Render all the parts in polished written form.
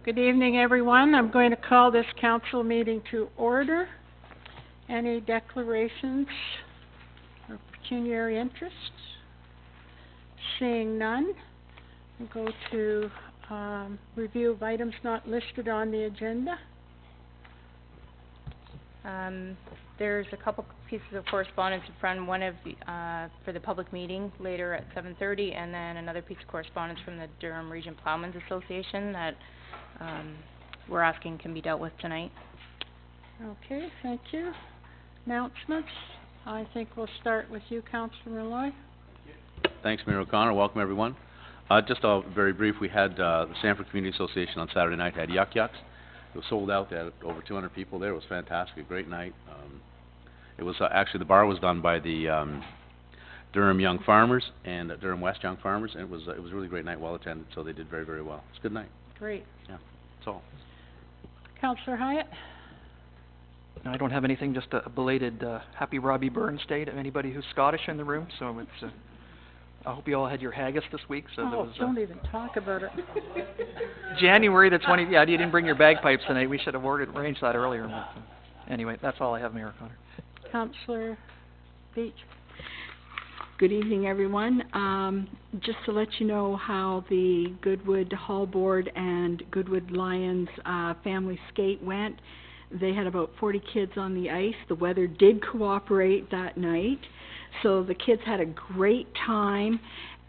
Good evening, everyone. I'm going to call this council meeting to order. Any declarations or pecuniary interests? Seeing none, we'll go to review of items not listed on the agenda. There's a couple pieces of correspondence in front, one of the, for the public meeting later at 7:30, and then another piece of correspondence from the Durham Region Plowmen's Association that we're asking can be dealt with tonight. Okay, thank you. Announcements. I think we'll start with you, Councillor Malloy. Thanks, Mayor O'Connor. Welcome, everyone. Just very brief, we had the Sanford Community Association on Saturday night had Yuck Yucks. It was sold out. They had over 200 people there. It was fantastic, a great night. It was actually, the bar was done by the Durham Young Farmers and Durham West Young Farmers, and it was a really great night, well attended, so they did very, very well. It's a good night. Great. Yeah, that's all. Councillor Hyatt. No, I don't have anything, just a belated happy Robbie Burns Day to anybody who's Scottish in the room, so it's I hope you all had your haggis this week. So oh, there was, don't even talk about it. January the 20th, yeah, you didn't bring your bagpipes tonight. We should have arranged that earlier. But, anyway, that's all I have, Mayor O'Connor. Councillor Beach. Good evening, everyone. Just to let you know how the Goodwood Hall Board and Goodwood Lions family skate went. They had about 40 kids on the ice. The weather did cooperate that night, so the kids had a great time,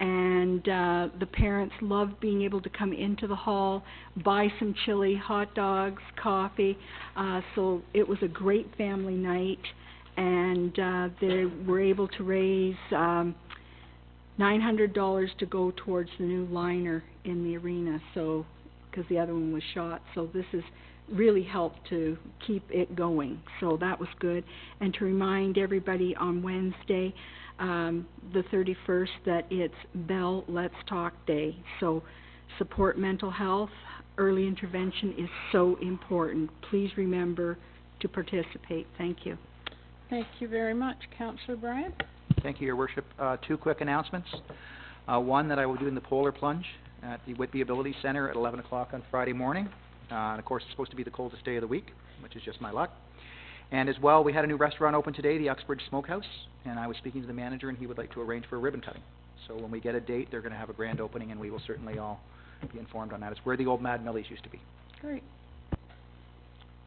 and the parents loved being able to come into the hall, buy some chili, hot dogs, coffee. So it was a great family night, and they were able to raise $900 to go towards the new liner in the arena, so because the other one was shot. So this is really helped to keep it going, so that was good. And to remind everybody on Wednesday, the 31st, that it's Bell Let's Talk Day. So support mental health. Early intervention is so important. Please remember to participate. Thank you. Thank you very much. Councillor Bryan. Thank you, Your Worship. Two quick announcements. One, that I will be doing the polar plunge at the Whitby Ability Centre at 11 o'clock on Friday morning. And of course, it's supposed to be the coldest day of the week, which is just my luck. And as well, we had a new restaurant open today, the Uxbridge Smokehouse, and I was speaking to the manager, and he would like to arrange for a ribbon cutting. So when we get a date, they're going to have a grand opening, and we will certainly all be informed on that. It's where the old Mad Millies used to be. Great.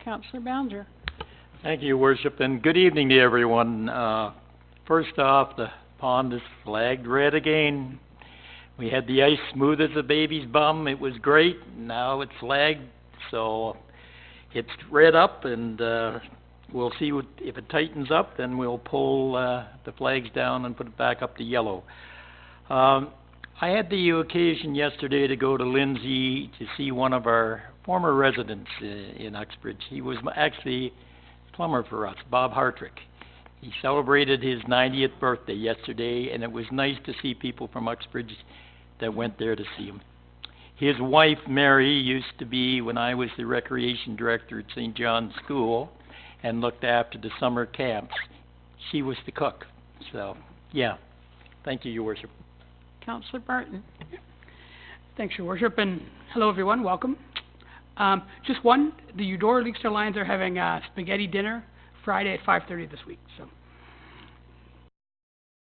Councillor Ballinger. Thank you, Your Worship, and good evening to everyone. First off, the pond is flagged red again. We had the ice smooth as a baby's bum. It was great. Now it's flagged. So it's red up, and we'll see if it tightens up, then we'll pull the flags down and put it back up to yellow. I had the occasion yesterday to go to Lindsay to see one of our former residents in Uxbridge. He was actually a plumber for us, Bob Hartrick. He celebrated his 90th birthday yesterday, and it was nice to see people from Uxbridge that went there to see him. His wife, Mary, used to be, when I was the recreation director at St. John's School and looked after the summer camps, she was the cook. So, yeah. Thank you, Your Worship. Councillor Barton. Thanks, Your Worship, and hello, everyone. Welcome. Just one, the Eudora Leaguester Lions are having a spaghetti dinner Friday at 5:30 this week. So,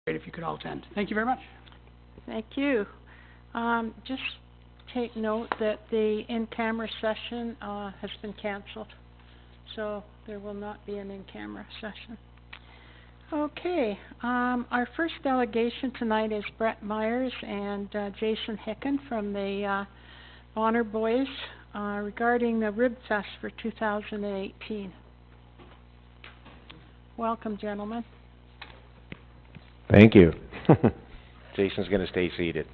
great if you could all attend. Thank you very much. Thank you. Just take note that the in-camera session has been cancelled, so there will not be an in-camera session. Okay, our first delegation tonight is Brett Myers and Jason Hicken from the Bonner Boys regarding the Rib Fest for 2018. Welcome, gentlemen. Thank you. Jason's going to stay seated.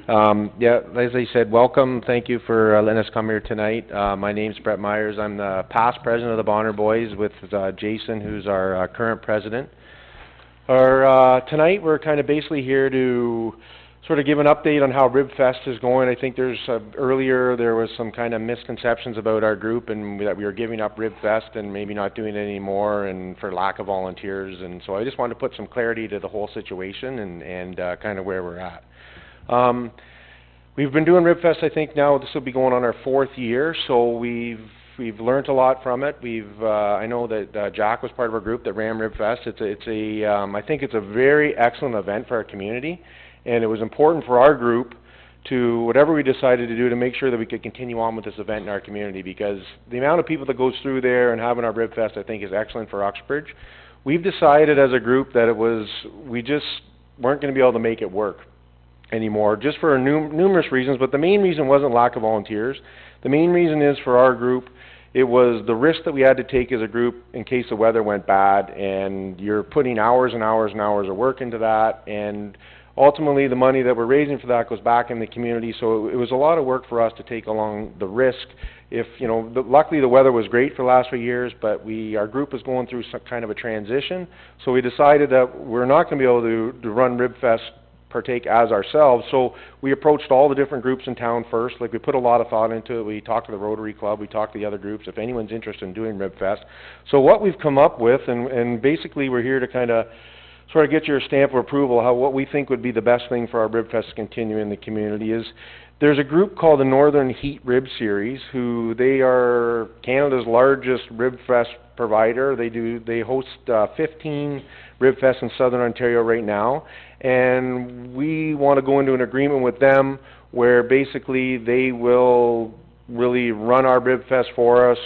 Yeah, as I said, welcome. Thank you for letting us come here tonight. My name's Brett Myers. I'm the past president of the Bonner Boys with Jason, who's our current president. Tonight we're kind of basically here to sort of give an update on how Rib Fest is going. I think there's earlier there was some kind of misconceptions about our group and that we were giving up Rib Fest and maybe not doing it anymore and for lack of volunteers. And so I just wanted to put some clarity to the whole situation and kind of where we're at. We've been doing RibFest, I think now this will be going on our 4th year, so we've learned a lot from it. I know that Jack was part of our group that ran RibFest. I think it's a very excellent event for our community, and it was important for our group to, whatever we decided to do, to make sure that we could continue on with this event in our community, because the amount of people that goes through there and having our RibFest, I think, is excellent for Uxbridge. We've decided as a group that we just weren't going to be able to make it work anymore, just for numerous reasons, but the main reason wasn't lack of volunteers. The main reason is, for our group, it was the risk that we had to take as a group in case the weather went bad, and you're putting hours and hours and hours of work into that, and ultimately the money that we're raising for that goes back in the community, so it was a lot of work for us to take along the risk. If, luckily the weather was great for the last few years, but our group was going through some kind of a transition, so we decided that we're not going to be able to run RibFest partake as ourselves, so we approached all the different groups in town first. Like, we put a lot of thought into it. We talked to the Rotary Club, we talked to the other groups, if anyone's interested in doing RibFest. So what we've come up with, and basically we're here to kind of sort of get your stamp of approval, what we think would be the best thing for our RibFest to continue in the community is, there's a group called the Northern Heat Rib Series, who they are Canada's largest RibFest provider. They host 15 RibFests in Southern Ontario right now, and we want to go into an agreement with them where basically they will really run our RibFest for us,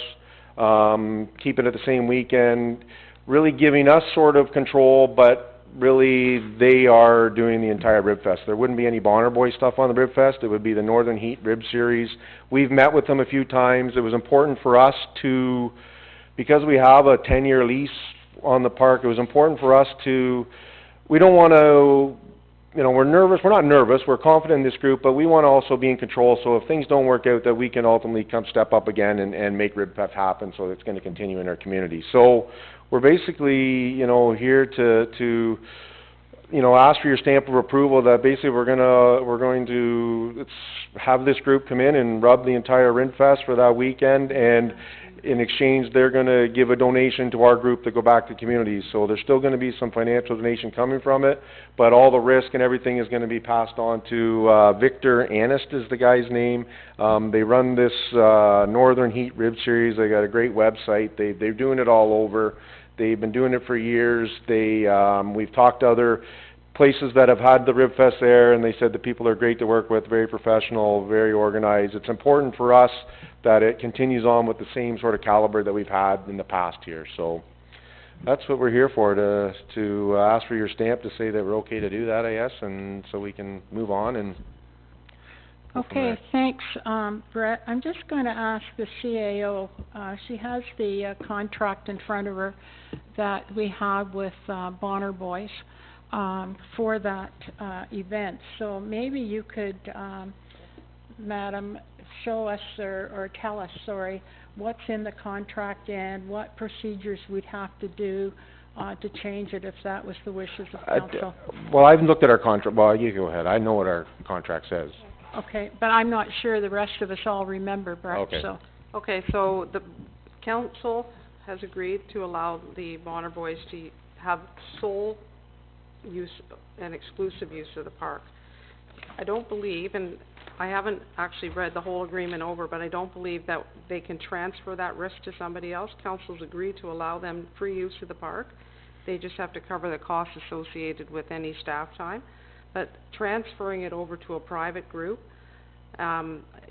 keep it at the same weekend, really giving us sort of control, but really they are doing the entire RibFest. There wouldn't be any Bonner Boy stuff on the RibFest. It would be the Northern Heat Rib Series. We've met with them a few times. It was important for us to, because we have a 10-year lease on the park, it was important for us to, we don't want to, we're nervous, we're not nervous, we're confident in this group, but we want to also be in control, so if things don't work out, that we can ultimately come step up again and make RibFest happen, so it's going to continue in our community. So we're basically, here to ask for your stamp of approval that basically we're going to have this group come in and rub the entire RibFest for that weekend, and in exchange they're going to give a donation to our group to go back to communities. So there's still going to be some financial donation coming from it, but all the risk and everything is going to be passed on to Victor Anist is the guy's name. They run this Northern Heat Rib Series. They got a great website. They're doing it all over. They've been doing it for years. We've talked to other places that have had the RibFest there, and they said the people are great to work with, very professional, very organized. It's important for us that it continues on with the same sort of caliber that we've had in the past here. So that's what we're here for, to ask for your stamp to say that we're okay to do that, I guess, and so we can move on and go from there. Okay, thanks, Brett. I'm just going to ask the CAO, she has the contract in front of her that we have with Bonner Boys for that event. So maybe you could, Madam, show us or tell us, what's in the contract and what procedures we'd have to do to change it if that was the wishes of council. Well, I haven't looked at our contract. Well, you go ahead. I know what our contract says. Okay, but I'm not sure the rest of us all remember, Brett, Okay. so. Okay, so the council has agreed to allow the Bonner Boys to have sole use and exclusive use of the park. I don't believe, and I haven't actually read the whole agreement over, but I don't believe that they can transfer that risk to somebody else. Council's agreed to allow them free use of the park. They just have to cover the costs associated with any staff time. But transferring it over to a private group,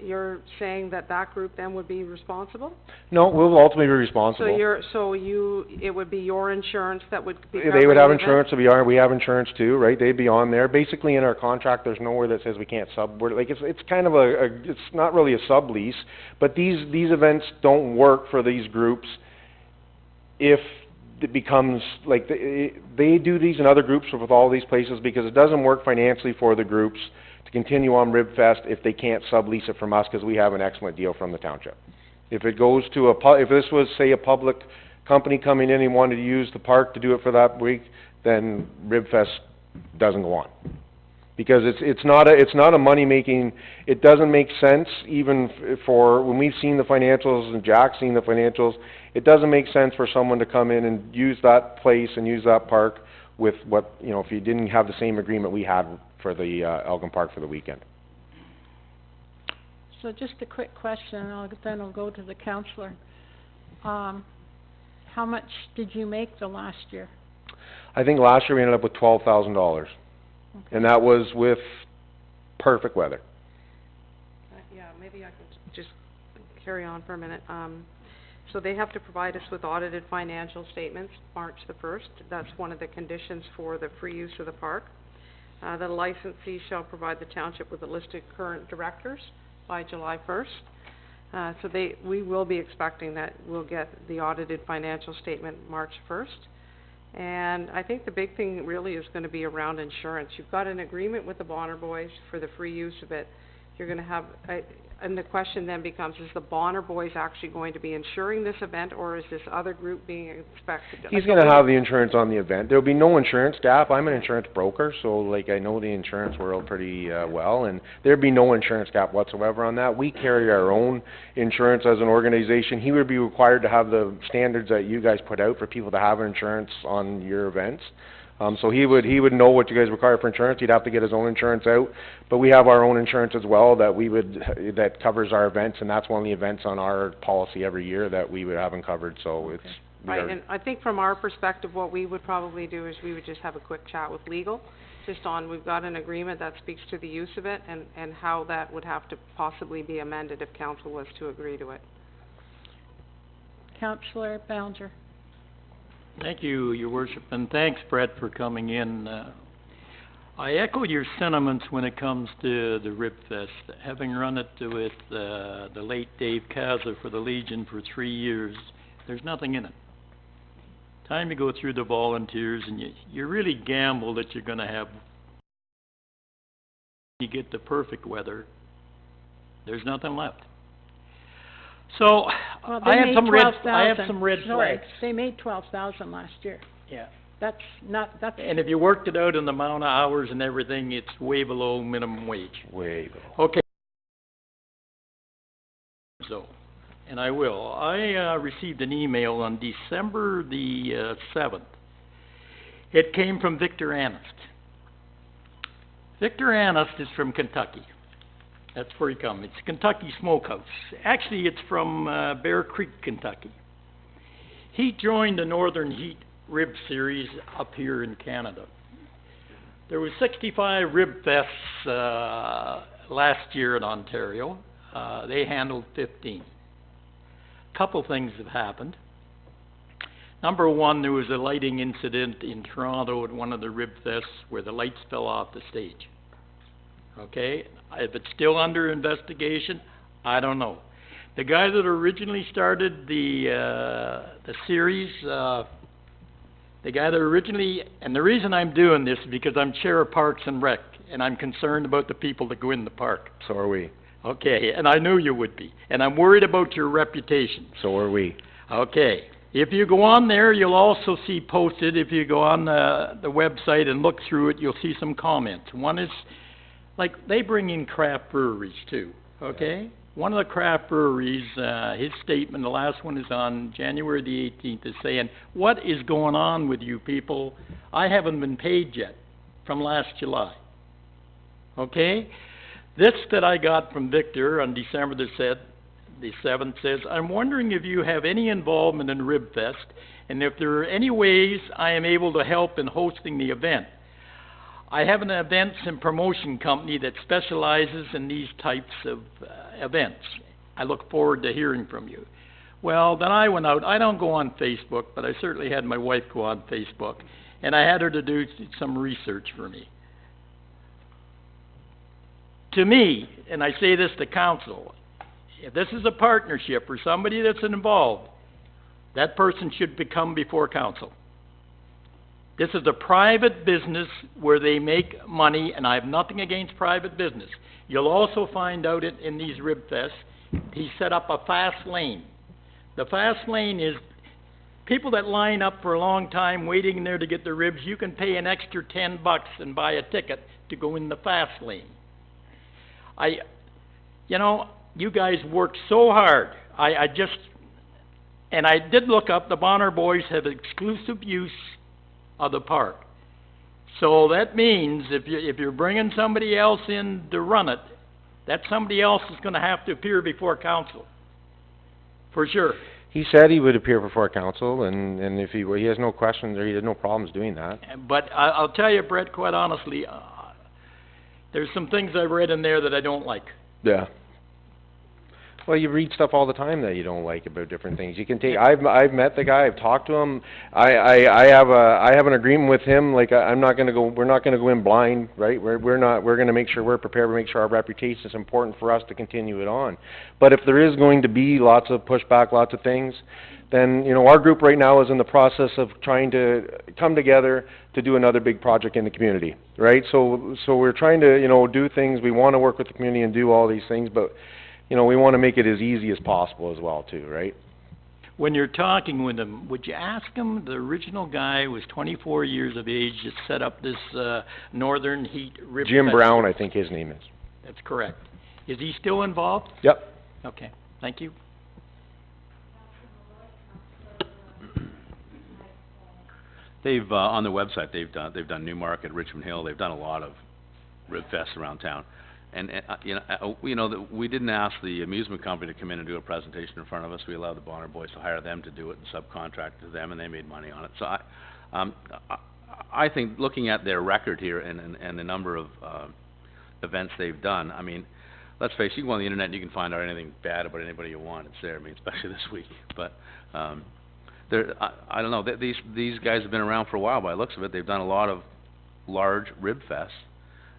you're saying that that group then would be responsible? No, we'll ultimately be responsible. It would be your insurance that would be covering They would have the event? insurance, we have insurance too, right? They'd be on there. Basically in our contract, there's nowhere that says we can't it's kind of it's not really a sublease, but these events don't work for these groups if it becomes, like, they do these in other groups with all these places because it doesn't work financially for the groups to continue on RibFest if they can't sublease it from us, because we have an excellent deal from the township. If it goes to if this was, say, a public company coming in and wanted to use the park to do it for that week, then RibFest doesn't go on. Because it's not a money-making, it doesn't make sense even for, when we've seen the financials and Jack's seen the financials, it doesn't make sense for someone to come in and use that place and use that park with what, if you didn't have the same agreement we had for the Elgin Park for the weekend. So just a quick question, then I'll go to the counselor. How much did you make the last year? I think last year we ended up with $12,000, Okay. and that was with perfect weather. Yeah, maybe I can just carry on for a minute. So they have to provide us with audited financial statements, March the 1st. That's one of the conditions for the free use of the park. The licensee shall provide the township with a list of current directors by July 1st. So we will be expecting that we'll get the audited financial statement March 1st. And I think the big thing really is going to be around insurance. You've got an agreement with the Bonner Boys for the free use of it. You're going to have, and the question then becomes, is the Bonner Boys actually going to be insuring this event, or is this other group being expected to? He's gonna have the insurance on the event. There'll be no insurance gap. I'm an insurance broker, so like I know the insurance world pretty well, and there'd be no insurance gap whatsoever on that. We carry our own insurance as an organization. He would be required to have the standards that you guys put out for people to have insurance on your events. So he would know what you guys require for insurance. He'd have to get his own insurance out, but we have our own insurance as well that covers our events, and that's one of the events on our policy every year that we would have covered. So it's Right, and I think from our perspective, what we would probably do is we would just have a quick chat with legal, just on, we've got an agreement that speaks to the use of it, and how that would have to possibly be amended if council was to agree to it. Councillor Ballinger. Thank you, Your Worship, and thanks, Brett, for coming in. I echo your sentiments when it comes to the Rib Fest. Having run it with the late Dave Kaza for the Legion for 3 years, there's nothing in it. Time to go through the volunteers, and you really gamble that you're going to have, you get the perfect weather, there's nothing left. So, Well, I have some red Sorry, flags. they made 12,000 last year. Yeah. That's And if you worked it out in the amount of hours and everything, it's way below minimum wage. way below. Okay. So, and I will. I received an email on December the 7th. It came from Victor Anist. Victor Anist is from Kentucky. That's where he comes. It's Kentucky Smokehouse. Actually, it's from Bear Creek, Kentucky. He joined the Northern Heat Rib Series up here in Canada. There was 65 Rib Fests last year in Ontario. They handled 15. Couple things have happened. Number one, there was a lighting incident in Toronto at one of the Rib Fests where the lights fell off the stage. Okay, if it's still under investigation, I don't know. The guy that originally started the series, the guy that originally, and the reason I'm doing this is because I'm chair of Parks and Rec, and I'm concerned about the people that go in the park. So are we. Okay, and I knew you would be, and I'm worried about your reputation. So are we. Okay, if you go on there, you'll also see posted, if you go on the website and look through it, you'll see some comments. One is, like, they bring in craft breweries too, okay? One of the craft breweries, his statement, the last one is on January the 18th, is saying, what is going on with you people? I haven't been paid yet from last July, okay? This that I got from Victor on December the 7th says, I'm wondering if you have any involvement in Rib Fest, and if there are any ways I am able to help in hosting the event. I have an events and promotion company that specializes in these types of events. I look forward to hearing from you. Well, then I went out. I don't go on Facebook, but I certainly had my wife go on Facebook, and I had her to do some research for me. To me, and I say this to council, if this is a partnership or somebody that's involved, that person should come before council. This is a private business where they make money, and I have nothing against private business. You'll also find out in these Rib Fests, he set up a fast lane. The fast lane is people that line up for a long time waiting there to get their ribs. You can pay an extra $10 and buy a ticket to go in the fast lane. You know, you guys work so hard. And I did look up, the Bonner Boys have exclusive use of the park. So that means if you're bringing somebody else in to run it, that somebody else is gonna have to appear before council. For sure. He said he would appear before council, and if he has no questions or he has no problems doing that. But I'll tell you, Brett, quite honestly, there's some things I read in there that I don't like. Yeah. Well, you read stuff all the time that you don't like about different things. You can take, I've met the guy, I've talked to him, I have an agreement with him, like, we're not gonna go in blind, right? We're gonna make sure we're prepared, we make sure our reputation is important for us to continue it on. But if there is going to be lots of pushback, lots of things, then, you know, our group right now is in the process of trying to come together to do another big project in the community, right? So we're trying to, you know, do things, we wanna work with the community and do all these things, but you know, we want to make it as easy as possible as well, too, right? When you're talking with him, would you ask him, the original guy was 24 years of age that set up this, Northern Heat Rib Jim Festival. Brown, I think his name is. That's correct. Is he still involved? Yep. Okay, thank you. They've, on their website, they've done Newmarket, Richmond Hill, they've done a lot of rib fests around town. And, we didn't ask the amusement company to come in and do a presentation in front of us. We allowed the Bonner Boys to hire them to do it and subcontract to them, and they made money on it. So I think looking at their record here and the number of events they've done, I mean, let's face it, you can go on the internet and you can find out anything bad about anybody you want. It's there, I mean, especially this week. But I don't know, these guys have been around for a while by the looks of it. They've done a lot of large rib fests.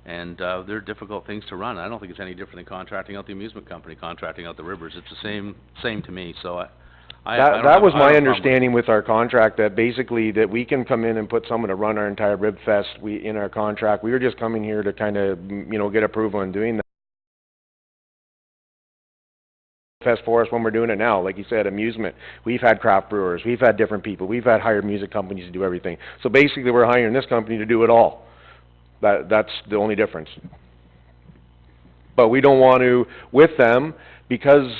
And they're difficult things to run. I don't think it's any different than contracting out the amusement company, contracting out the ribbers. It's the same to me. So that was my understanding with our contract, that basically that we can come in and put someone to run our entire rib fest. In our contract, we were just coming here to kind of, you know, get approval on doing that fest for us when we're doing it now. Like you said, amusement. We've had craft brewers. We've had different people. We've had hired music companies to do everything. So basically, we're hiring this company to do it all. That's the only difference. But we don't want to, with them, because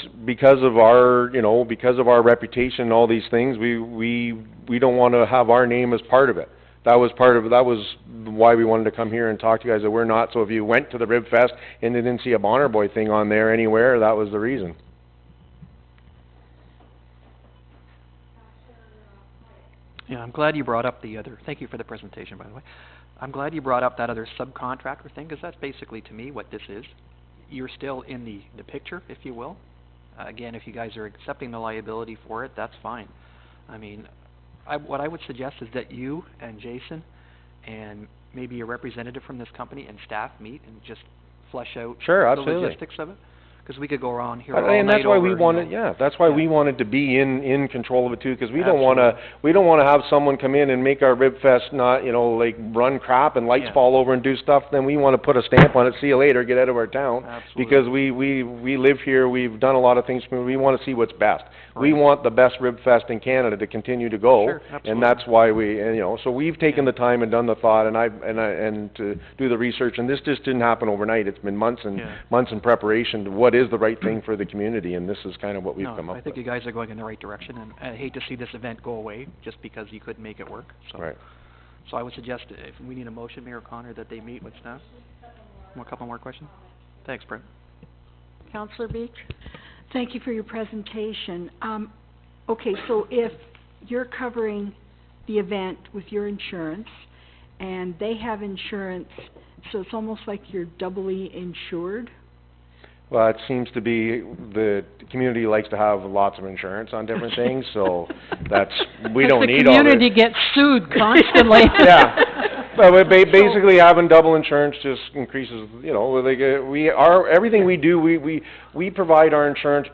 of our, you know, because of our reputation and all these things, we don't want to have our name as part of it. That was why we wanted to come here and talk to you guys, that we're not. So if you went to the Rib Fest and didn't see a Bonner Boy thing on there anywhere, that was the reason. Yeah, I'm glad you brought up the other, thank you for the presentation, by the way. I'm glad you brought up that other subcontractor thing, because that's basically, to me, what this is. You're still in the picture, if you will. Again, if you guys are accepting the liability for it, that's fine. I mean, what I would suggest is that you and Jason and maybe a representative from this company and staff meet and just flesh out the logistics of it. Because we could go around here all night over. And that's why we wanted, that's why we wanted to be in control of it too, because we don't want to have someone come in and make our Rib Fest not, you know, like run crap and lights fall over and do stuff. Then we want to put a stamp on it, see you later, get out of our town. Absolutely. Because we live here, we've done a lot of things, we want to see what's best. Right. We want the best Rib Fest in Canada to continue to go, and that's why we, you know, so we've taken the time and done the thought, and to do the research, and this just didn't happen overnight. It's been months and months in preparation to what is the right thing for the community, and this is kind of what we've come up with. I think you guys are going in the right direction, and I hate to see this event go away just because you couldn't make it work. So, so I would suggest, if we need a motion, Mayor O'Connor, that they meet with staff. A couple more questions? Thanks, Brent. Councillor Beach? Thank you for your presentation. Okay, so if you're covering the event with your insurance, and they have insurance, so it's almost like you're doubly insured? Well, it seems to be the community likes to have lots of insurance on different things, so we don't need all the... the community gets sued constantly. But basically having double insurance just increases, you know, like everything we do, we provide our insurance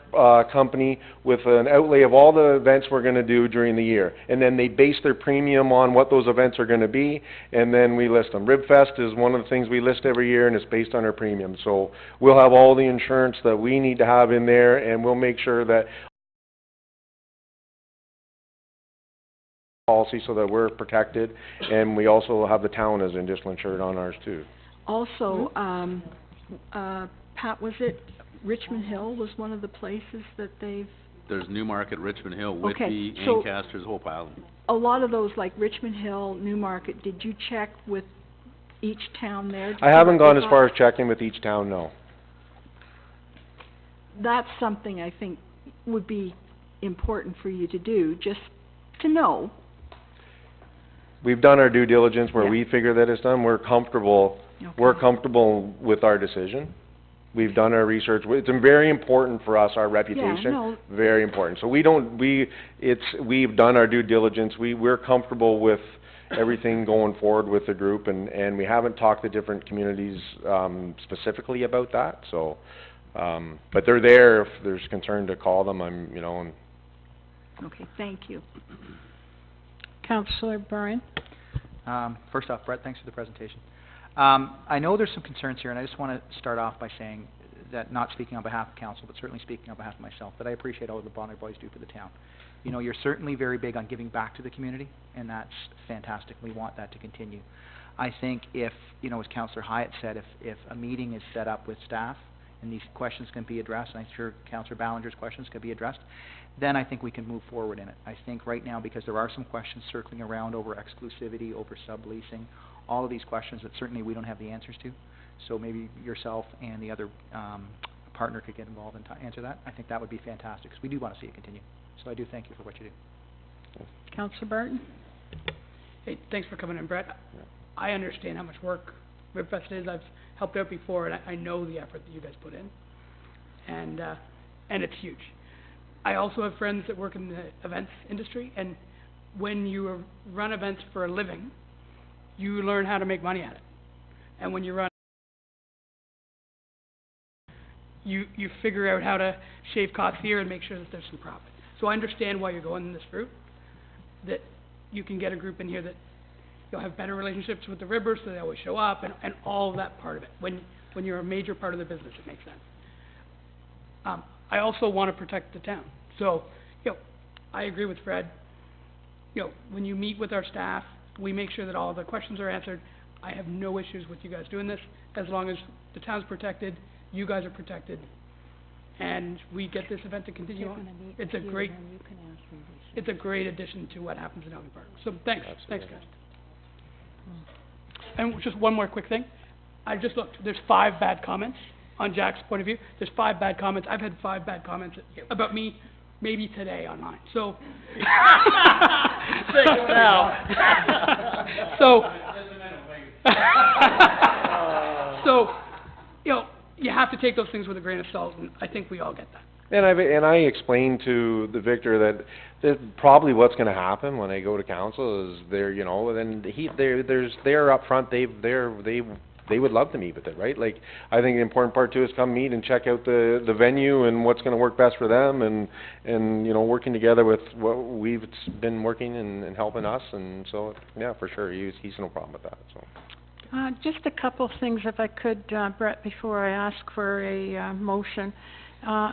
company with an outlay of all the events we're going to do during the year, and then they base their premium on what those events are going to be, and then we list them. Rib Fest is one of the things we list every year, and it's based on our premium. So we'll have all the insurance that we need to have in there, and we'll make sure that policy so that we're protected, and we also have the town as additional insured on ours too. Also, Pat, was it Richmond Hill was one of the places that they've... There's Newmarket, Richmond Hill, Whitby, Ancaster, a whole pile of them. A lot of those, like Richmond Hill, Newmarket, did you check with each town there? I haven't gone as far as checking with each town, no. that's something I think would be important for you to do, just to know. We've done our due diligence where Yeah. we figure that it's done, we're comfortable with our decision. We've done our research, it's very important for us, our reputation. no. Very important. So we've done our due diligence, we're comfortable with everything going forward with the group, and we haven't talked to different communities, specifically about that, so, but they're there if there's concern to call them, and Okay, thank you. Councillor Bryan? First off, Brett, thanks for the presentation. I know there's some concerns here, and I just wanna start off by saying that, not speaking on behalf of council, but certainly speaking on behalf of myself, that I appreciate all the Bonner Boys do for the town. You know, you're certainly very big on giving back to the community, and that's fantastic. We want that to continue. I think if, as Councillor Hyatt said, if a meeting is set up with staff, and these questions can be addressed, and I'm sure Councillor Ballinger's questions can be addressed, then I think we can move forward in it. I think right now, because there are some questions circling around over exclusivity, over subleasing, all of these questions that certainly we don't have the answers to, so maybe yourself and the other partner could get involved and answer that. I think that would be fantastic, because we do want to see it continue. So I do thank you for what you do. Councillor Barton? Hey, thanks for coming in, Brett. I understand how much work RibFest is. I've helped out before, and I know the effort that you guys put in. And it's huge. I also have friends that work in the events industry, and when you run events for a living, you learn how to make money at it. And when you run, you figure out how to shave costs here and make sure that there's some profit. So I understand why you're going this route, that you can get a group in here that you'll have better relationships with the ribbers, so they always show up, and all of that part of it. When you're a major part of the business, it makes sense. I also want to protect the town. So, I agree with Fred. When you meet with our staff, we make sure that all the questions are answered. I have no issues with you guys doing this, as long as the town's protected, you guys are protected, and we get this event to continue on. It's a great addition to what happens in Elgin Park. So thanks, thanks guys. And just one more quick thing. I just looked, there's 5 bad comments on Jack's point of view. There's 5 bad comments. I've had 5 bad comments about me, maybe today online. So. So, you have to take those things with a grain of salt, and I think we all get that. And I explained to the Victor that probably what's gonna happen when I go to council is they're up front, they would love to meet with it, right? Like, I think the important part too is come meet and check out the venue and what's gonna work best for them, and working together with what we've been working and helping us, and so, yeah, for sure, he's no problem with that, so. Just a couple of things, if I could, Brett, before I ask for a motion.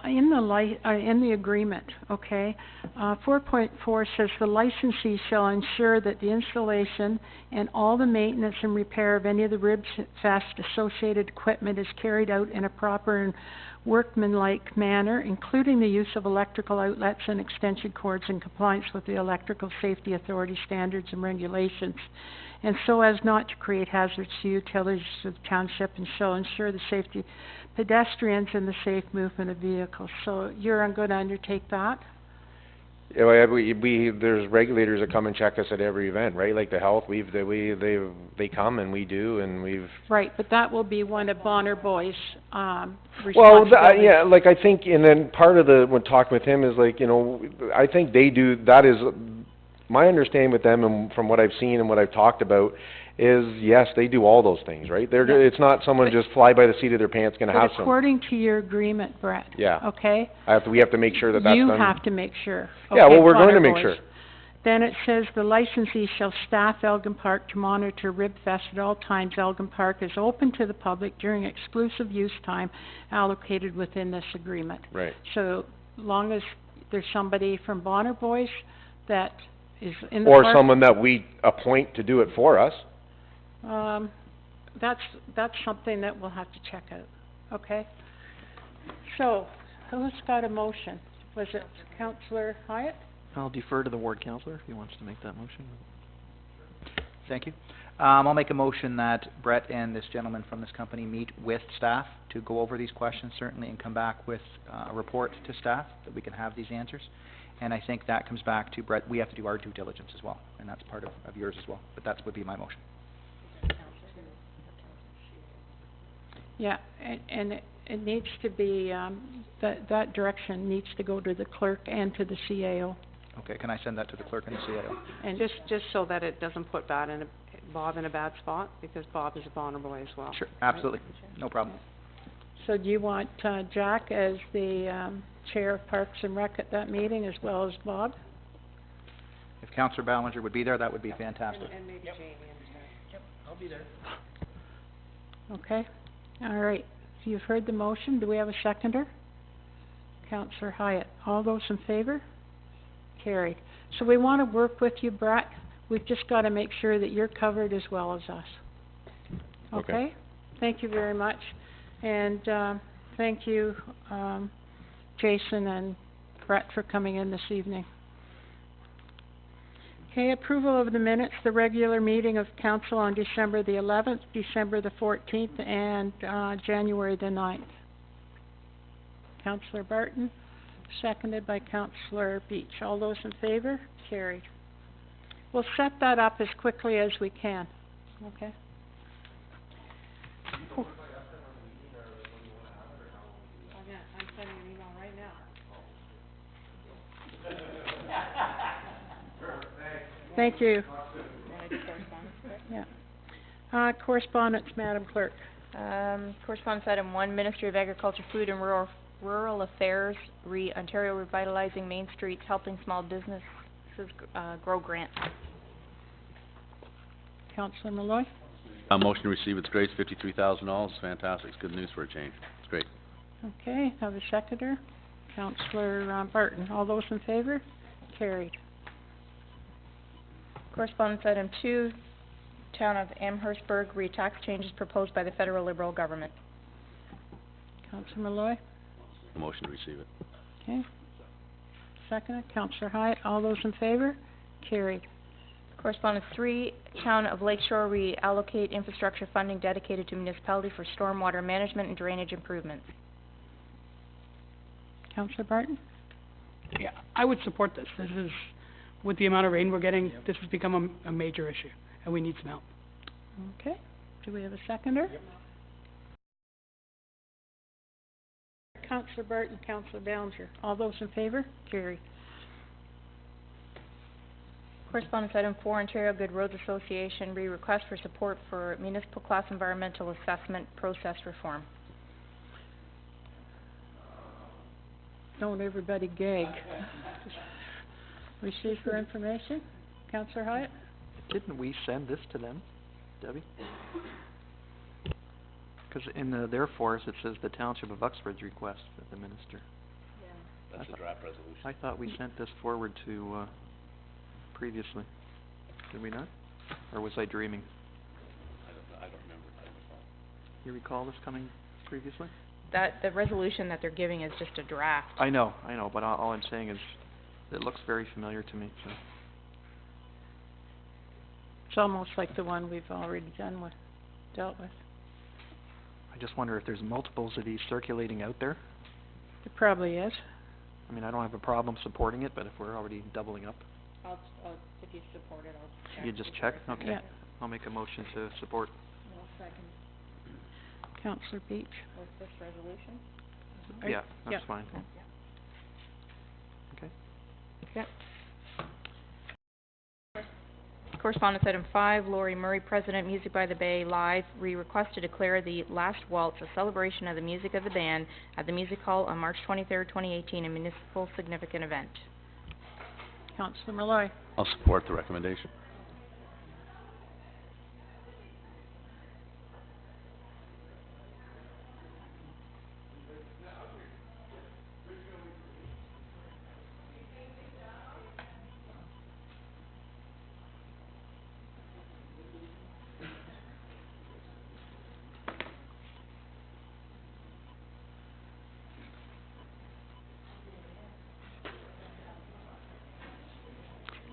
In the agreement, okay, 4.4 says the licensee shall ensure that the installation and all the maintenance and repair of any of the RibFest associated equipment is carried out in a proper and workmanlike manner, including the use of electrical outlets and extension cords in compliance with the Electrical Safety Authority standards and regulations, and so as not to create hazards to utilities of the township, and shall ensure the safety of pedestrians and the safe movement of vehicles. So you're going to undertake that? Yeah, there's regulators that come and check us at every event, right? Like the health, they come and we do, and we've. Right, but that will be one of Bonner Boys' responsibilities. Well, yeah, like I think, and then part of when talking with him is like, I think they do, that is, my understanding with them and from what I've seen and what I've talked about is, yes, they do all those things, right? It's not someone just fly by the seat of their pants gonna have some. But according to your agreement, Brett. Yeah. Okay? We have to make sure that that's done. You have to make sure. Yeah, okay, well, we're going to Bonner make sure. Boys. Then it says the licensee shall staff Elgin Park to monitor RibFest at all times. Elgin Park is open to the public during exclusive use time allocated within this agreement. Right. So long as there's somebody from Bonner Boys that is in the Or park. someone that we appoint to do it for us. That's something that we'll have to check out, okay? So, who's got a motion? Was it Councillor Hyatt? I'll defer to the ward councillor if he wants to make that motion. Thank you. I'll make a motion that Brett and this gentleman from this company meet with staff to go over these questions certainly and come back with a report to staff that we can have these answers. And I think that comes back to Brett, we have to do our due diligence as well, and that's part of yours as well, but that would be my motion. Yeah, and it needs to be, that direction needs to go to the clerk and to the CAO. Okay, can I send that to the clerk and the CAO? And Just so that it doesn't put Bob in a bad spot, because Bob is a Bonner boy as well. Sure, absolutely, no problem. so do you want, Jack as the, Chair of Parks and Rec at that meeting as well as Bob? If Councillor Ballinger would be there, that would be fantastic. And maybe Jamie Okay, all right. So you've heard the motion. Do we have a seconder? Councillor Hyatt. All those in favor? Carried. So we want to work with you, Brett. We've just got to make sure that you're covered as well as us. Okay. Okay? Thank you very much. And, thank you, Jason and Brett for coming in this evening. Okay, approval of the minutes, the regular meeting of council on December the 11th, December the 14th, and, January the 9th. Councillor Barton, seconded by Councillor Beach. All those in favor? Carried. We'll set that up as quickly as we can, okay? I'm sending an email right now. Thank you. Wanna do correspondence first? Yeah. Correspondence, Madam Clerk. Correspondence item 1, Ministry of Agriculture, Food and Rural Affairs, Ontario Revitalizing Main Streets, Helping Small Businesses Grow Grant. Councillor Malloy. Motion to receive its grace, $53,000, fantastic, it's good news for a change, it's great. Okay, have a seconder. Councillor, Barton. All those in favor? Carried. Correspondence item 2, Town of Amherstburg, tax changes proposed by the federal Liberal government. Councillor Malloy. Motion to receive it. Okay. Seconded. Councillor Hyatt. All those in favor? Carried. Correspondence 3, Town of Lakeshore, reallocate infrastructure funding dedicated to municipality for stormwater management and drainage improvements. Councillor Barton. Yeah, I would support this. This is, with the amount of rain we're getting, this has become a major issue, and we need some help. Okay. Do we have a seconder? Councillor Barton, Councillor Ballinger. All those in favor? Carried. Correspondence item 4, Ontario Good Roads Association, request for support for municipal class environmental assessment process reform. Don't everybody gag. Receive for information. Councillor Hyatt? Didn't we send this to them, Debbie? Because in the therefores, it says the Township of Uxbridge's request for the minister. That's a draft resolution. I thought we sent this forward to, previously. Did we not? Or was I dreaming? I don't remember. You recall this coming previously? The resolution that they're giving is just a draft. I know, but all I'm saying is, it looks very familiar to me, so. It's almost like the one we've already dealt with. I just wonder if there's multiples of these circulating out there. It probably is. I mean, I don't have a problem supporting it, but if we're already doubling up, I'll, if you support it, I'll check. you just check? Okay. Yeah. I'll make a motion to support. Councillor Beach. With this resolution? Yeah, Yeah. that's fine. Okay. Okay. Correspondence item 5, Laurie Murray, President, Music by the Bay, live, request to declare the Last Waltz a celebration of the music of the band at the Music Hall on March 23rd, 2018, a municipal significant event. Councillor Malloy. I'll support the recommendation.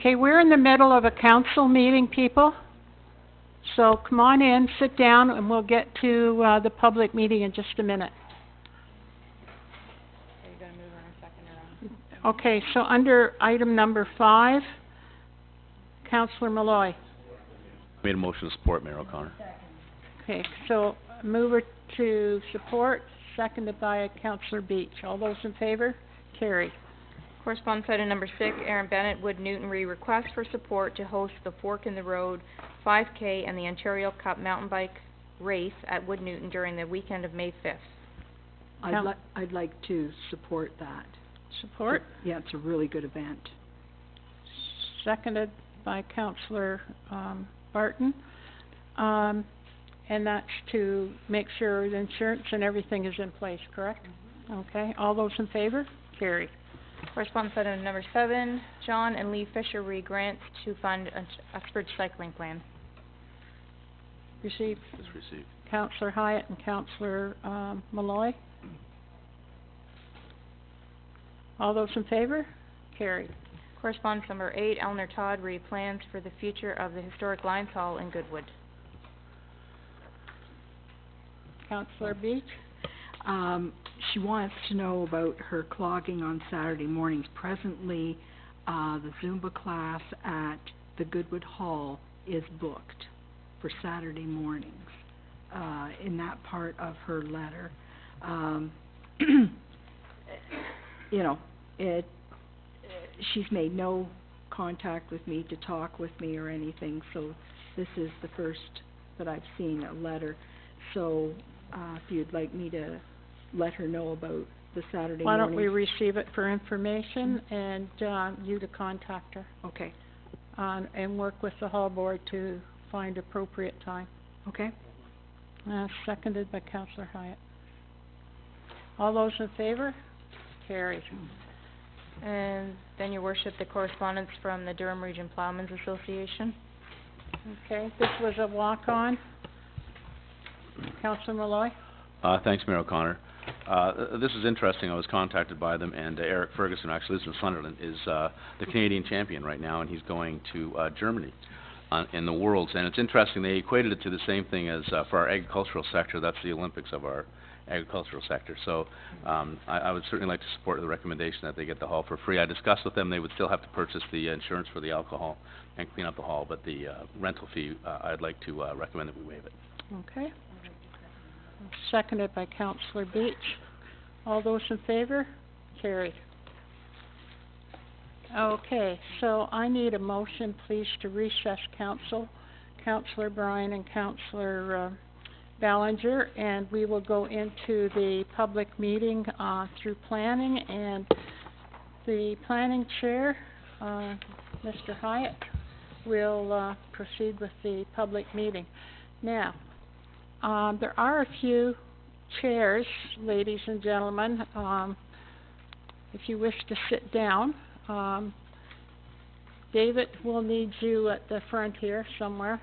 Okay, we're in the middle of a council meeting, people. So come on in, sit down, and we'll get to, the public meeting in just a minute. Are you gonna move her in a second or? Okay, so under item number 5, Councillor Malloy. Made a motion to support, Mayor O'Connor. Okay, so mover to support, seconded by Councillor Beach. All those in favor? Carried. Correspondence item number 6, Aaron Bennett, Wood Newton request for support to host the Fork in the Road 5K and the Ontario Cup mountain bike race at Wood Newton during the weekend of May 5th. I'd like to support that. Support, Yeah, it's a really good event. seconded by Councillor, Barton. And that's to make sure the insurance and everything is in place, correct? Okay, all those in favor? Carried. Correspondence item number 7, John and Lee Fisher grants to fund Uxbridge cycling plan. Received, Just received. Councillor Hyatt and Councillor, Malloy. All those in favor? Carried. Correspondence number 8, Eleanor Todd plans for the future of the historic Lions Hall in Goodwood. Councillor Beach. She wants to know about her clogging on Saturday mornings. Presently, the Zumba class at the Goodwood Hall is booked for Saturday mornings, in that part of her letter. You know, she's made no contact with me to talk with me or anything, so this is the first that I've seen a letter. So, if you'd like me to let her know about the Saturday Why morning. don't we receive it for information and, you to contact her, Okay, and work with the hall board to find appropriate time. okay. Seconded by Councillor Hyatt. All those in favor? Carried. And then, your worship, the correspondence from the Durham Region Plowmen's Association. Okay, this was a walk-on. Councillor Malloy? Thanks, Mayor O'Connor. This is interesting. I was contacted by them, and Eric Ferguson, who actually lives in Sunderland, is the Canadian champion right now, and he's going to Germany in the Worlds. And it's interesting, they equated it to the same thing as for our agricultural sector. That's the Olympics of our agricultural sector. So I would certainly like to support the recommendation that they get the hall for free. I discussed with them they would still have to purchase the insurance for the alcohol and clean up the hall, but the rental fee, I'd like to recommend that we waive it. Okay. Seconded by Councillor Beach. All those in favor? Carried. Okay, so I need a motion, please, to recess council, Councillor Bryan and Councillor, Ballinger, and we will go into the public meeting, through planning, and the planning chair, Mr. Hyatt, will, proceed with the public meeting. Now, there are a few chairs, ladies and gentlemen, if you wish to sit down. David, we'll need you at the front here somewhere.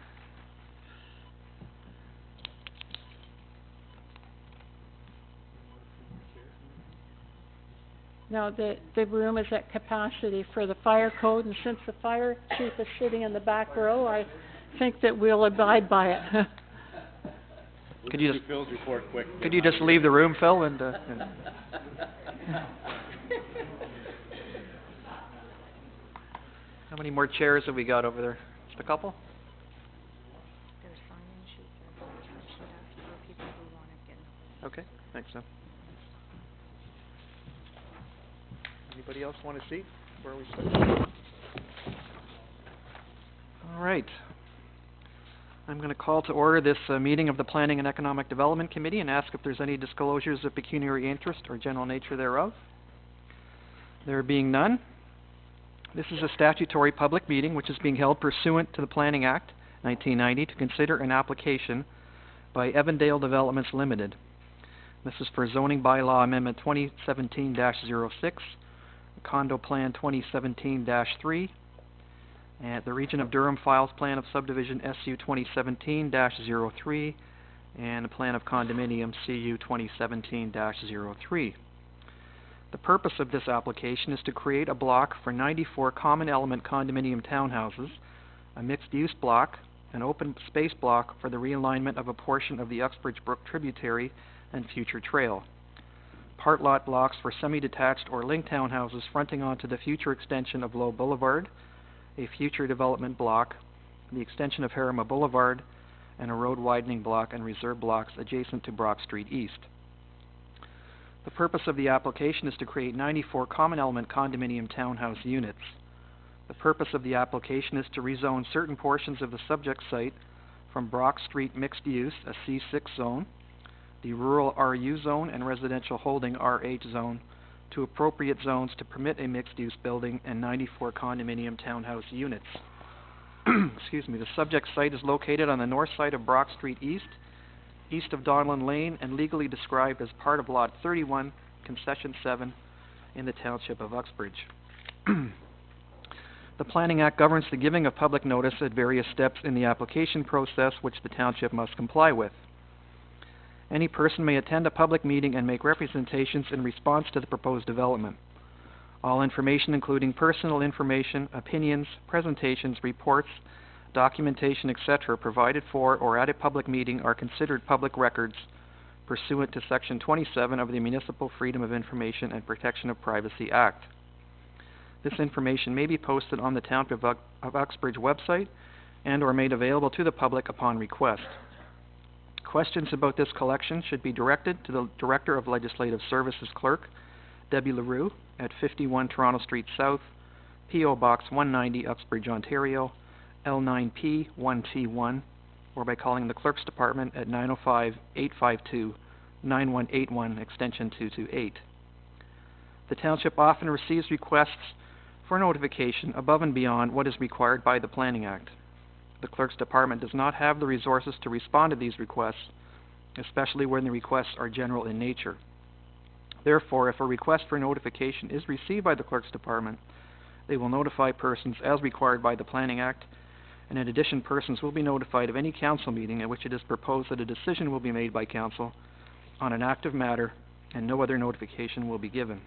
No, the room is at capacity for the fire code, and since the fire chief is sitting in the back row, I think that we'll abide by it. Could you just leave the room, Phil, and How many more chairs have we got over there? Just a couple? There's sign-in sheets and a sheet for people who want to get. Okay, thanks, Sam. Anybody else want a seat where we sit? All right. I'm going to call to order this meeting of the Planning and Economic Development Committee and ask if there's any disclosures of pecuniary interest or general nature thereof. There being none, this is a statutory public meeting which is being held pursuant to the Planning Act 1990 to consider an application by Evandale Developments Limited. This is for zoning bylaw amendment 2017-06, condo plan 2017-3, and the Region of Durham Files Plan of Subdivision SU 2017-03, and a Plan of Condominium CU 2017-03. The purpose of this application is to create a block for 94 common element condominium townhouses, a mixed-use block an open space block for the realignment of a portion of the Uxbridge Brook tributary and future trail. Part lot blocks for semi-detached or linked townhouses fronting onto the future extension of Low Boulevard, a future development block, the extension of Harima Boulevard, and a road widening block and reserve blocks adjacent to Brock Street East. The purpose of the application is to create 94 common element condominium townhouse units. The purpose of the application is to rezone certain portions of the subject site from Brock Street mixed use, a C6 zone, the rural RU zone and residential holding RH zone, to appropriate zones to permit a mixed-use building and 94 condominium townhouse units. Excuse me. The subject site is located on the north side of Brock Street East, east of Donlin Lane, and legally described as part of Lot 31, Concession 7, in the Township of Uxbridge. The Planning Act governs the giving of public notice at various steps in the application process which the Township must comply with. Any person may attend a public meeting and make representations in response to the proposed development. All information, including personal information, opinions, presentations, reports, documentation, etc., provided for or at a public meeting are considered public records pursuant to Section 27 of the Municipal Freedom of Information and Protection of Privacy Act. This information may be posted on the Town of Uxbridge website and or made available to the public upon request. Questions about this collection should be directed to the Director of Legislative Services Clerk, Debbie LaRue, at 51 Toronto Street South, P.O. Box 190, Uxbridge, Ontario, L9P 1T1, or by calling the Clerk's Department at 905-852-9181, extension 228. The Township often receives requests for notification above and beyond what is required by the Planning Act. The Clerk's Department does not have the resources to respond to these requests, especially when the requests are general in nature. Therefore, if a request for notification is received by the Clerk's Department, they will notify persons as required by the Planning Act, and in addition, persons will be notified of any council meeting at which it is proposed that a decision will be made by council on an active matter, and no other notification will be given.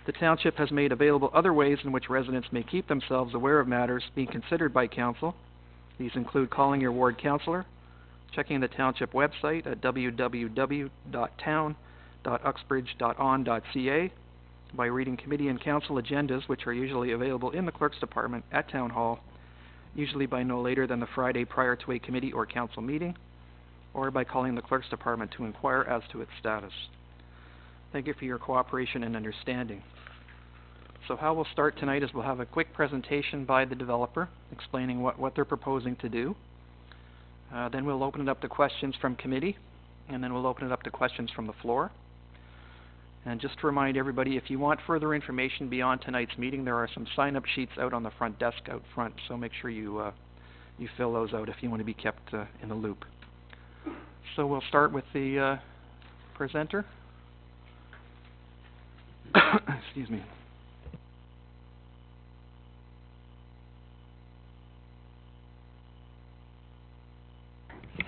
The Township has made available other ways in which residents may keep themselves aware of matters being considered by Council. These include calling your ward councillor, checking the Township website at www.town.uxbridge.on.ca, by reading committee and council agendas, which are usually available in the Clerk's Department at Town Hall, usually by no later than the Friday prior to a committee or council meeting, or by calling the Clerk's Department to inquire as to its status. Thank you for your cooperation and understanding. So how we'll start tonight is we'll have a quick presentation by the developer explaining what they're proposing to do. Then we'll open it up to questions from committee, and then we'll open it up to questions from the floor. And just to remind everybody, if you want further information beyond tonight's meeting, there are some sign-up sheets out on the front desk out front, so make sure you fill those out if you want to be kept in the loop. So we'll start with the presenter. Excuse me.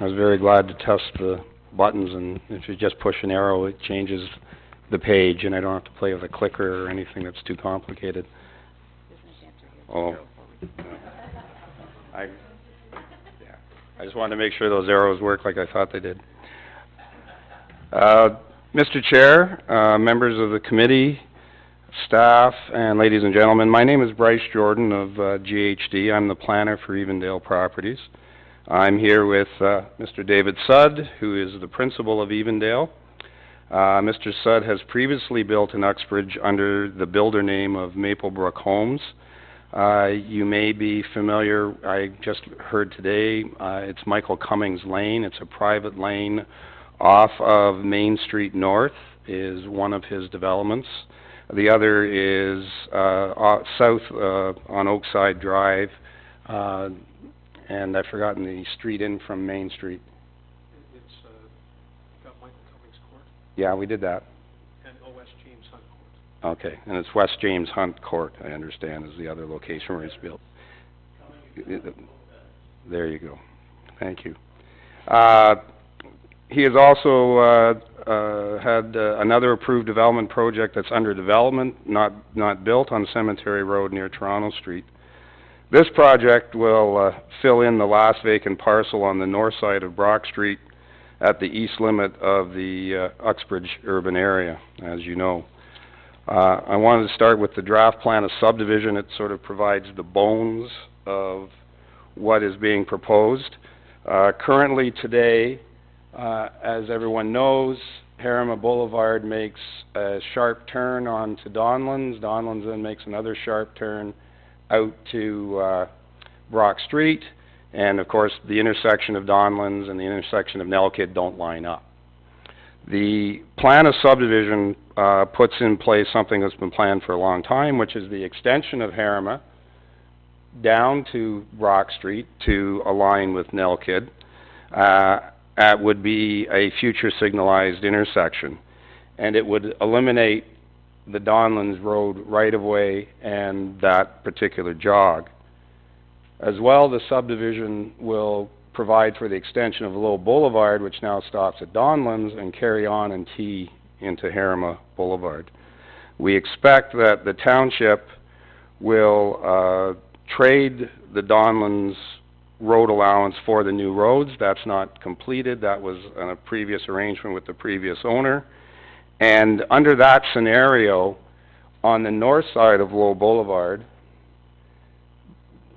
I was very glad to test the buttons, and if you just push an arrow, it changes the page, and I don't have to play with a clicker or anything that's too complicated. Oh. I just wanted to make sure those arrows work like I thought they did. Mr. Chair, members of the committee, staff, and ladies and gentlemen, my name is Bryce Jordan of GHD. I'm the planner for Evendale Properties. I'm here with Mr. David Sudd, who is the principal of Evendale. Mr. Sudd has previously built in Uxbridge under the builder name of Maplebrook Homes. You may be familiar, I just heard today, it's Michael Cummings Lane. It's a private lane off of Main Street North, is one of his developments. The other is south on Oakside Drive, and I've forgotten the street in from Main Street. It's got Michael Cummings Court Yeah, we did that. and O.S. James Hunt Court. Okay, and it's West James Hunt Court, I understand, is the other location where it's built. There you go. Thank you. He has also had another approved development project that's under development, not built, on Cemetery Road near Toronto Street. This project will fill in the last vacant parcel on the north side of Brock Street at the east limit of the Uxbridge urban area, as you know. I wanted to start with the draft plan of subdivision. It sort of provides the bones of what is being proposed. Currently today, as everyone knows, Harima Boulevard makes a sharp turn onto Donlands. Donlands then makes another sharp turn out to Brock Street. And of course, the intersection of Donlands and the intersection of Nelkid don't line up. The plan of subdivision puts in place something that's been planned for a long time, which is the extension of Harima down to Brock Street to align with Nelkid. That would be a future signalized intersection, and it would eliminate the Donlands Road right-of-way and that particular jog. As well, the subdivision will provide for the extension of Low Boulevard, which now stops at Donlands, and carry on and tee into Harima Boulevard. We expect that the township will trade the Donlands road allowance for the new roads. That's not completed. That was a previous arrangement with the previous owner. And under that scenario, on the north side of Low Boulevard,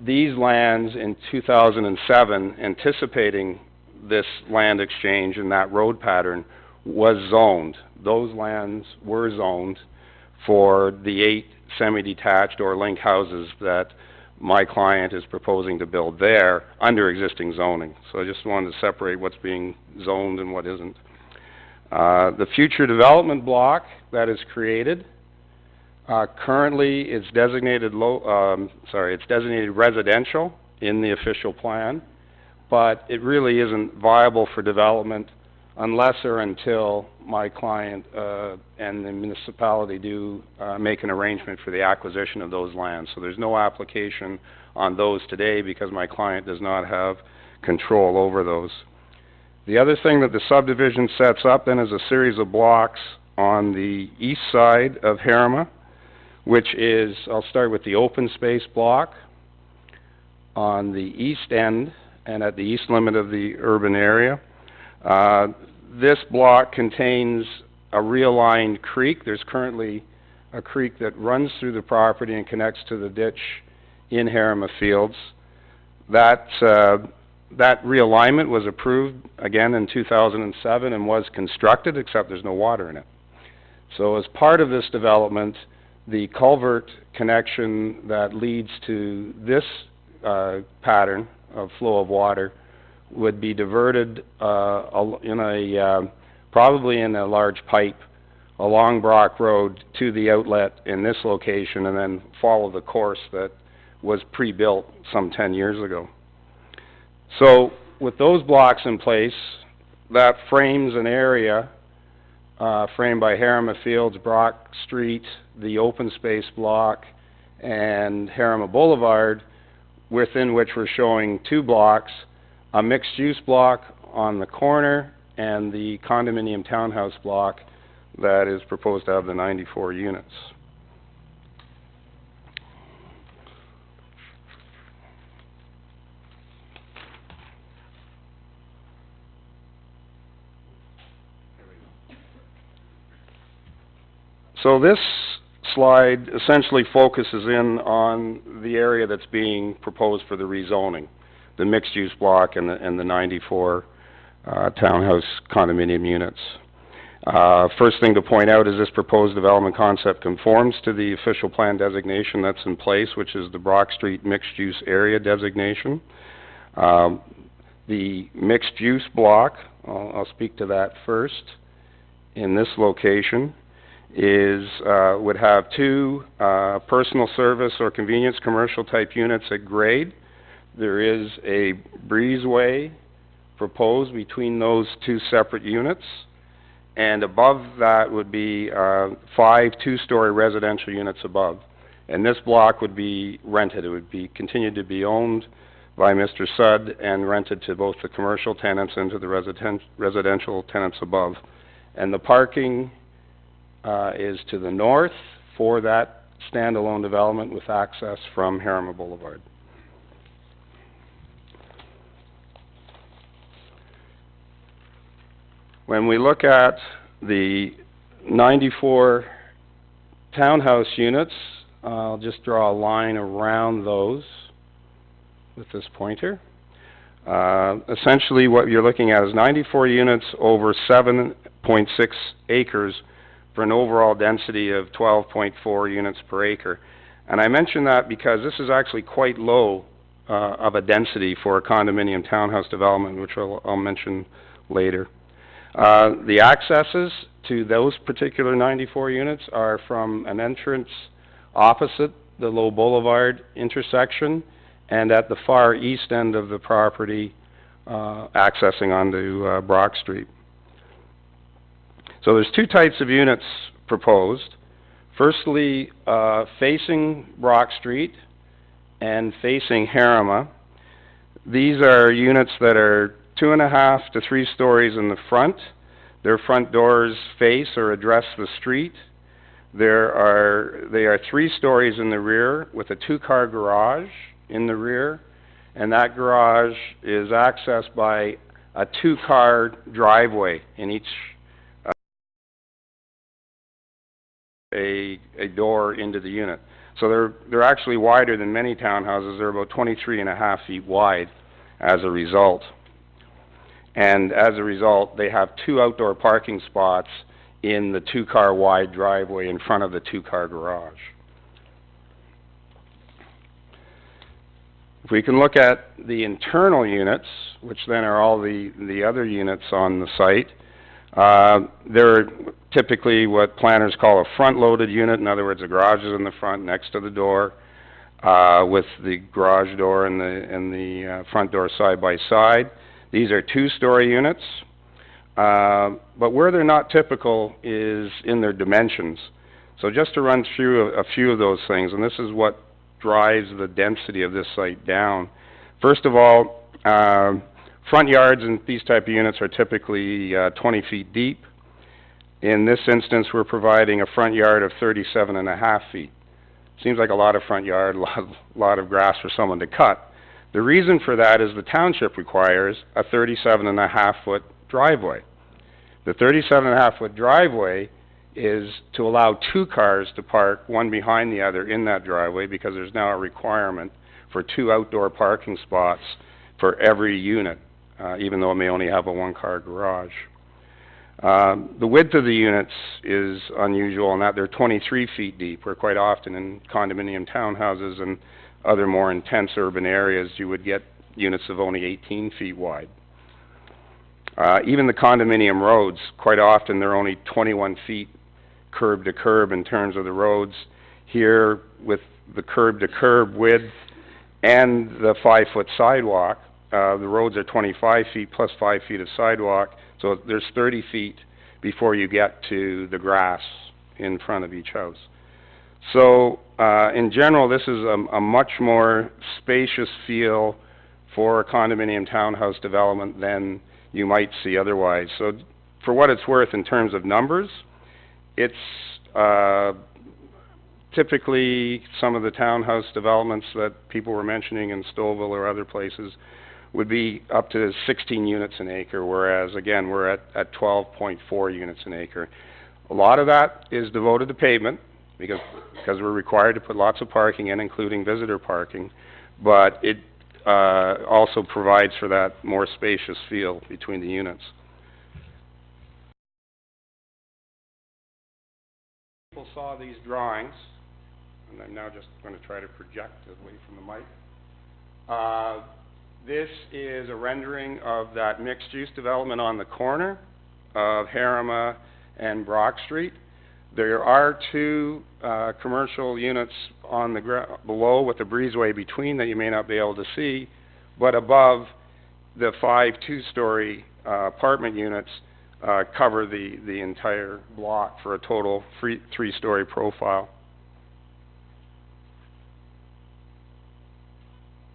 these lands in 2007, anticipating this land exchange and that road pattern, was zoned. Those lands were zoned for the 8 semi-detached or link houses that my client is proposing to build there under existing zoning. So I just wanted to separate what's being zoned and what isn't. The future development block that is created, currently it's designated it's designated residential in the official plan, but it really isn't viable for development unless or until my client and the municipality do make an arrangement for the acquisition of those lands. So there's no application on those today because my client does not have control over those. The other thing that the subdivision sets up then is a series of blocks on the east side of Harima, which is, I'll start with the open space block on the east end and at the east limit of the urban area. This block contains a realigned creek. There's currently a creek that runs through the property and connects to the ditch in Harima Fields. That realignment was approved again in 2007 and was constructed, except there's no water in it. So as part of this development, the culvert connection that leads to this pattern of flow of water would be diverted probably in a large pipe along Brock Road to the outlet in this location, and then follow the course that was pre-built some 10 years ago. So with those blocks in place, that frames an area framed by Harima Fields, Brock Street, the open space block, and Harima Boulevard, within which we're showing 2 blocks, a mixed-use block on the corner and the condominium townhouse block that is proposed to have the 94 units. So this slide essentially focuses in on the area that's being proposed for the rezoning, the mixed-use block and the 94 townhouse condominium units. First thing to point out is this proposed development concept conforms to the official plan designation that's in place, which is the Brock Street mixed-use area designation. The mixed-use block, I'll speak to that first, in this location, would have 2 personal service or convenience commercial type units at grade. There is a breezeway proposed between those 2 separate units, and above that would be 5 2-story residential units above. And this block would be rented. It would be continued to be owned by Mr. Sudd and rented to both the commercial tenants and to the residential tenants above. And the parking is to the north for that standalone development with access from Harima Boulevard. When we look at the 94 townhouse units, I'll just draw a line around those with this pointer. Essentially what you're looking at is 94 units over 7.6 acres for an overall density of 12.4 units per acre. And I mention that because this is actually quite low of a density for a condominium townhouse development, which I'll mention later. The accesses to those particular 94 units are from an entrance opposite the Low Boulevard intersection and at the far east end of the property, accessing onto Brock Street. So there's two types of units proposed. Firstly, facing Brock Street and facing Harima. These are units that are 2.5 to 3 stories in the front. Their front doors face or address the street. They are 3 stories in the rear with a 2-car garage in the rear, and that garage is accessed by a 2-car driveway in each a door into the unit. So they're actually wider than many townhouses. They're about 23.5 feet wide as a result. And as a result, they have 2 outdoor parking spots in the 2-car wide driveway in front of the 2-car garage. If we can look at the internal units, which then are all the other units on the site, they're typically what planners call a front-loaded unit. In other words, the garage is in the front next to the door, with the garage door and the front door side by side. These are 2-story units, but where they're not typical is in their dimensions. So just to run through a few of those things, and this is what drives the density of this site down. First of all, front yards in these type of units are typically 20 feet deep. In this instance, we're providing a front yard of 37.5 feet. Seems like a lot of front yard, a lot of grass for someone to cut. The reason for that is the township requires a 37.5-foot driveway. The 37.5-foot driveway is to allow 2 cars to park one behind the other in that driveway, because there's now a requirement for 2 outdoor parking spots for every unit, even though it may only have a 1-car garage. The width of the units is unusual in that they're 23 feet deep, where quite often in condominium townhouses and other more intense urban areas you would get units of only 18 feet wide. Even the condominium roads, quite often they're only 21 feet curb to curb in terms of the roads. Here, with the curb to curb width and the 5-foot sidewalk, the roads are 25 feet plus 5 feet of sidewalk, so there's 30 feet before you get to the grass in front of each house. So, in general, this is a much more spacious feel for a condominium townhouse development than you might see otherwise. So, for what it's worth in terms of numbers, it's typically some of the townhouse developments that people were mentioning in Stouffville or other places would be up to 16 units an acre, whereas, again, we're at 12.4 units an acre. A lot of that is devoted to pavement, because we're required to put lots of parking in, including visitor parking, but it also provides for that more spacious feel between the units. People saw these drawings, and I'm now just going to try to project away from the mic. This is a rendering of that mixed-use development on the corner of Harima and Brock Street. There are 2 commercial units on the below with a breezeway between that you may not be able to see, but above the 5 2-story apartment units cover the entire block for a total 3-story profile.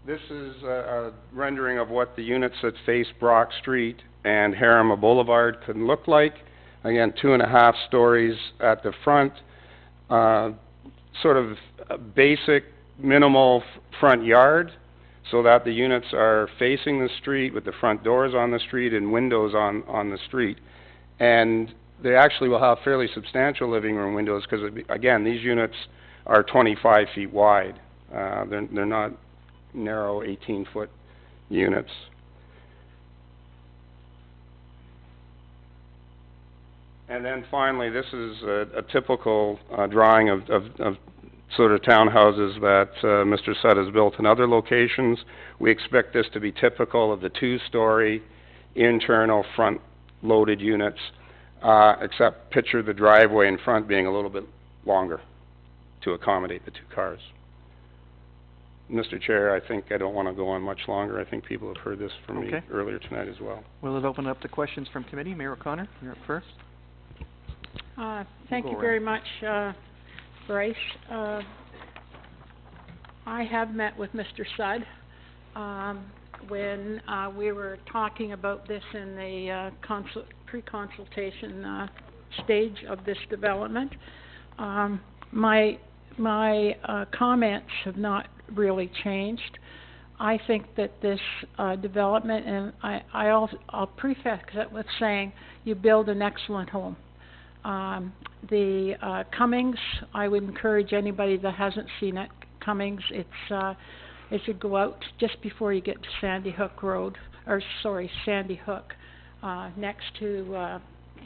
This is a rendering of what the units that face Brock Street and Harima Boulevard can look like. Again, 2.5 stories at the front, sort of a basic minimal front yard, so that the units are facing the street with the front doors on the street and windows on the street. And they actually will have fairly substantial living room windows, because again, these units are 25 feet wide. They're not narrow 18-foot units. And then finally, this is a typical drawing of sort of townhouses that Mr. Sutt has built in other locations. We expect this to be typical of the two-story internal front-loaded units, except picture the driveway in front being a little bit longer to accommodate the two cars. Mr. Chair, I think I don't want to go on much longer. I think people have heard this from me earlier tonight as well. Will it open up to questions from committee? Mayor O'Connor, you're up first. Thank you very much, Bryce. I have met with Mr. Sudd, when, we were talking about this in the, pre-consultation, stage of this development. My comments have not really changed. I think that this, development, and I'll preface it with saying you build an excellent home. The Cummings, I would encourage anybody that hasn't seen it, Cummings, it's if you go out just before you get to Sandy Hook Road, or sorry, Sandy Hook, next to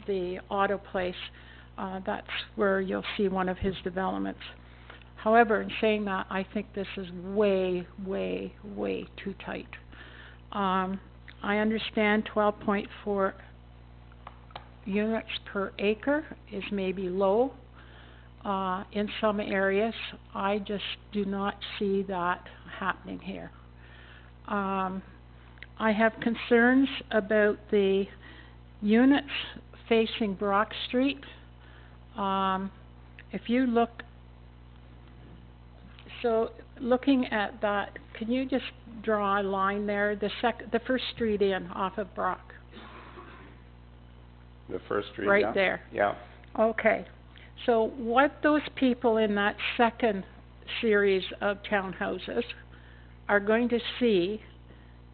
the auto place, that's where you'll see one of his developments. However, in saying that, I think this is way, way, way too tight. I understand 12.4 units per acre is maybe low in some areas. I just do not see that happening here. I have concerns about the units facing Brock Street. If you look, so looking at that, can you just draw a line there, the first street in off of Brock? The first street, right there. Yeah. Okay. So what those people in that second series of townhouses are going to see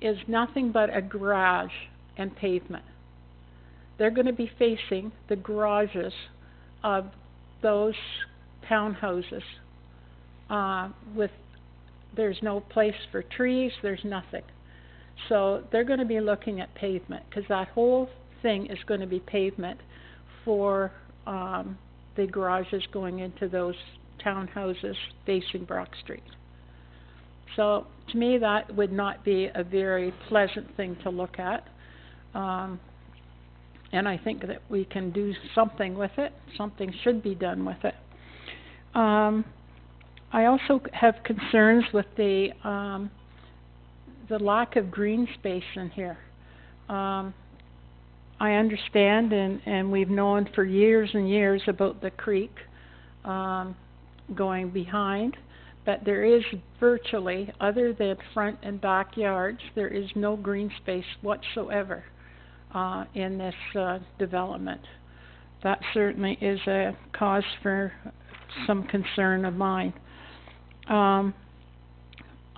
is nothing but a garage and pavement. They're going to be facing the garages of those townhouses, there's no place for trees, there's nothing. So they're going to be looking at pavement, because that whole thing is going to be pavement for the garages going into those townhouses facing Brock Street. So to me, that would not be a very pleasant thing to look at. And I think that we can do something with it. Something should be done with it. I also have concerns with the lack of green space in here. I understand, and we've known for years and years about the creek going behind, but there is virtually, other than front and backyards, there is no green space whatsoever in this development. That certainly is a cause for some concern of mine.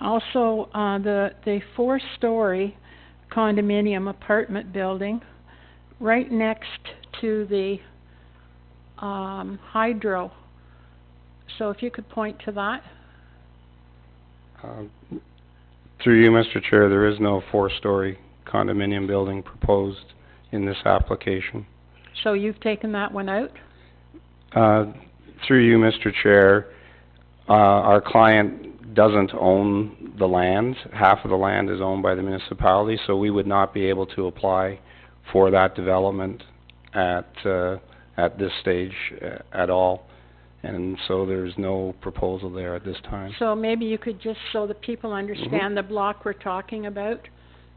Also, the four-story condominium apartment building right next to the hydro. So if you could point to that. Through you, Mr. Chair, there is no four-story condominium building proposed in this application. So you've taken that one out? Through you, Mr. Chair, our client doesn't own the land. Half of the land is owned by the municipality, so we would not be able to apply for that development at this stage at all. And so there's no proposal there at this time. So maybe you could just, so that people understand the block we're talking about,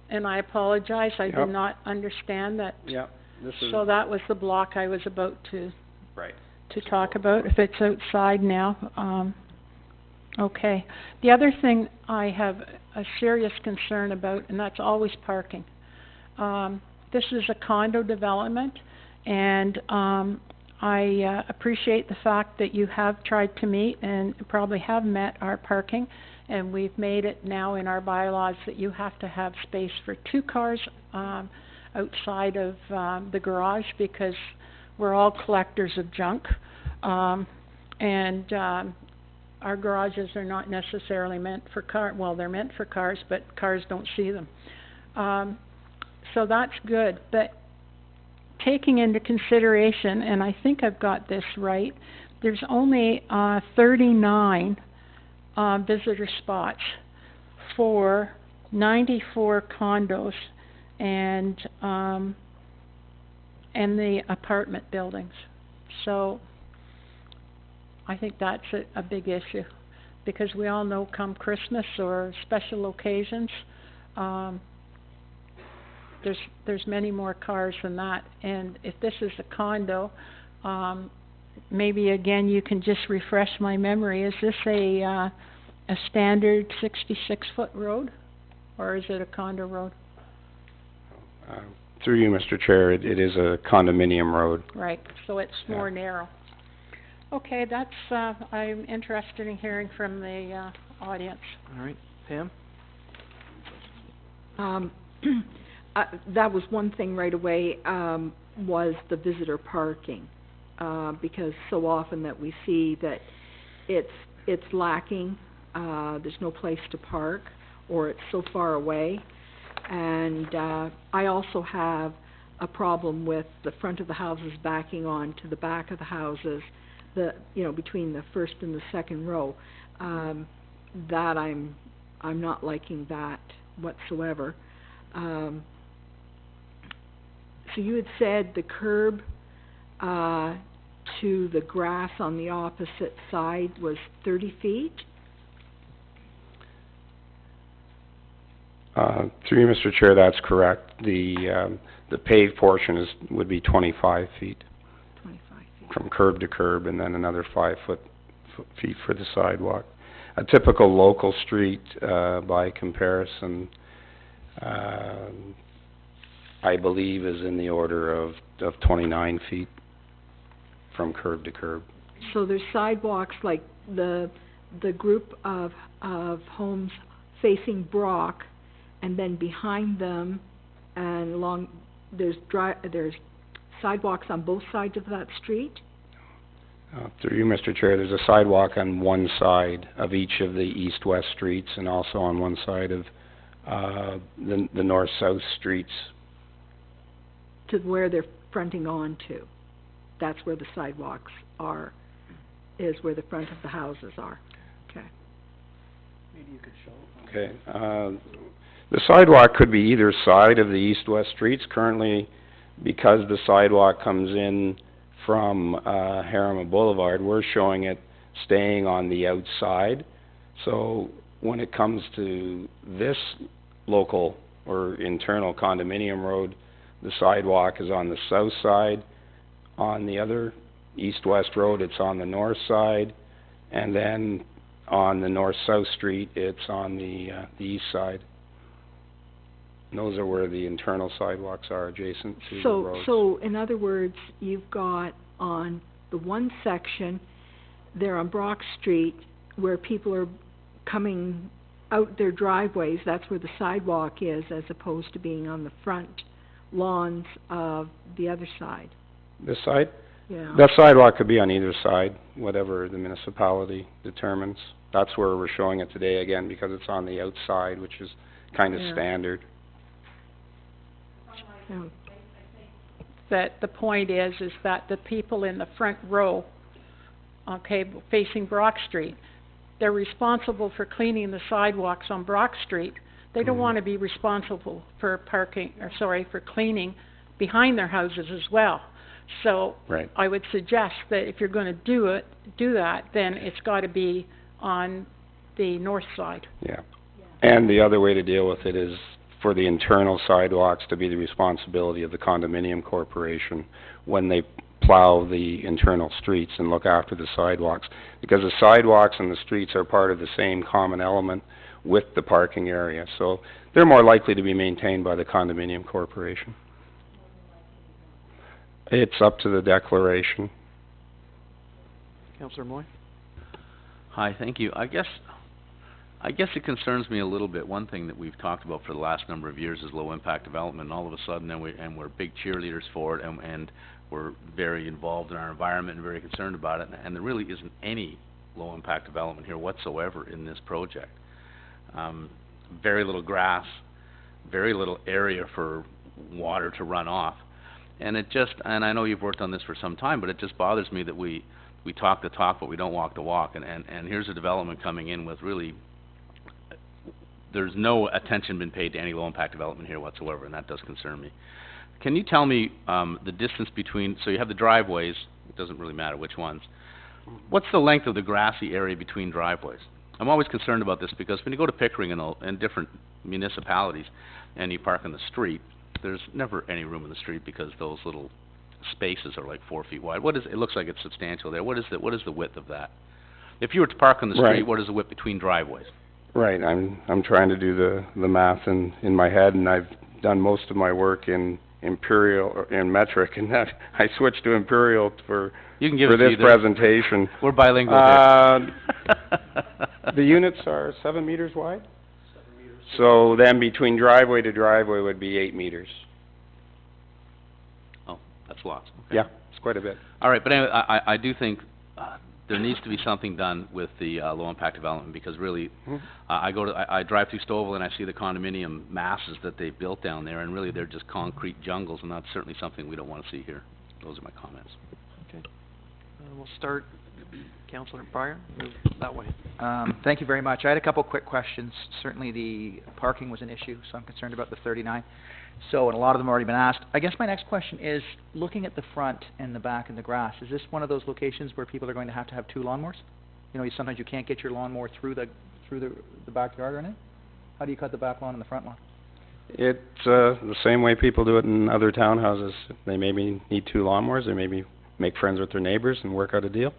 and I apologize, I did not understand that. This is So that was the block I was about to right. to talk about, if it's outside now. Okay. The other thing I have a serious concern about, and that's always parking. This is a condo development, and I appreciate the fact that you have tried to meet and probably have met our parking, and we've made it now in our bylaws that you have to have space for 2 cars outside of, the garage because we're all collectors of junk. Our garages are not necessarily meant for they're meant for cars, but cars don't see them. So that's good, but taking into consideration, and I think I've got this right, there's only, 39, visitor spots for 94 condos and the apartment buildings. So I think that's a big issue, because we all know come Christmas or special occasions, there's many more cars than that. And if this is a condo, maybe again you can just refresh my memory. Is this a standard 66-foot road, or is it a condo road? Through you, Mr. Chair, it is a condominium road. Right, so it's more narrow. Okay, that's, I'm interested in hearing from the, audience. All right, Pam? That was one thing right away, was the visitor parking. Because so often that we see that it's lacking, there's no place to park, or it's so far away. And, I also have a problem with the front of the houses backing on to the back of the houses, between the first and the second row. That I'm not liking that whatsoever. So you had said the curb, to the grass on the opposite side was 30 feet? Through you, Mr. Chair, that's correct. The paved portion would be 25 feet. 25 feet. From curb to curb, and then another 5 feet for the sidewalk. A typical local street, by comparison, I believe is in the order of 29 feet from curb to curb. So there's sidewalks like the group of homes facing Brock, and then behind them and along, there's sidewalks on both sides of that street? Through you, Mr. Chair, there's a sidewalk on one side of each of the east-west streets, and also on one side of the north-south streets. To where they're fronting on to. That's where the sidewalks are, is where the front of the houses are. Okay. Maybe you could show. Okay. The sidewalk could be either side of the east-west streets. Currently, because the sidewalk comes in from Harriman Boulevard, we're showing it staying on the outside. So when it comes to this local or internal condominium road, the sidewalk is on the south side. On the other east-west road, it's on the north side. And then on the north-south street, it's on the east side. And those are where the internal sidewalks are, adjacent to the roads. So, in other words, you've got on the one section there on Brock Street where people are coming out their driveways, that's where the sidewalk is, as opposed to being on the front lawns of the other side. This side? Yeah. That sidewalk could be on either side, whatever the municipality determines. That's where we're showing it today, again, because it's on the outside, which is kind of standard. Yeah. That the point is that the people in the front row, okay, facing Brock Street, they're responsible for cleaning the sidewalks on Brock Street. They don't want to be responsible for for cleaning behind their houses as well. So Right. I would suggest that if you're going to do that, then it's got to be on the north side. Yeah. And the other way to deal with it is for the internal sidewalks to be the responsibility of the condominium corporation when they plow the internal streets and look after the sidewalks. Because the sidewalks and the streets are part of the same common element with the parking area. So they're more likely to be maintained by the condominium corporation. It's up to the declaration. Councillor Moy? Hi, thank you. I guess I guess it concerns me a little bit. One thing that we've talked about for the last number of years is low-impact development, and all of a sudden, we're big cheerleaders for it, and we're very involved in our environment and very concerned about it, and there really isn't any low-impact development here whatsoever in this project. Very little grass, very little area for water to run off, and I know you've worked on this for some time, but it just bothers me that we talk the talk, but we don't walk the walk, and here's a development coming in with really, there's no attention been paid to any low-impact development here whatsoever, and that does concern me. Can you tell me the distance between, so you have the driveways, it doesn't really matter which ones, what's the length of the grassy area between driveways? I'm always concerned about this because when you go to Pickering and different municipalities and you park on the street, there's never any room in the street because those little spaces are like 4 feet wide. It looks like it's substantial there. What is the width of that? If you were to park on the street, Right. what is the width between driveways? Right, I'm trying to do the math in my head, and I've done most of my work in imperial, or in metric, and that, I switched to imperial for You can give it to this either. presentation. We're bilingual here. The units are 7 meters wide? So then between driveway to driveway would be 8 meters. Oh, that's lots. Okay. Yeah, it's quite a bit. All right, but anyway, I do think there needs to be something done with the low-impact development, because really, I drive through Stouffville and I see the condominium masses that they built down there, and really they're just concrete jungles, and that's certainly something we don't want to see here. Those are my comments. Okay. We'll start, Councillor Pryor, move that way. Thank you very much. I had a couple quick questions. Certainly the parking was an issue, so I'm concerned about the 39. So, and a lot of them have already been asked. I guess my next question is, looking at the front and the back and the grass, is this one of those locations where people are going to have 2 lawnmowers? You know, sometimes you can't get your lawnmower through the backyard or anything? How do you cut the back lawn and the front lawn? It's the same way people do it in other townhouses. They maybe need 2 lawnmowers, they maybe make friends with their neighbors and work out a deal.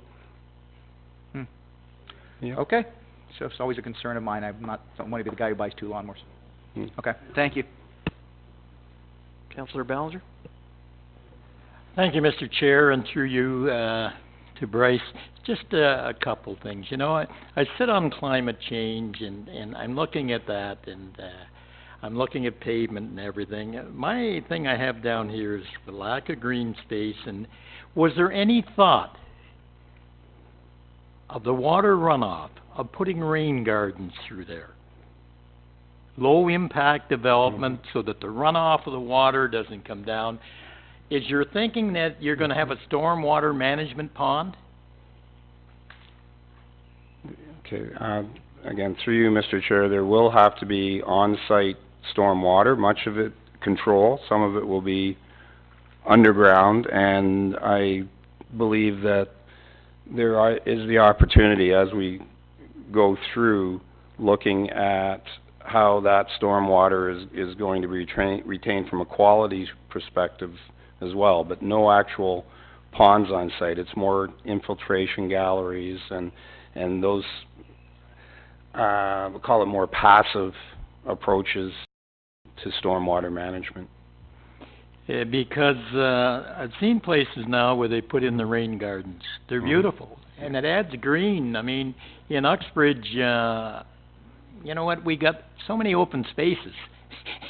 Yeah. Okay. So it's always a concern of mine. Don't want to be the guy who buys 2 lawnmowers. Okay, thank you. Councillor Ballinger? Thank you, Mr. Chair, and through you to Bryce. Just a couple things. You know, I sit on climate change, and I'm looking at that, and I'm looking at pavement and everything. My thing I have down here is the lack of green space, and was there any thought of the water runoff, of putting rain gardens through there? Low impact development so that the runoff of the water doesn't come down. Is your thinking that you're going to have a stormwater management pond? Okay, again, through you, Mr. Chair, there will have to be on-site stormwater, much of it control, some of it will be underground, and I believe that there is the opportunity as we go through looking at how that stormwater is going to be retained from a quality perspective as well, but no actual ponds on site. It's more infiltration galleries and those, we'll call it more passive approaches to stormwater management. Because I've seen places now where they put in the rain gardens. They're beautiful, and it adds green. I mean, in Uxbridge, you know what, we got so many open spaces.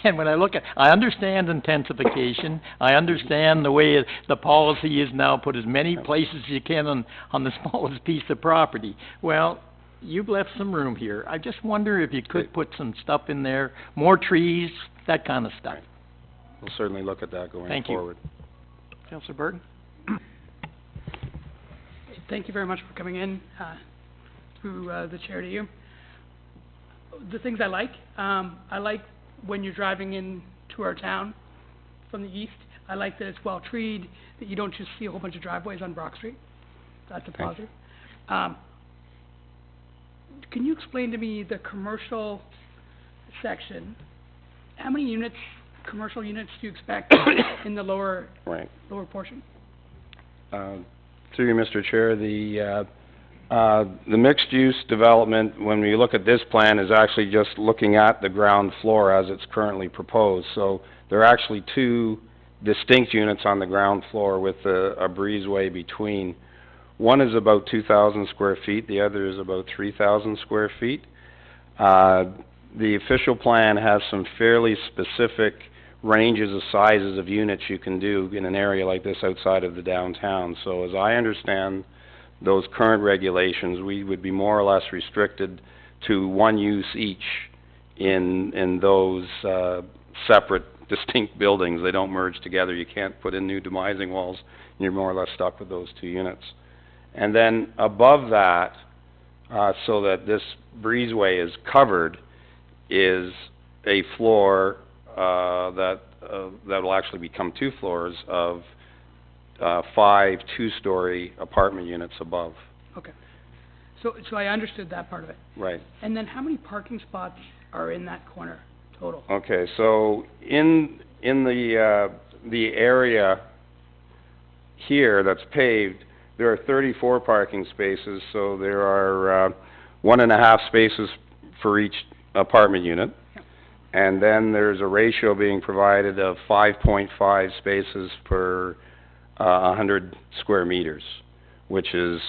And when I look at, I understand intensification, I understand the way the policy is now, put as many places as you can on the smallest piece of property. Well, you've left some room here. I just wonder if you could put some stuff in there, more trees, that kind of stuff. We'll certainly look at that going forward. Councillor Burton? Thank you very much for coming in, through the chair to you. The things I like when you're driving in to our town from the east, I like that it's well treed, that you don't just see a whole bunch of driveways on Brock Street. That's a positive. Can you explain to me the commercial section? How many units, commercial units, do you expect in the lower portion? Through you, Mr. Chair, the mixed-use development, when we look at this plan, is actually just looking at the ground floor as it's currently proposed. So there are actually 2 distinct units on the ground floor with a breezeway between. One is about 2,000 square feet, the other is about 3,000 square feet. The official plan has some fairly specific ranges of sizes of units you can do in an area like this outside of the downtown. So as I understand those current regulations, we would be more or less restricted to one use each in those separate, distinct buildings. They don't merge together. You can't put in new demising walls. You're more or less stuck with those two units. And then above that, so that this breezeway is covered, is a floor that will actually become 2 floors of 5 two-story apartment units above. Okay. So I understood that part of it. Right. And then how many parking spots are in that corner total? Okay, so in the area here that's paved, there are 34 parking spaces, so there are 1.5 spaces for each apartment unit. Yep. And then there's a ratio being provided of 5.5 spaces per 100 square meters, which is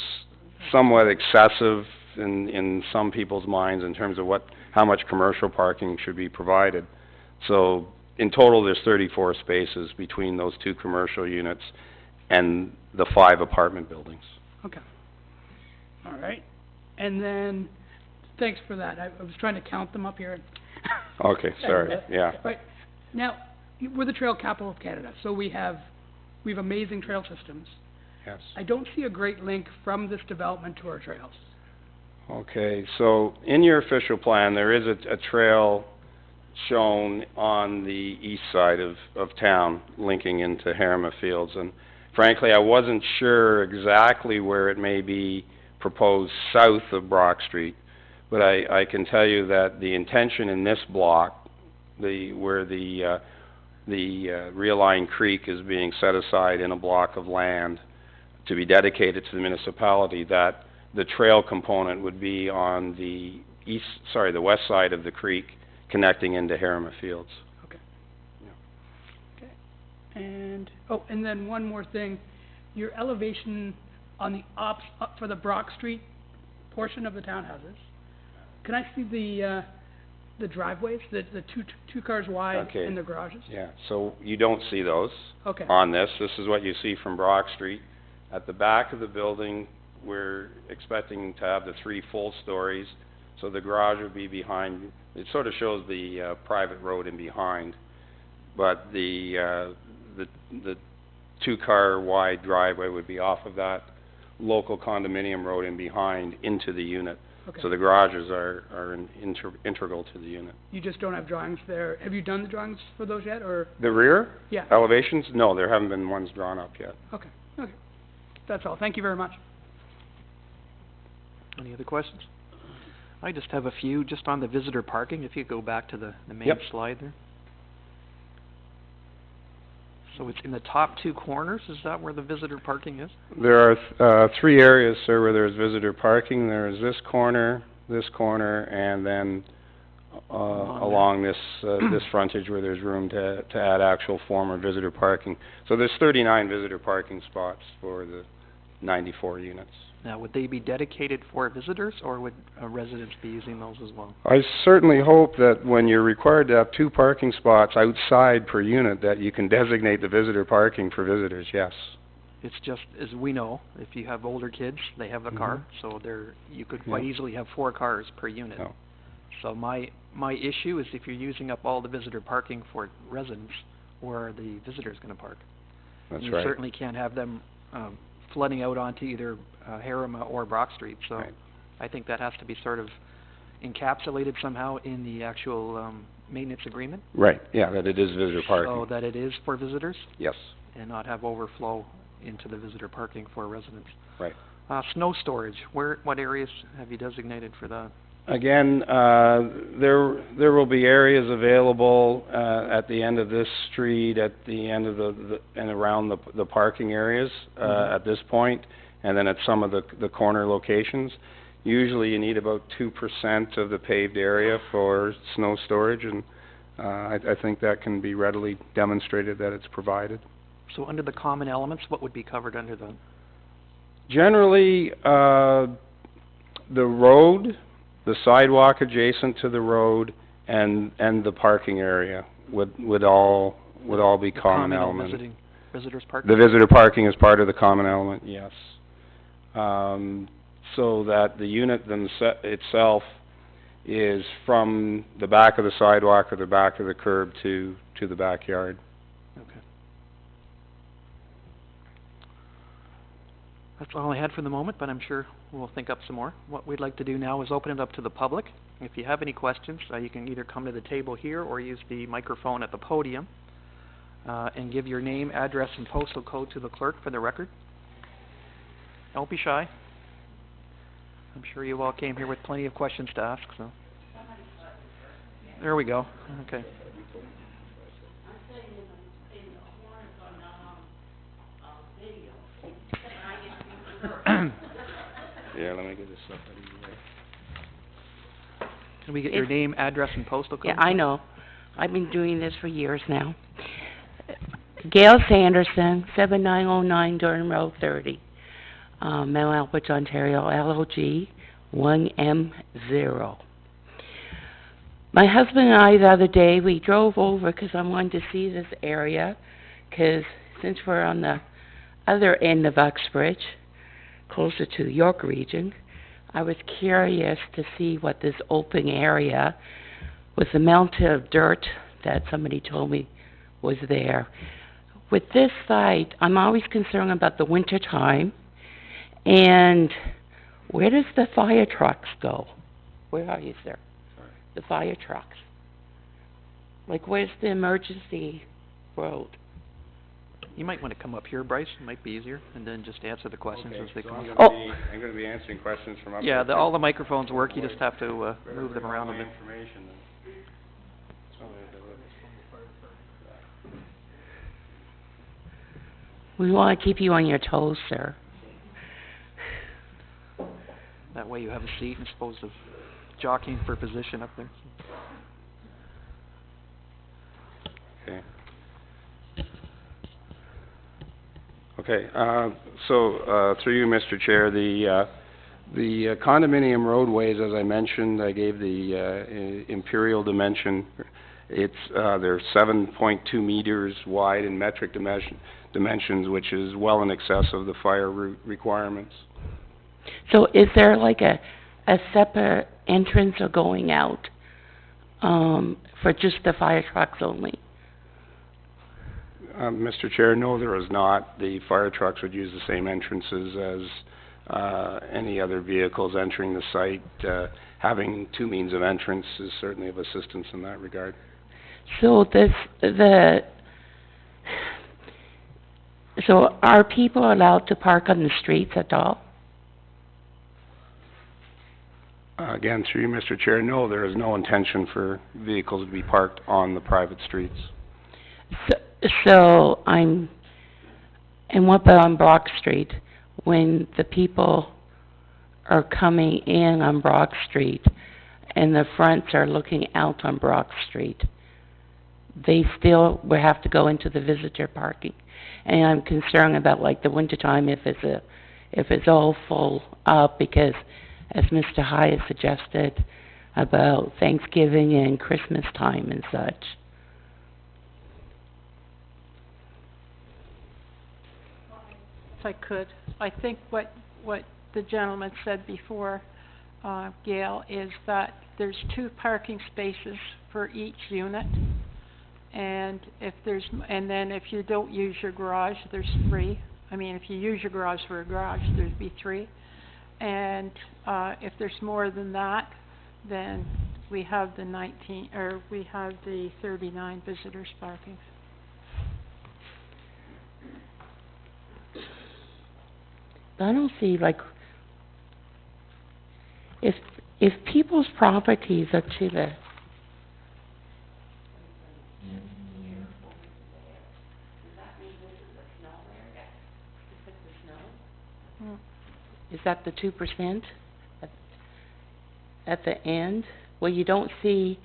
somewhat excessive in some people's minds in terms of how much commercial parking should be provided. So in total, there's 34 spaces between those 2 commercial units and the 5 apartment buildings. Okay. All right. And then, thanks for that. I was trying to count them up here. Okay, sorry, yeah. Right. Now, we're the trail capital of Canada, so we have amazing trail systems. Yes. I don't see a great link from this development to our trails. Okay, so in your official plan, there is a trail shown on the east side of town, linking into Harima Fields, and frankly, I wasn't sure exactly where it may be proposed south of Brock Street, but I can tell you that the intention in this block, where the Realign Creek is being set aside in a block of land to be dedicated to the municipality, that the trail component would be on the west side of the creek, connecting into Harima Fields. Okay. Yeah. Okay. And then one more thing, your elevation on the up for the Brock Street portion of the townhouses. Can I see the driveways, the two cars wide Okay. in the garages? Yeah, so you don't see those Okay. on this. This is what you see from Brock Street. At the back of the building, we're expecting to have the 3 full stories, so the garage would be behind. It sort of shows the private road in behind, but the 2-car wide driveway would be off of that local condominium road in behind into the unit. Okay. So the garages are integral to the unit. You just don't have drawings there. Have you done the drawings for those yet, or? The rear Yeah. elevations? No, there haven't been ones drawn up yet. Okay. Okay. That's all. Thank you very much. Any other questions? I just have a few, just on the visitor parking, if you go back to the main Yep. slide there. So it's in the top 2 corners, is that where the visitor parking is? There are 3 areas, sir, where there's visitor parking. There's this corner, and then along this this frontage where there's room to add actual former visitor parking. So there's 39 visitor parking spots for the 94 units. Now, would they be dedicated for visitors, or would residents be using those as well? I certainly hope that when you're required to have 2 parking spots outside per unit, that you can designate the visitor parking for visitors, yes. It's just, as we know, if you have older kids, they have a car, so you could quite easily have 4 cars per unit. No. So my issue is if you're using up all the visitor parking for residents, where are the visitors gonna park? That's You right. certainly can't have them flooding out onto either Harima or Brock Street, so Right. I think that has to be sort of encapsulated somehow in the actual maintenance agreement, Right, yeah, that it is visitor parking. so that it is for visitors Yes, and not have overflow into the visitor parking for residents. right. Snow storage, what areas have you designated for that? Again, there will be areas available at the end of this street, at the end of and around the parking areas at this point, and then at some of the corner locations. Usually you need about 2% of the paved area for snow storage, and I think that can be readily demonstrated that it's provided. So under the common elements, what would be covered under that? Generally, the road the sidewalk adjacent to the road and the parking area would all be common element. Visitors parking? The visitor parking is part of the common element, yes. So that the unit itself is from the back of the sidewalk or the back of the curb to the backyard. Okay. That's all I had for the moment, but I'm sure we'll think up some more. What we'd like to do now is open it up to the public. If you have any questions, you can either come to the table here or use the microphone at the podium, and give your name, address, and postal code to the clerk for the record. Don't be shy. I'm sure you all came here with plenty of questions to ask, so. There we go. Okay. Yeah, let me get this up out of your way. Can we get your name, address, and postal code? Yeah, I know. I've been doing this for years now. Gail Sanderson, 7909 Durham Road 30, Mount Albert, Ontario, LOG 1M0. My husband and I, the other day, we drove over because I wanted to see this area, because since we're on the other end of Uxbridge, closer to the York region, I was curious to see what this open area with the amount of dirt that somebody told me was there. With this site, I'm always concerned about the winter time, and where does the fire trucks go? Where are you, sir? Sorry. The fire trucks. Like, where's the emergency road? You might want to come up here, Bryce. It might be easier, and then just answer the questions as they come up. I'm gonna be answering questions from up Yeah, here. all the microphones work. You just have to move them around a bit. Information then. We want to keep you on your toes, sir. That way you have a seat instead of jockeying for position up there. Okay. Okay, so, through you, Mr. Chair, the condominium roadways, as I mentioned, I gave the, imperial dimension. They're 7.2 meters wide in metric dimensions, which is well in excess of the fire route requirements. So is there like a separate entrance or going out, for just the fire trucks only? Mr. Chair, no, there is not. The fire trucks would use the same entrances as any other vehicles entering the site. Having two means of entrance is certainly of assistance in that regard. So so are people allowed to park on the streets at all? Again, through you, Mr. Chair, no, there is no intention for vehicles to be parked on the private streets. So and what about on Brock Street? When the people are coming in on Brock Street and the fronts are looking out on Brock Street, they still will have to go into the visitor parking. And I'm concerned about like the wintertime if it's all full up, because as Mr. Hyatt suggested about Thanksgiving and Christmas time and such. If I could, I think what the gentleman said before, Gail, is that there's 2 parking spaces for each unit. And and then if you don't use your garage, there's 3. I mean, if you use your garage for a garage, there'd be 3. And, if there's more than that, then we have the 39 visitors parking. I don't see, like, if people's properties are to the... Is that the 2% at the end, where you don't see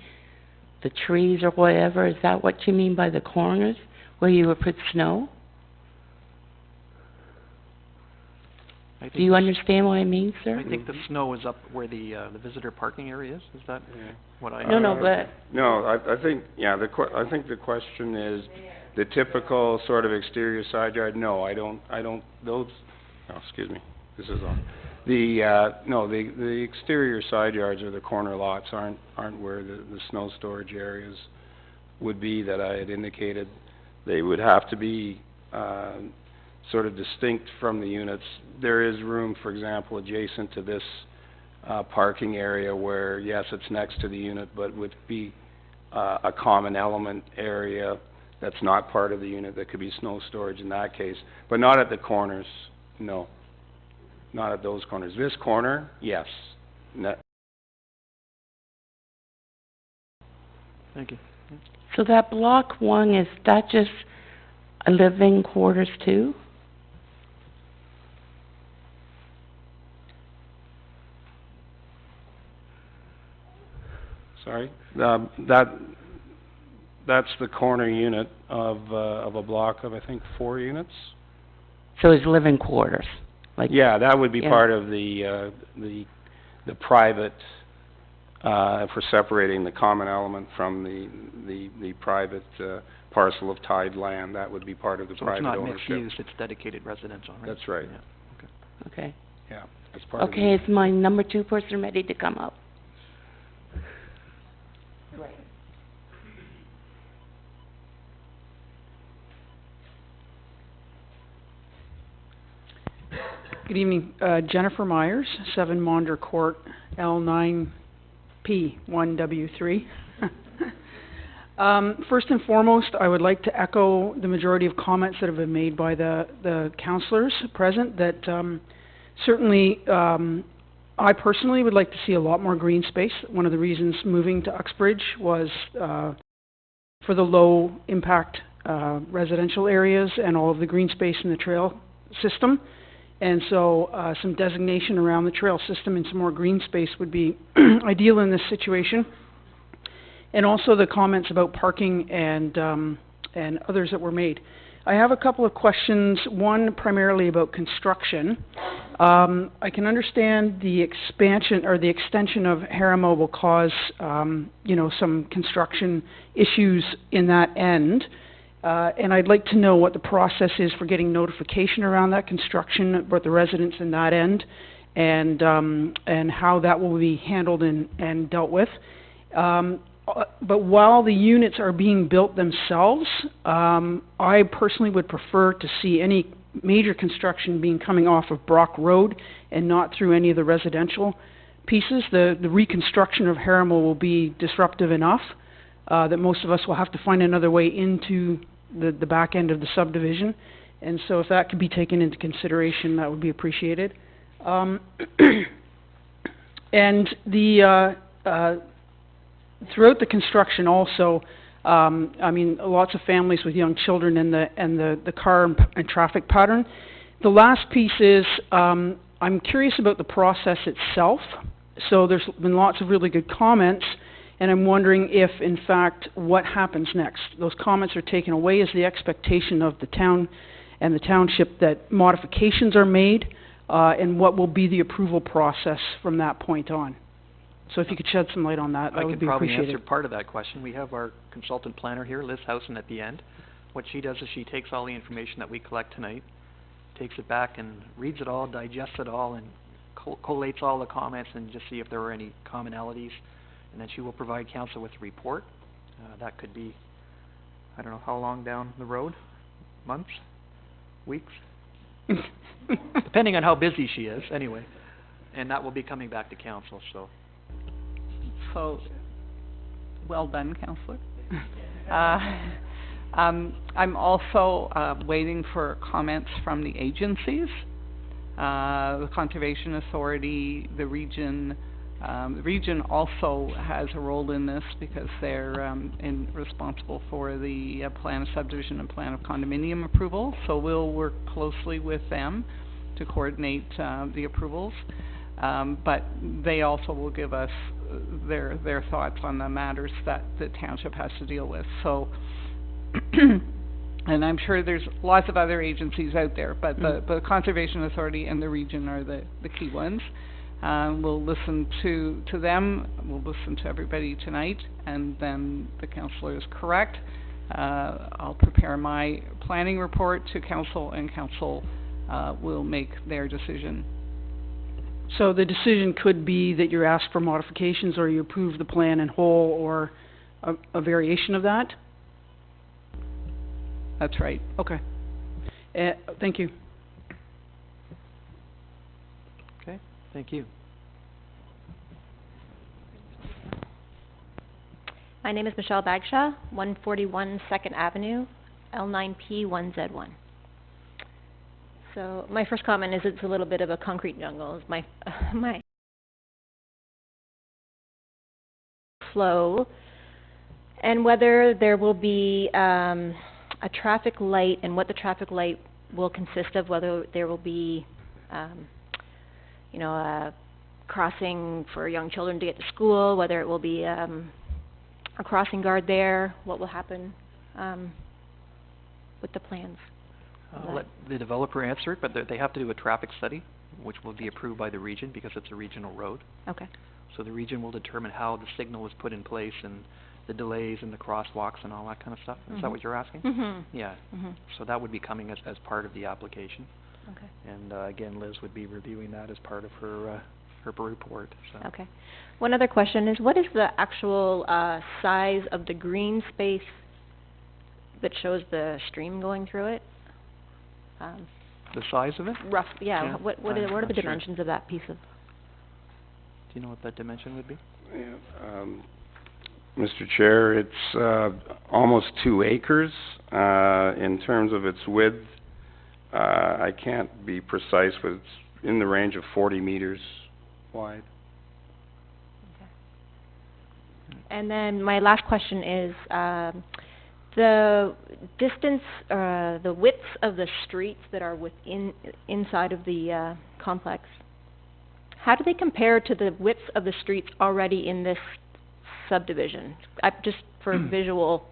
the trees or whatever? Is that what you mean by the corners, where you would put snow? I think Do you the understand what I mean, sir? I think the snow is up where the visitor parking area is that what I... No, but, No, I think, yeah, I think the question is the typical sort of exterior side yard. No, I don't, those, oh, excuse me, this is on. No, the exterior side yards or the corner lots aren't where the snow storage areas would be that I had indicated. They would have to be, sort of distinct from the units. There is room, for example, adjacent to this, parking area where, yes, it's next to the unit, but would be, a common element area that's not part of the unit that could be snow storage in that case, but not at the corners, no. Not at those corners. This corner, yes. Thank you. so that block 1, is that just a living quarters too? Sorry? That's the corner unit of a block of, I think, 4 units. So it's living quarters, like... Yeah, that would be Yeah. part of the private, for separating the common element from the private, parcel of tied land. That would be part of the So it's private not ownership. mixed use, it's dedicated residential, right? That's right. Yeah. Okay. Yeah, that's part of the... Okay, is my number 2 person ready to come up? Good evening, Jennifer Myers, 7 Maunder Court, L9P1W3. First and foremost, I would like to echo the majority of comments that have been made by the councillors present, that certainly I personally would like to see a lot more green space. One of the reasons moving to Uxbridge was for the low impact residential areas and all of the green space in the trail system. And so some designation around the trail system and some more green space would be ideal in this situation. And also the comments about parking and others that were made. I have a couple of questions, one primarily about construction. I can understand the expansion or the extension of Haramo will cause, some construction issues in that end. And I'd like to know what the process is for getting notification around that construction, about the residents in that end, and how that will be handled and dealt with. But while the units are being built themselves, I personally would prefer to see any major construction being coming off of Brock Road and not through any of the residential pieces. The reconstruction of Haramo will be disruptive enough that most of us will have to find another way into the back end of the subdivision. And so if that could be taken into consideration, that would be appreciated. And the throughout the construction also, lots of families with young children and the car and traffic pattern. The last piece is, I'm curious about the process itself. So there's been lots of really good comments, and I'm wondering if, in fact, what happens next. Those comments are taken away as the expectation of the town and the township that modifications are made, and what will be the approval process from that point on. So if you could shed some light on that, that would be I could probably appreciated. answer part of that question. We have our consultant planner here, Liz Housen, at the end. What she does is she takes all the information that we collect tonight, takes it back and reads it all, digests it all, and collates all the comments and just see if there were any commonalities. And then she will provide council with a report. That could be, I don't know, how long down the road? Months? Weeks? Depending on how busy she is, anyway. And that will be coming back to council, so. So, well done, councillor. I'm also waiting for comments from the agencies, the Conservation Authority, the region. The region also has a role in this because they're responsible for the plan of subdivision and plan of condominium approval. So we'll work closely with them to coordinate the approvals. But they also will give us their thoughts on the matters that the township has to deal with. So And I'm sure there's lots of other agencies out there, but the Conservation Authority and the region are the key ones. We'll listen to them, we'll listen to everybody tonight, and then the councillor is correct. I'll prepare my planning report to council, and council will make their decision. So the decision could be that you ask for modifications, or you approve the plan in whole, or a variation of that? That's right. Okay. Thank you. Okay, thank you. My name is Michelle Bagshaw, 141 2nd Avenue, L9P1Z1. So my first comment is it's a little bit of a concrete jungle. My flow, and whether there will be a traffic light and what the traffic light will consist of, whether there will be, you know, a crossing for young children to get to school, whether it will be a crossing guard there, what will happen with the plans. I'll let the developer answer it, but they have to do a traffic study, which will be approved by the region because it's a regional road. Okay. So the region will determine how the signal is put in place and the delays and the crosswalks and all that kind of stuff. Is that what you're asking? Yeah. So that would be coming as part of the application. Okay. And again, Liz would be reviewing that as part of her report. So. Okay. One other question is, what is the actual size of the green space that shows the stream going through it? The size of it? Rough, yeah. Yeah, What are I'm the not sure. dimensions of that piece of? Do you know what that dimension would be? Yeah, Mr. Chair, it's almost 2 acres. In terms of its width, I can't be precise, but it's in the range of 40 meters wide. And then my last question is, the distance, the widths of the streets that are inside of the complex, how do they compare to the widths of the streets already in this subdivision? Just for visual,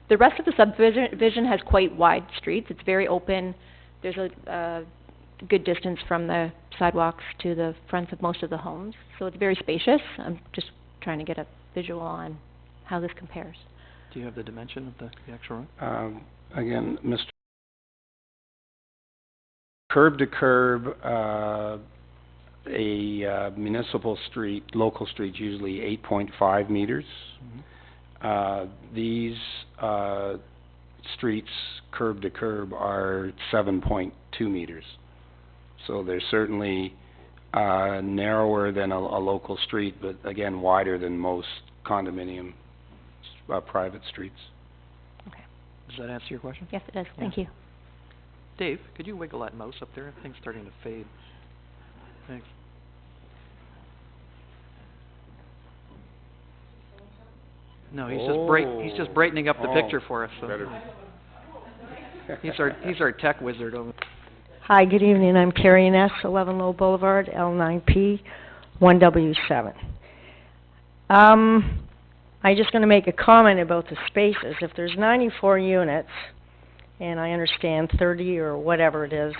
the rest of the subdivision has quite wide streets. It's very open. There's a good distance from the sidewalks to the fronts of most of the homes, so it's very spacious. I'm just trying to get a visual on how this compares. Do you have the dimension of the actual road? Again, Mr. Curb to curb, a municipal street, local street, usually 8.5 meters. These streets, curb to curb, are 7.2 meters. So they're certainly narrower than a local street, but again, wider than most condominium private streets. Okay. Does that answer your question? Yes, it does. Yeah. Thank you. Dave, could you wiggle that mouse up there? Everything's starting to fade. Thanks. No, he's just brightening up the picture for us. So. He's our tech wizard over. Hi, good evening. I'm Carrie Ness, 11 Lowell Boulevard, L9P, 1W7. I'm just going to make a comment about the spaces. If there's 94 units, and I understand 30 or whatever it is,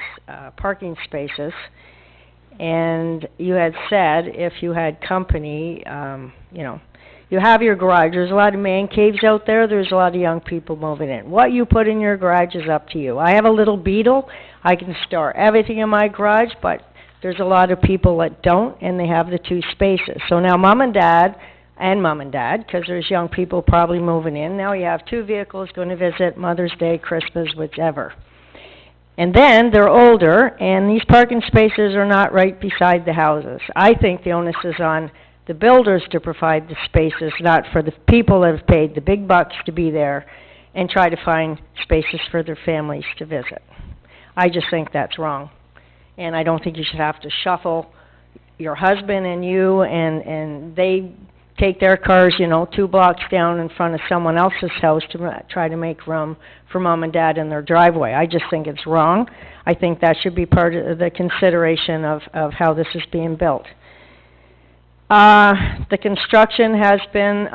parking spaces, and you had said if you had company, you know, you have your garage. There's a lot of man caves out there. There's a lot of young people moving in. What you put in your garage is up to you. I have a little Beetle. I can store everything in my garage, but there's a lot of people that don't, and they have the 2 spaces. So now mom and dad, because there's young people probably moving in. Now you have 2 vehicles going to visit Mother's Day, Christmas, whichever. And then they're older, and these parking spaces are not right beside the houses. I think the onus is on the builders to provide the spaces, not for the people that have paid the big bucks to be there and try to find spaces for their families to visit. I just think that's wrong. And I don't think you should have to shuffle your husband and you, and they take their cars, you know, 2 blocks down in front of someone else's house to try to make room for mom and dad in their driveway. I just think it's wrong. I think that should be part of the consideration of how this is being built. The construction has been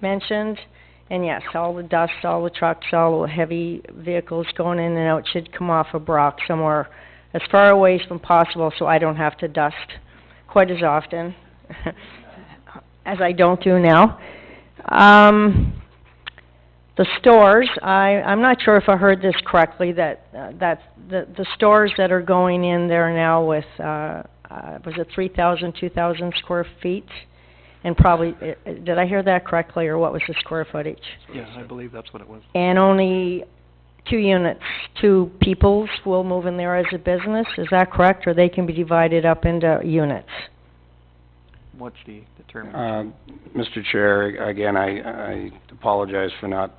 mentioned. And yes, all the dust, all the trucks, all the heavy vehicles going in and out should come off of Brock somewhere as far away as possible, so I don't have to dust quite as often as I don't do now. The stores, I'm not sure if I heard this correctly, that the stores that are going in there now with, was it 3,000, 2,000 square feet? And probably, did I hear that correctly, or what was the square footage? Yeah, I believe that's what it was. And only 2 units, 2 peoples will move in there as a business, is that correct? Or they can be divided up into units? What's the term? Mr. Chair, again, I apologize for not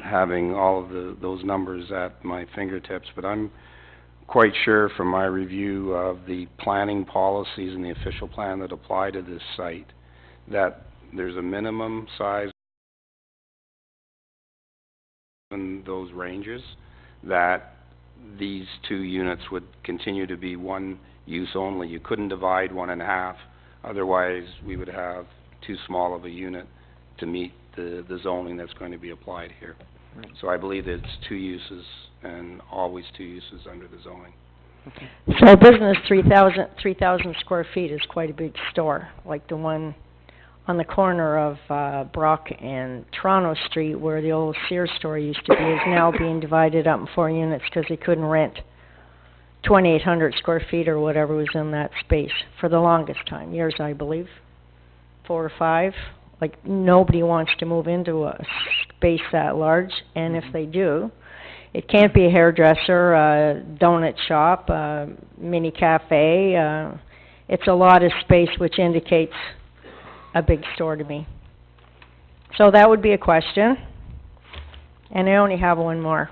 having all of those numbers at my fingertips, but I'm quite sure from my review of the planning policies and the official plan that apply to this site that there's a minimum size in those ranges, that these 2 units would continue to be one use only. You couldn't divide 1.5, otherwise we would have too small of a unit to meet the zoning that's going to be applied here. Right. So I believe it's 2 uses and always 2 uses under the zoning. Okay. So a business 3,000 square feet is quite a big store, like the one on the corner of Brock and Toronto Street, where the old Sears store used to be, is now being divided up in 4 units because they couldn't rent 2,800 square feet or whatever was in that space for the longest time, years I believe, 4 or 5. Like, nobody wants to move into a space that large, and if they do, it can't be a hairdresser, a donut shop, a mini cafe. It's a lot of space, which indicates a big store to me. So that would be a question. And I only have one more.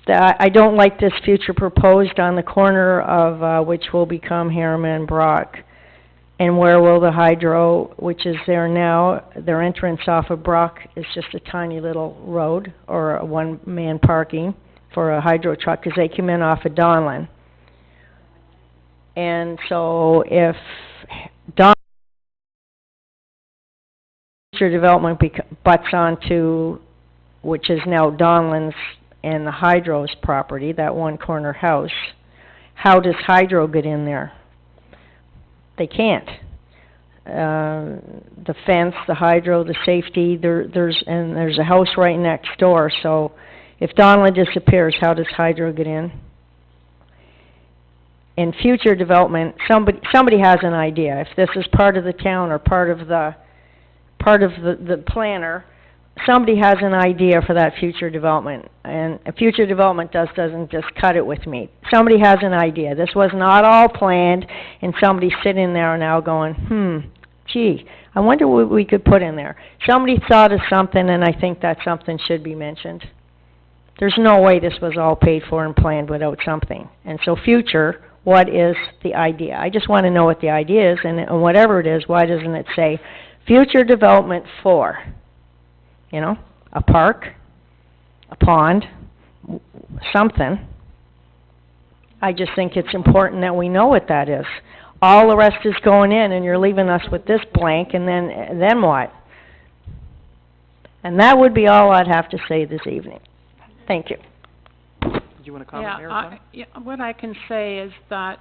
I don't like this future proposed on the corner of which will become Harriman Brock. And where will the hydro, which is there now, their entrance off of Brock is just a tiny little road or a one-man parking for a hydro truck because they come in off of Donlin. And so if future development butts onto, which is now Donlin's and the hydro's property, that one corner house, how does hydro get in there? They can't. The fence, the hydro, the safety, there's a house right next door, so if Donlin disappears, how does hydro get in? In future development, somebody has an idea. If this is part of the town or part of the planner, somebody has an idea for that future development. And a future development doesn't just cut it with me. Somebody has an idea. This was not all planned, and somebody's sitting there now going, gee, I wonder what we could put in there. Somebody thought of something, and I think that something should be mentioned. There's no way this was all paid for and planned without something. And so future, what is the idea? I just want to know what the idea is, and whatever it is, why doesn't it say future development for, you know, a park, a pond, something. I just think it's important that we know what that is. All the rest is going in, and you're leaving us with this blank, and then what? And that would be all I'd have to say this evening. Thank you. Did you want to comment, Mayor? What I can say is that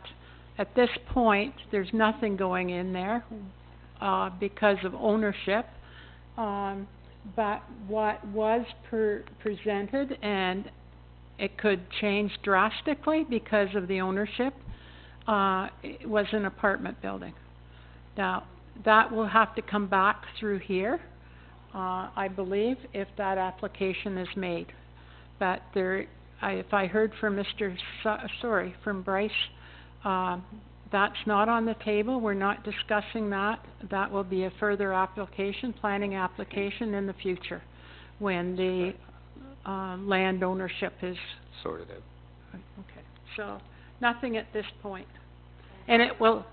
at this point, there's nothing going in there because of ownership. But what was presented, and it could change drastically because of the ownership, it was an apartment building. Now, that will have to come back through here, I believe, if that application is made. But if I heard from from Bryce, that's not on the table. We're not discussing that. That will be a further application, planning application in the future, when the land ownership is sorted out. Okay. So nothing at this point, and it will.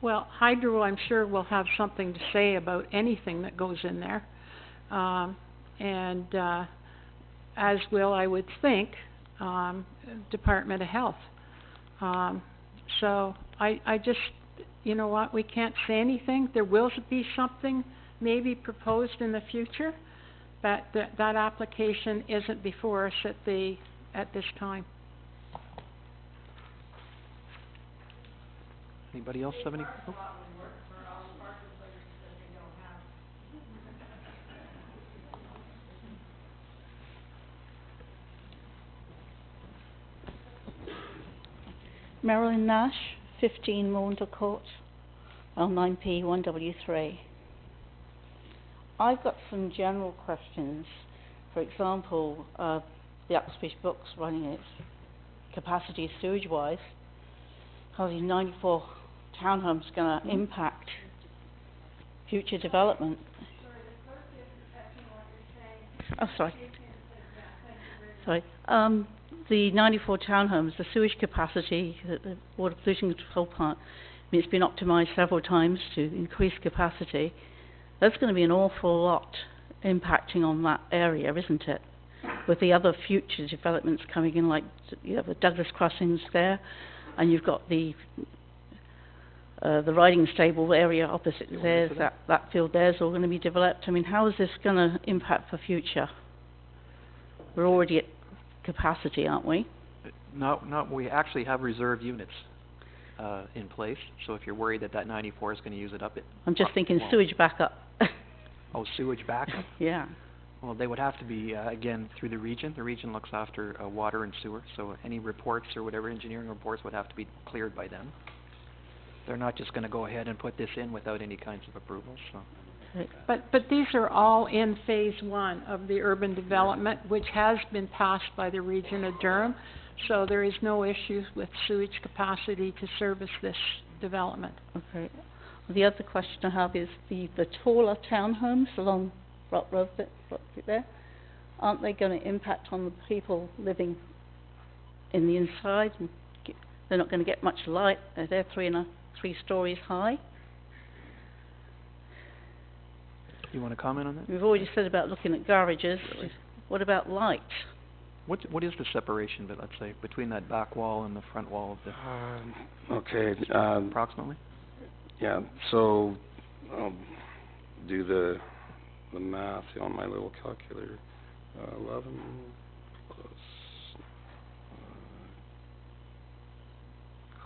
Well, hydro, I'm sure, will have something to say about anything that goes in there, and as will, I would think, Department of Health. So I just, you know what, we can't say anything. There will be something may be proposed in the future, but that application isn't before us at this time. Anybody else have any? Oh. Marilyn Nash, 15 Maunder Court, L9P 1W3. I've got some general questions. For example, the Uxbridge Books running its capacity sewage-wise. How these 94 townhomes going to impact future development? Oh, sorry. Sorry. The 94 townhomes, the sewage capacity, the water pollution control plant, I mean, it's been optimised several times to increase capacity. That's going to be an awful lot impacting on that area, isn't it? With the other future developments coming in, like you have the Douglas Crossings there, and you've got the riding stable area opposite there. That field there's all going to be developed. I mean, how is this going to impact for future? We're already at capacity, aren't we? We actually have reserve units in place, so if you're worried that 94 is going to use it up, I'm just thinking sewage backup. Oh, sewage backup? Yeah. Well, they would have to be, again, through the region. The region looks after water and sewer, so any reports or whatever engineering reports would have to be cleared by them. They're not just going to go ahead and put this in without any kinds of approvals, so. But these are all in phase 1 of the urban development, which has been passed by the region of Durham. So there is no issue with sewage capacity to service this development. Okay. The other question I have is the taller townhomes along Rock Road there, aren't they going to impact on the people living in the inside? And they're not going to get much light. They're 3 stories high. You want to comment on that? We've already said about looking at garages. What about light? What is the separation, let's say, between that back wall and the front wall of the... Okay. Approximately? Yeah, so I'll do the math on my little calculator. 11 plus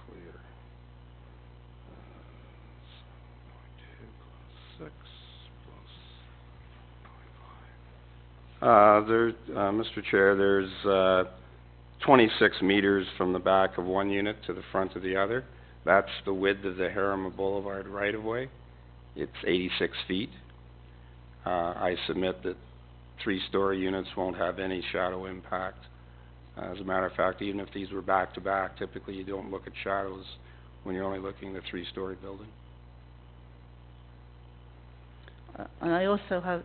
clear. 7.2 plus 6 plus 0.5. Mr. Chair, there's 26 meters from the back of one unit to the front of the other. That's the width of the Harriman Boulevard right-of-way. It's 86 feet. I submit that 3-story units won't have any shadow impact. As a matter of fact, even if these were back-to-back, typically you don't look at shadows when you're only looking at a 3-story building. And I also have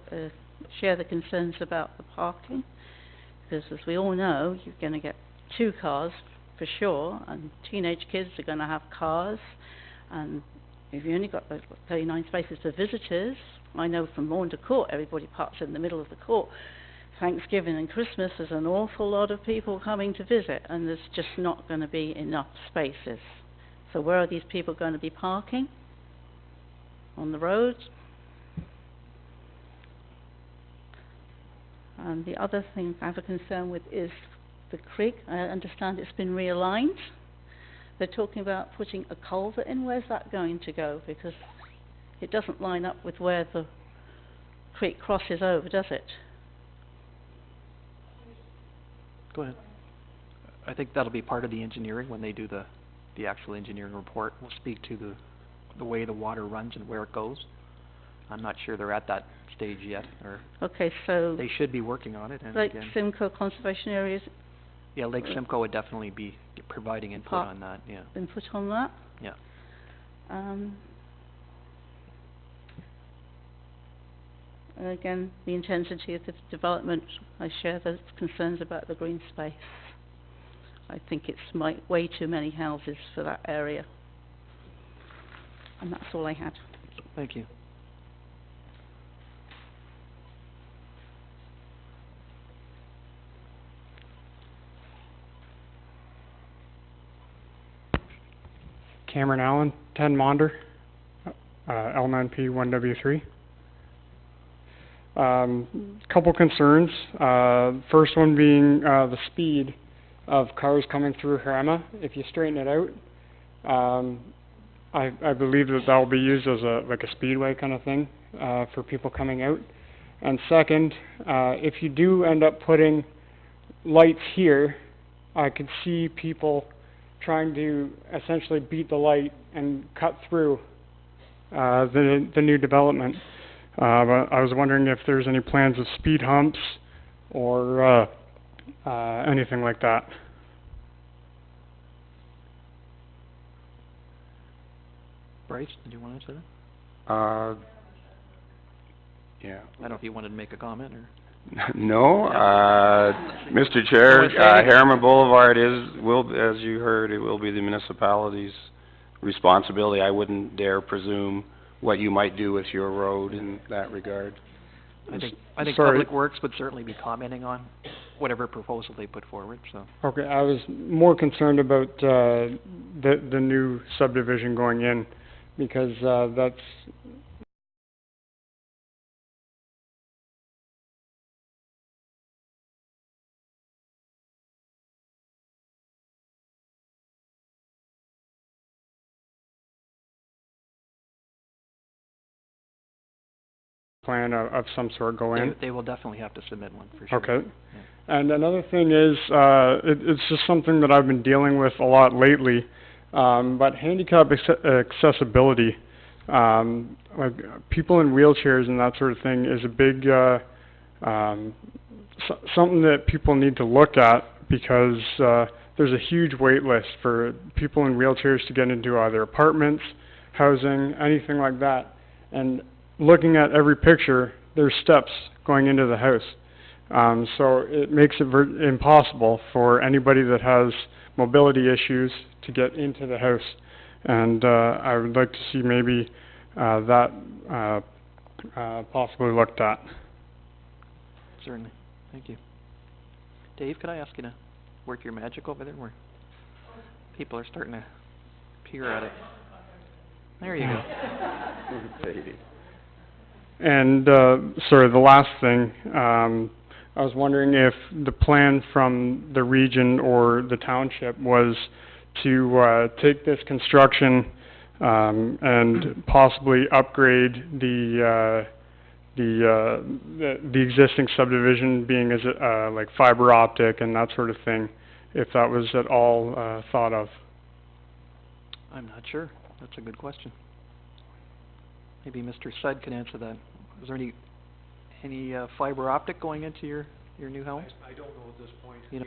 share the concerns about the parking, because as we all know, you're going to get 2 cars for sure, and teenage kids are going to have cars, and if you only got 39 spaces for visitors, I know from Maunder Court everybody parks in the middle of the court. Thanksgiving and Christmas, there's an awful lot of people coming to visit, and there's just not going to be enough spaces. So where are these people going to be parking? On the roads? And the other thing I have a concern with is the creek. I understand it's been realigned. They're talking about putting a culvert in. Where's that going to go? Because it doesn't line up with where the creek crosses over, does it? Go ahead. I think that'll be part of the engineering when they do the actual engineering report. We'll speak to the way the water runs and where it goes. I'm not sure they're at that stage yet, or okay, so they should be working on it. And Lake again, Simcoe Conservation Areas. Yeah, Lake Simcoe would definitely be providing input on that. Yeah. Input on that. Yeah. And again, the intensity of the development. I share those concerns about the green space. I think it's way too many houses for that area. And that's all I had. Thank you. Cameron Allen, 10 Maunder, L9P 1W3. Couple concerns. First one being the speed of cars coming through Harama. If you straighten it out, I believe that will be used as like a speedway kind of thing for people coming out. And second, if you do end up putting lights here, I could see people trying to essentially beat the light and cut through the new development. But I was wondering if there's any plans of speed humps or anything like that. Bryce, did you want to answer that? Yeah. I don't know if you wanted to make a comment or... No, Mr. Chair, Harriman Boulevard as you heard, it will be the municipality's responsibility. I wouldn't dare presume what you might do with your road in that regard. I think Public Works would certainly be commenting on whatever proposal they put forward, so. Okay, I was more concerned about the new subdivision going in, because that's plan of some sort go in. They will definitely have to submit one, for sure. Okay. Yeah. And another thing is, it's just something that I've been dealing with a lot lately, but handicap accessibility, like people in wheelchairs and that sort of thing is a big, something that people need to look at, because there's a huge wait list for people in wheelchairs to get into either apartments, housing, anything like that. And looking at every picture, there's steps going into the house. So it makes it impossible for anybody that has mobility issues to get into the house. And I would like to see maybe that possibly looked at. Certainly. Thank you. Dave, could I ask you to work your magic over there where people are starting to peer at it? There you go. And, sorry, the last thing, I was wondering if the plan from the region or the township was to take this construction and possibly upgrade the existing subdivision, being as like fiber optic and that sort of thing, if that was at all thought of. I'm not sure. That's a good question. Maybe Mr. Sudd can answer that. Is there any fiber optic going into your new house? I don't know at this point. You know,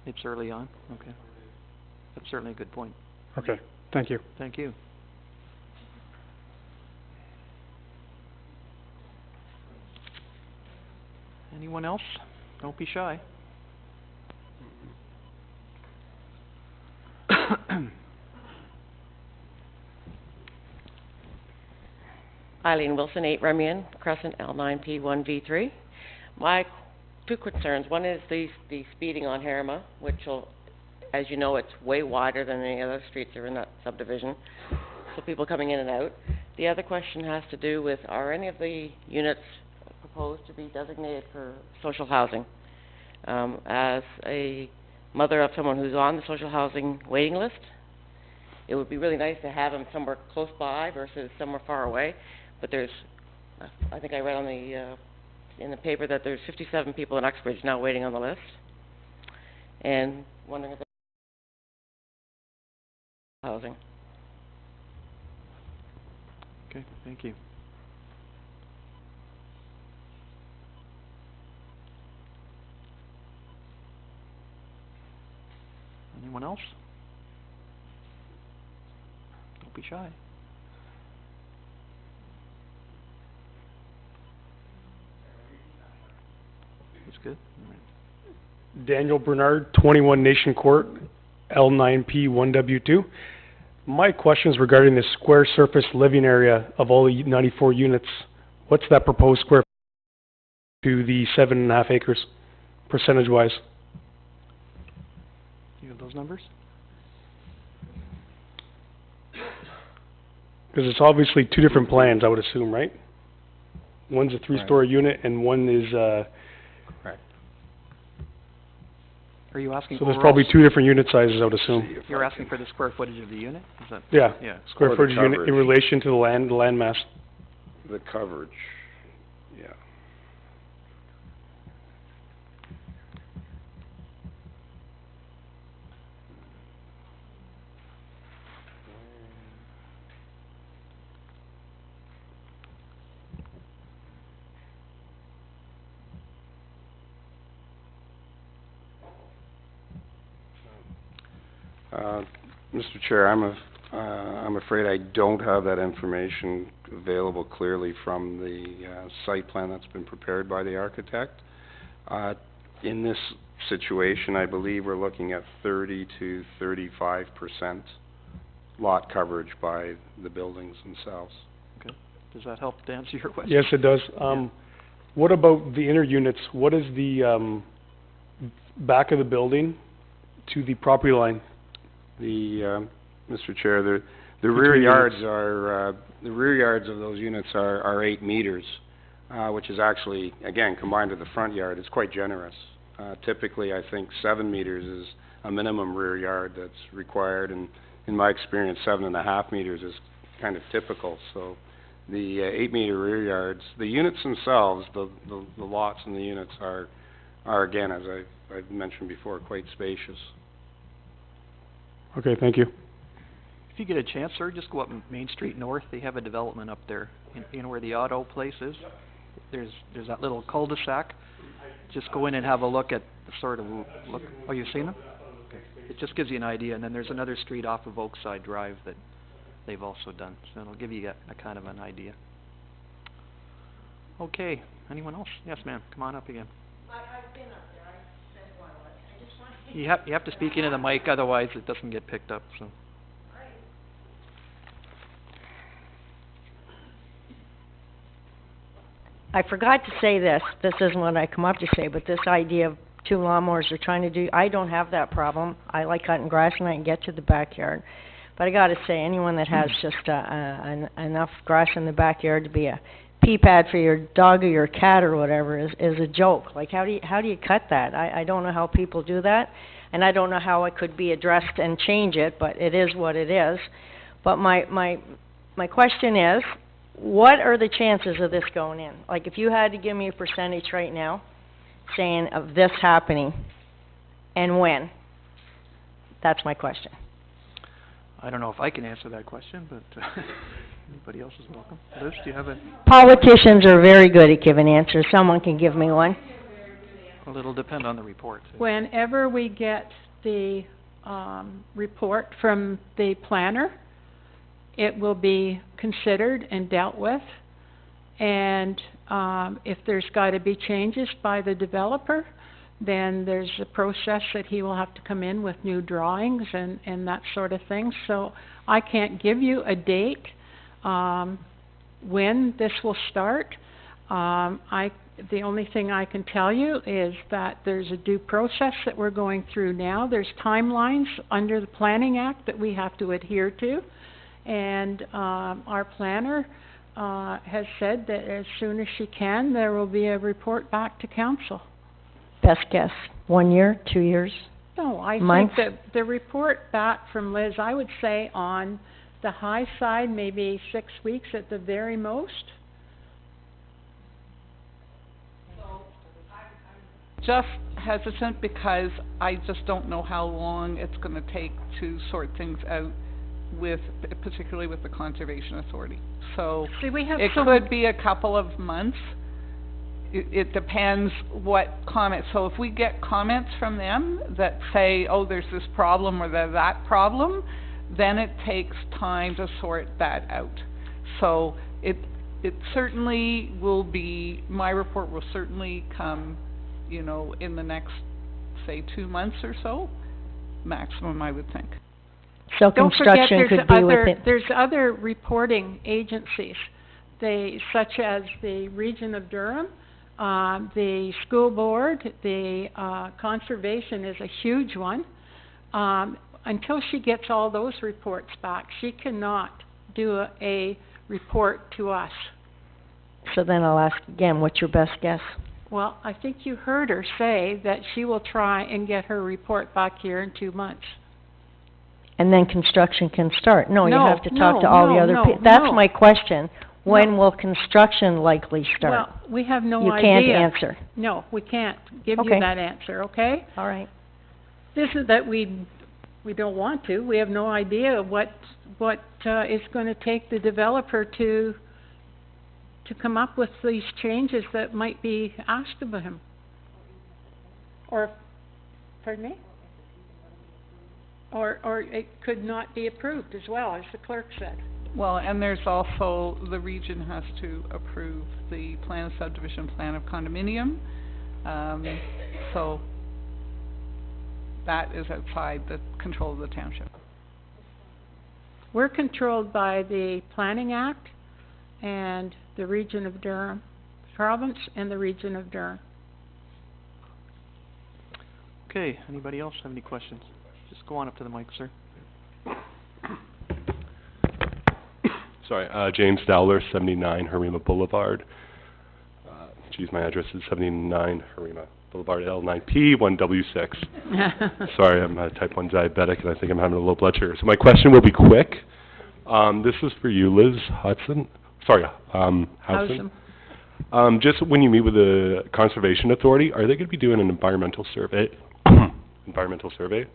it's early on. Okay. That's certainly a good point. Okay. Thank you. Thank you. Anyone else? Don't be shy. Eileen Wilson, 8 Remian Crescent, L9P1V3. My two concerns. One is the speeding on Harama, which will, as you know, it's way wider than any other streets that are in that subdivision, so people coming in and out. The other question has to do with, are any of the units proposed to be designated for social housing? As a mother of someone who's on the social housing waiting list, it would be really nice to have them somewhere close by versus somewhere far away. But there's, I think I read on the in the paper that there's 57 people in Uxbridge now waiting on the list, and wondering if they're housing. Okay, thank you. Anyone else? Don't be shy. That's good. All right. Daniel Bernard, 21 Nation Court, L9P1W2. My question is regarding the square surface living area of all the 94 units. What's that proposed square to the 7.5 acres, percentage-wise? You have those numbers? Because it's obviously two different plans, I would assume, right? One's a three-story unit and one is, Correct. Are you asking so there's overall probably two different unit sizes, I would assume. You're asking for the square footage of the unit? Is that? Yeah, Yeah. square Or the footage unit in coverage. relation to the land mass. The coverage, yeah. Mr. Chair, I'm afraid I don't have that information available clearly from the site plan that's been prepared by the architect. In this situation, I believe we're looking at 30 to 35% lot coverage by the buildings themselves. Okay. Does that help to answer your question? Yes, it does. What about the inner units? What is the, back of the building to the property line? Mr. Chair, the rear yards are, the rear yards of those units are 8 meters, which is actually, again, combined with the front yard, is quite generous. Typically, I think 7 meters is a minimum rear yard that's required, and in my experience, 7.5 meters is kind of typical. So the 8-meter rear yards, the units themselves, the lots and the units are again, as I've mentioned before, quite spacious. Okay, thank you. If you get a chance, sir, just go up Main Street North. They have a development up there, where the auto place is. There's that little cul-de-sac. Just go in and have a look at the sort of look. Oh, you've seen them? Okay. It just gives you an idea. And then there's another street off of Oakside Drive that they've also done. So it'll give you a kind of an idea. Okay. Anyone else? Yes, ma'am. Come on up again. I've been up there. I said what I just want You have to speak into the mic, otherwise it doesn't get picked up. So. I forgot to say this isn't what I come up to say, but this idea of 2 lawnmowers are trying to do, I don't have that problem. I like cutting grass and I can get to the backyard. But I gotta say, anyone that has just, enough grass in the backyard to be a pee pad for your dog or your cat or whatever is a joke. Like, how do you cut that? I don't know how people do that, and I don't know how it could be addressed and change it, but it is what it is. But my question is, what are the chances of this going in? Like, if you had to give me a percentage right now, saying of this happening, and when? That's my question. I don't know if I can answer that question, but anybody else is welcome. Liz, do you have a... Politicians are very good at giving answers. Someone can give me one. Well, it'll depend on the report. Whenever we get the, report from the planner, it will be considered and dealt with. And, if there's gotta be changes by the developer, then there's a process that he will have to come in with new drawings and that sort of thing. So I can't give you a date, when this will start. The only thing I can tell you is that there's a due process that we're going through now. There's timelines under the Planning Act that we have to adhere to. And, our planner, has said that as soon as she can, there will be a report back to council. Best guess, 1 year, 2 years? No, I Months? think that the report back from Liz, I would say on the high side, maybe 6 weeks at the very most. Just hesitant because I just don't know how long it's gonna take to sort things out with, particularly with the Conservation Authority. So, See, we have it could be a couple of months. It depends what comments, so if we get comments from them that say, oh, there's this problem or there's that problem, then it takes time to sort that out. So, it certainly will be, my report will certainly come, in the next, say, 2 months or so, maximum, I would think. So Don't forget, construction could be within... there's other reporting agencies, such as the Region of Durham, the school board, the, conservation is a huge one. Until she gets all those reports back, she cannot do a report to us. So then I'll ask again, what's your best guess? Well, I think you heard her say that she will try and get her report back here in 2 months. And then construction can start? No, you No, have to talk to no, all the no, other no, That's no. my question. When will construction likely start? Well, we have no You idea. can't answer. No, we can't give Okay. you that answer, okay? All right. This is that we don't want to. We have no idea what it's gonna take the developer to come up with these changes that might be asked of him. Or, pardon me? Or it could not be approved as well, as the clerk said. Well, and there's also, the region has to approve the plan of subdivision, plan of condominium. So that is outside the control of the township. We're controlled by the Planning Act and the Region of Durham, province and the Region of Durham. Okay, anybody else have any questions? Just go on up to the mic, sir. Sorry, James Dowler, 79 Harima Boulevard. My address is 79 Harima Boulevard, L9P 1W6. Sorry, I'm a type 1 diabetic and I think I'm having a low blood sugar. So my question will be quick. This is for you, Liz Hudson. Sorry, Howson. Just when you meet with the Conservation Authority, are they going to be doing an environmental survey? Environmental survey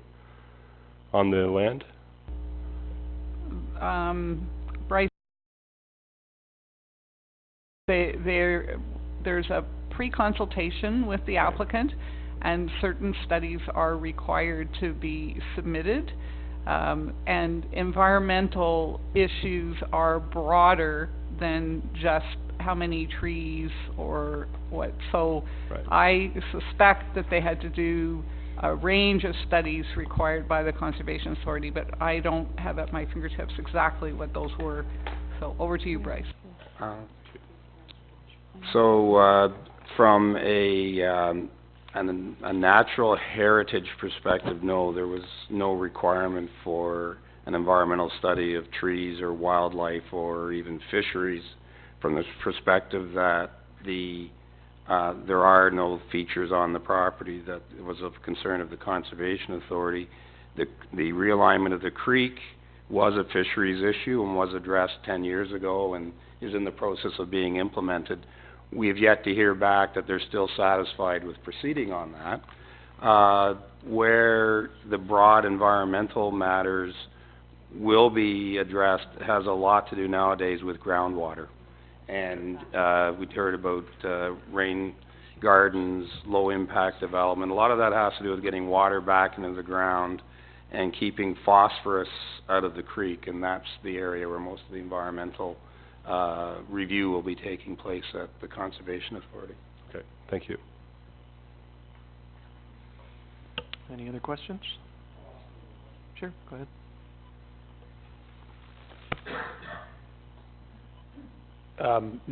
on the land? Bryce, there's a pre-consultation with the applicant, and certain studies are required to be submitted. And environmental issues are broader than just how many trees or what. So I suspect that they had to do a range of studies required by the Conservation Authority, but I don't have at my fingertips exactly what those were. So over to you, Bryce. So, from a natural heritage perspective, no, there was no requirement for an environmental study of trees or wildlife or even fisheries, from the perspective that there are no features on the property that was of concern of the Conservation Authority. The realignment of the creek was a fisheries issue and was addressed 10 years ago and is in the process of being implemented. We have yet to hear back that they're still satisfied with proceeding on that. Where the broad environmental matters will be addressed has a lot to do nowadays with groundwater. And we'd heard about rain gardens, low impact development. A lot of that has to do with getting water back into the ground and keeping phosphorus out of the creek, and that's the area where most of the environmental review will be taking place at the Conservation Authority. Okay, thank you. Any other questions? Sure, go ahead.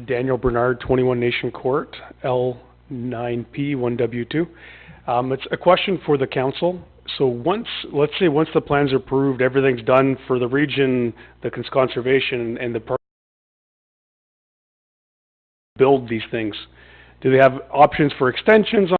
Daniel Bernard, 21 Nation Court, L9P 1W2. It's a question for the council. So let's say once the plans are approved, everything's done for the region, the conservation and the park, build these things. Do they have options for extensions?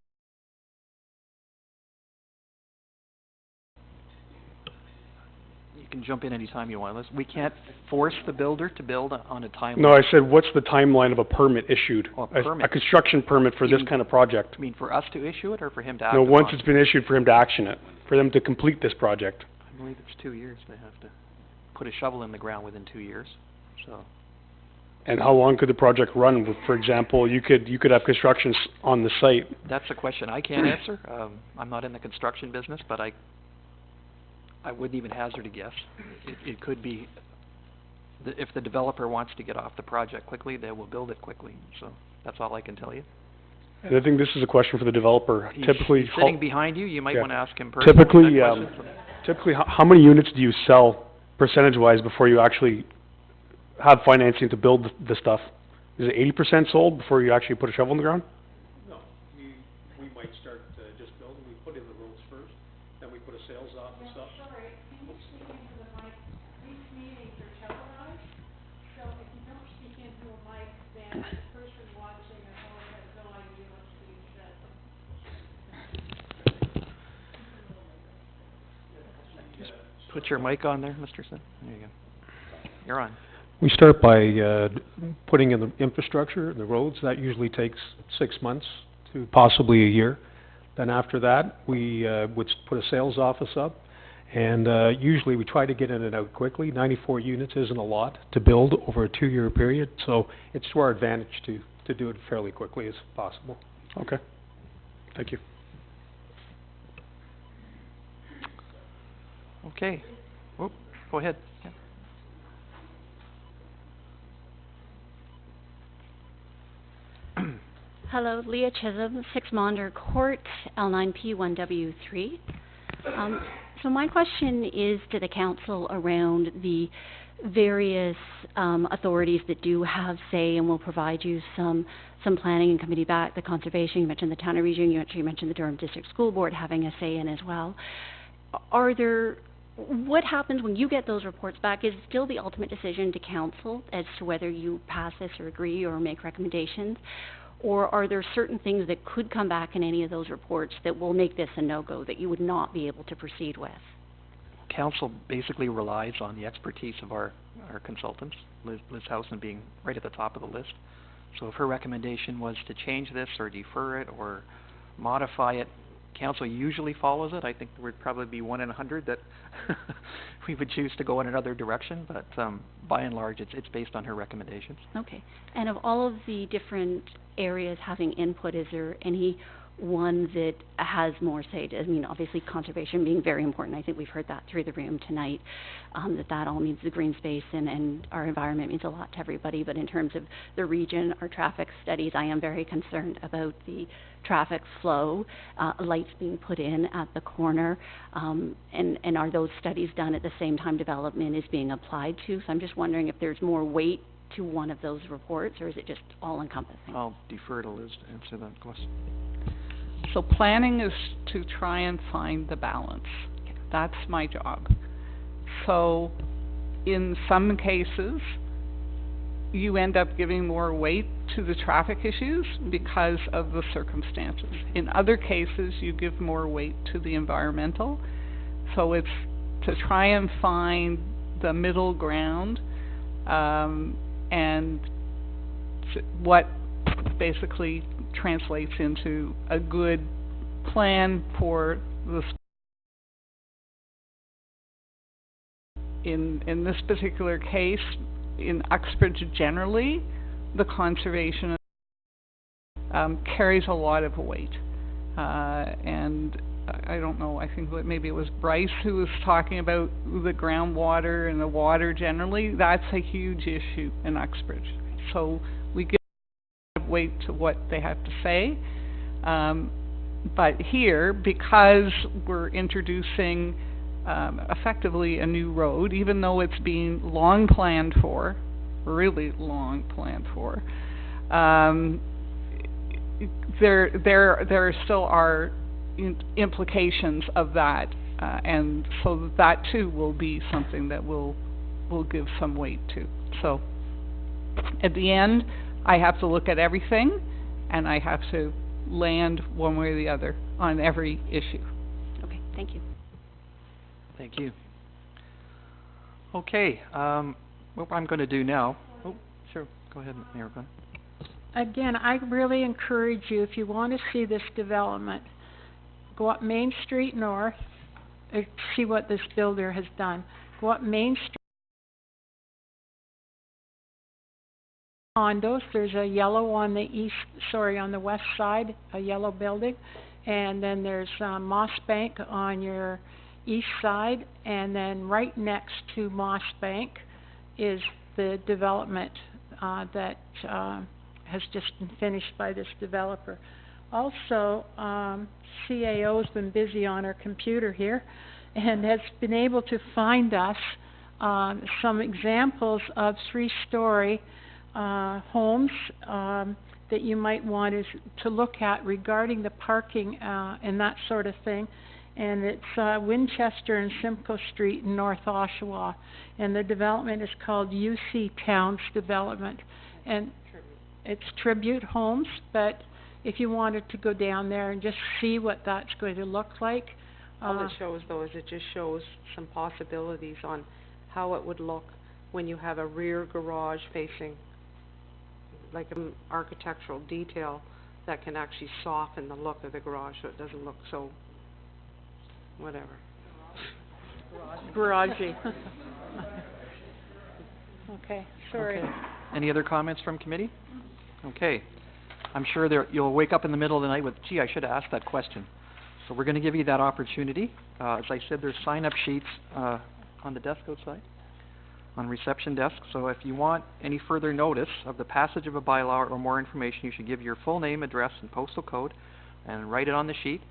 You can jump in anytime you want. We can't force the builder to build on a timeline. No, I said, what's the timeline of a permit issued? Oh, a permit. A construction permit for this kind of project. You mean for us to issue it or for him to act No, upon once it? it's been issued, for him to action it, for them to complete this project. I believe it's 2 years. They have to put a shovel in the ground within 2 years, so. And how long could the project run? For example, you could have construction on the site. That's a question I can't answer. I'm not in the construction business, but I wouldn't even hazard a guess. It could be, if the developer wants to get off the project quickly, they will build it quickly. So that's all I can tell you. And I think this is a question for the developer. He's Typically, sitting behind you. You might want to ask him personally. Typically, how many units do you sell percentage-wise before you actually have financing to build the stuff? Is it 80% sold before you actually put a shovel in the ground? No, we might start just building. We put in the roads first, then we put a sales office up. Sorry, can you speak into the mic? These meetings are televised, so if you don't speak into a mic, then the person Put your mic on there, Mr. Sin. There you go. You're on. We start by putting in the infrastructure, the roads. That usually takes 6 months to possibly a year. Then after that, we would put a sales office up, and usually we try to get in and out quickly. 94 units isn't a lot to build over a 2-year period, so it's to our advantage to do it fairly quickly as possible. Okay. Thank you. Okay. Whoop, go ahead. Yeah. Hello, Leah Chisholm, 6 Maunder Court, L9P1W3. So my question is to the council around the various authorities that do have say and will provide you some planning and committee back, the conservation, you mentioned the Towner Region, you actually mentioned the Durham District School Board having a say in as well. What happens when you get those reports back? Is still the ultimate decision to council as to whether you pass this or agree or make recommendations? Or are there certain things that could come back in any of those reports that will make this a no-go, that you would not be able to proceed with? Council basically relies on the expertise of our consultants, Liz Housen being right at the top of the list. So if her recommendation was to change this or defer it or modify it, council usually follows it. I think there would probably be 1 in 100 that we would choose to go in another direction, but by and large it's based on her recommendations. Okay. And of all of the different areas having input, is there any one that has more say? I mean, obviously conservation being very important. I think we've heard that through the room tonight, that all means the green space and our environment means a lot to everybody. But in terms of the region, our traffic studies, I am very concerned about the traffic flow, lights being put in at the corner, and are those studies done at the same time development is being applied to? So I'm just wondering if there's more weight to one of those reports, or is it just all-encompassing? I'll defer to Liz to answer that question. So planning is to try and find the balance. That's my job. So in some cases, you end up giving more weight to the traffic issues because of the circumstances. In other cases, you give more weight to the environmental. So it's to try and find the middle ground, and what basically translates into a good plan for the in this particular case, in Uxbridge generally, the conservation carries a lot of weight. And I don't know, I think maybe it was Bryce who was talking about the groundwater and the water generally. That's a huge issue in Uxbridge. So we give weight to what they have to say. But here, because we're introducing effectively a new road, even though it's being long planned for, really long planned for, there still are implications of that, and so that too will be something that we'll give some weight to. So at the end, I have to look at everything, and I have to land one way or the other on every issue. Okay, thank you. Thank you. Okay, what I'm going to do now... Oh, sure, go ahead, Mayor Gunn. Again, I really encourage you, if you want to see this development, go up Main Street North, see what this builder has done. Go up Main Street condos, there's a yellow on the on the west side, a yellow building, and then there's Moss Bank on your east side, and then right next to Moss Bank is the development that has just been finished by this developer. Also, CAO's been busy on her computer here and has been able to find us some examples of 3-story homes that you might want to look at regarding the parking and that sort of thing. And it's Winchester and Simcoe Street in North Oshawa, and the development is called UC Towns Development, and it's Tribute Homes. But if you wanted to go down there and just see what that's going to look like, All it shows, though, is it just shows some possibilities on how it would look when you have a rear garage facing, like an architectural detail that can actually soften the look of the garage so it doesn't look so, whatever. Garagey. Okay, sorry. Okay. Any other comments from committee? Okay. I'm sure you'll wake up in the middle of the night with, gee, I should have asked that question. So we're going to give you that opportunity. As I said, there's sign-up sheets on the desk outside, on reception desk. So if you want any further notice of the passage of a bylaw or more information, you should give your full name, address, and postal code and write it on the sheet.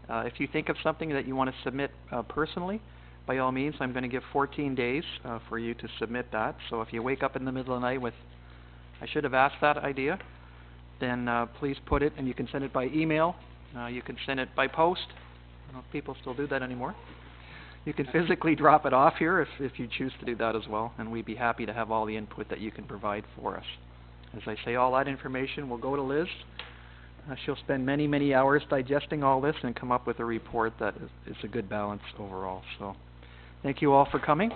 If you think of something that you want to submit personally, by all means, I'm going to give 14 days for you to submit that. So if you wake up in the middle of the night with, I should have asked that idea, then please put it, and you can send it by email. You can send it by post. I don't know if people still do that anymore. You can physically drop it off here if you choose to do that as well, and we'd be happy to have all the input that you can provide for us. As I say, all that information will go to Liz. She'll spend many, many hours digesting all this and come up with a report that is a good balance overall. So thank you all for coming.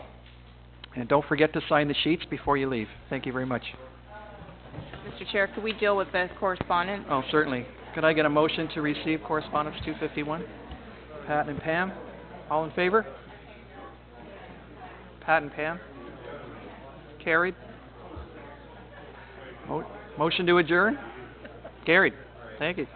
And don't forget to sign the sheets before you leave. Thank you very much. Mr. Chair, could we deal with the correspondence? Oh, certainly. Could I get a motion to receive correspondence 251? Pat and Pam, all in favor? Pat and Pam? Carried. Motion to adjourn? Carried. Thank you.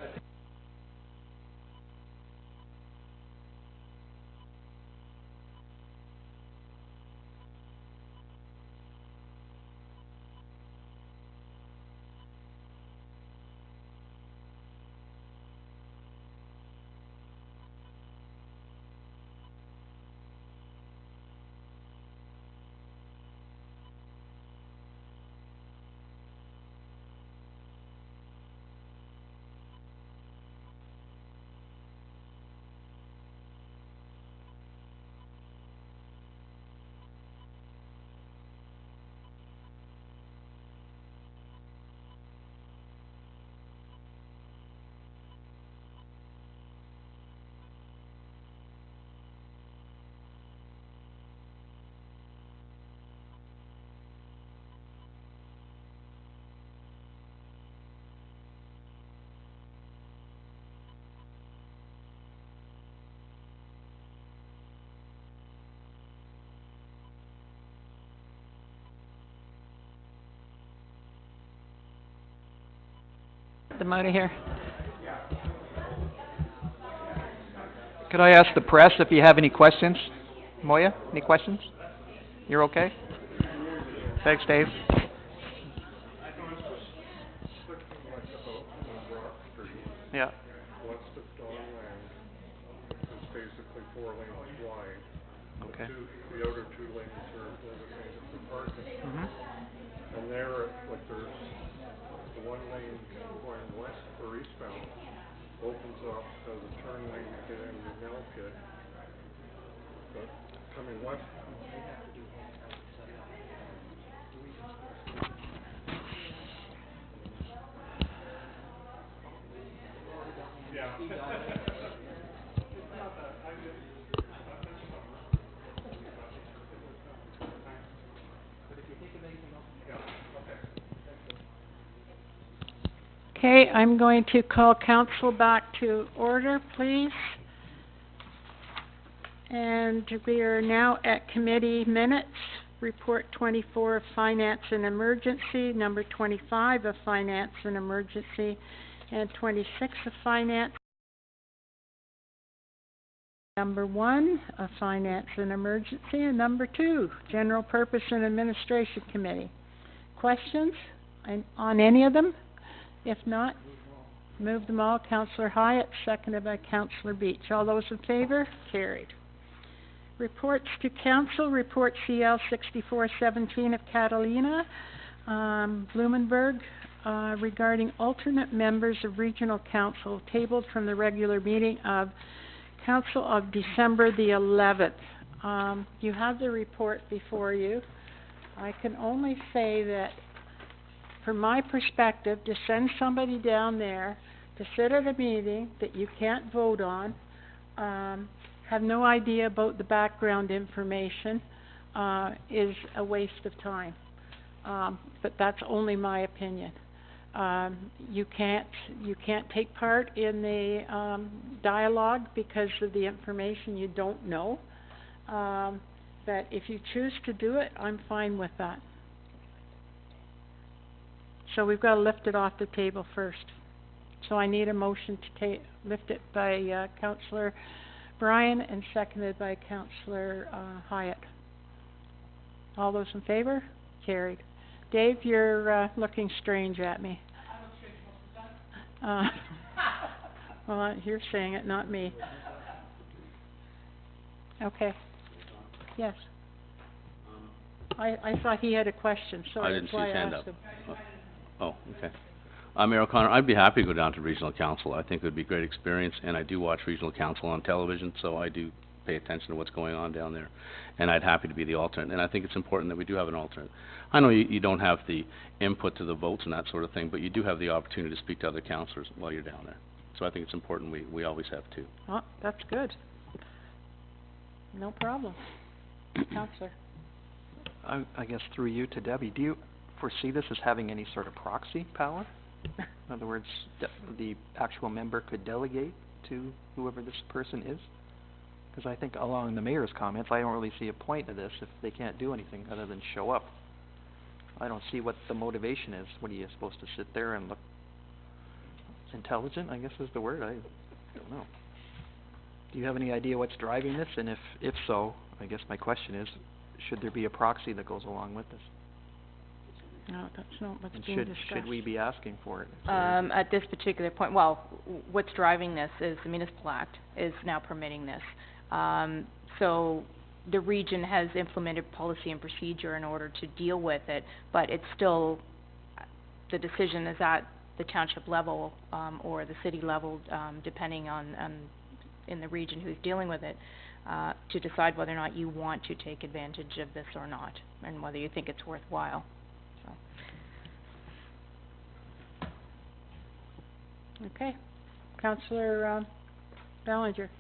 Them out of here. Could I ask the press if you have any questions? Moya, any questions? You're okay? Thanks, Dave. Yeah. West of Don Land is basically 4 lanes wide. Okay. The outer 2 lanes are designated for parking. Mm-hmm. And there, like there's the 1 lane going west or eastbound opens up as a turn lane to get into the Nell pit. But coming west. Okay, I'm going to call council back to order, please. And we are now at committee minutes. Report 24 of Finance and Emergency, number 25 of Finance and Emergency, and 26 of Finance. Number 1 of Finance and Emergency, and number 2, General Purpose and Administration Committee. Questions on any of them? If not, move them all. Councillor Hyatt, seconded by Councillor Beach. All those in favor? Carried. Reports to Council. Report CL 6417 of Catalina Blumenberg regarding alternate members of Regional Council tabled from the regular meeting of Council of December the 11th. You have the report before you. I can only say that from my perspective, to send somebody down there to sit at a meeting that you can't vote on, have no idea about the background information, is a waste of time. But that's only my opinion. You can't take part in the, dialogue because of the information you don't know. But if you choose to do it, I'm fine with that. So we've got to lift it off the table first. So I need a motion to lift it by, Councillor Bryan and seconded by Councillor, Hyatt. All those in favor? Carried. Dave, you're, looking strange at me. Well, you're saying it, not me. Okay. Yes. I thought he had a question, so I that's didn't see why his I hand asked up. him. Oh, okay. Mayor O'Connor, I'd be happy to go down to regional council. I think it would be a great experience, and I do watch regional council on television, so I do pay attention to what's going on down there. And I'd happy to be the alternate, and I think it's important that we do have an alternate. I know you don't have the input to the votes and that sort of thing, but you do have the opportunity to speak to other councillors while you're down there. So I think it's important we always have two. Oh, that's good. No problem. Councillor. I guess through you to Debbie, do you foresee this as having any sort of proxy power? In other words, the actual member could delegate to whoever this person is? Because I think along the mayor's comments, I don't really see a point to this if they can't do anything other than show up. I don't see what the motivation is. What are you supposed to sit there and look intelligent, I guess is the word? I don't know. Do you have any idea what's driving this? And if so, I guess my question is, should there be a proxy that goes along with this? No, that's not what's And being discussed. should we be asking for it? At this particular point, well, what's driving this is the municipal act is now permitting this. So the region has implemented policy and procedure in order to deal with it, but it's still, the decision is at the township level, or the city level, depending on, in the region who's dealing with it, to decide whether or not you want to take advantage of this or not, and whether you think it's worthwhile. Okay. Councillor, Ballinger.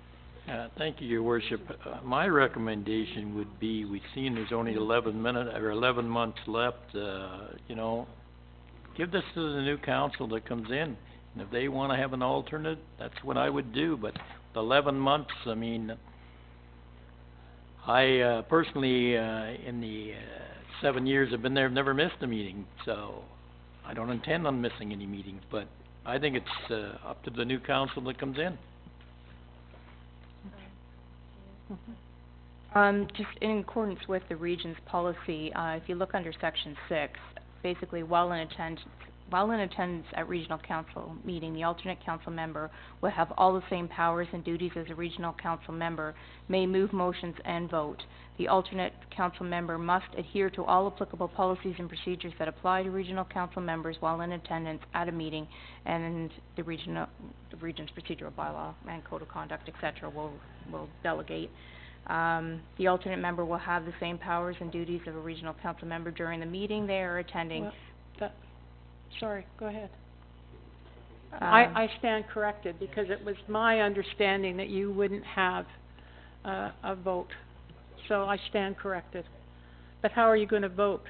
Thank you, Your Worship. My recommendation would be, we've seen there's only 11 months left, you know, give this to the new council that comes in. And if they want to have an alternate, that's what I would do. But the 11 months, I mean, I personally, in the 7 years I've been there, I've never missed a meeting. So I don't intend on missing any meetings. But I think it's up to the new council that comes in. Just in accordance with the region's policy, if you look under section 6, basically while in attendance at regional council meeting, the alternate council member will have all the same powers and duties as a regional council member, may move motions and vote. The alternate council member must adhere to all applicable policies and procedures that apply to regional council members while in attendance at a meeting, and the region's procedural bylaw and code of conduct, etc. will delegate. The alternate member will have the same powers and duties of a regional council member during the meeting they are attending. Well, sorry, go ahead. I stand corrected because it was my understanding that you wouldn't have a vote. So I stand corrected. But how are you going to vote?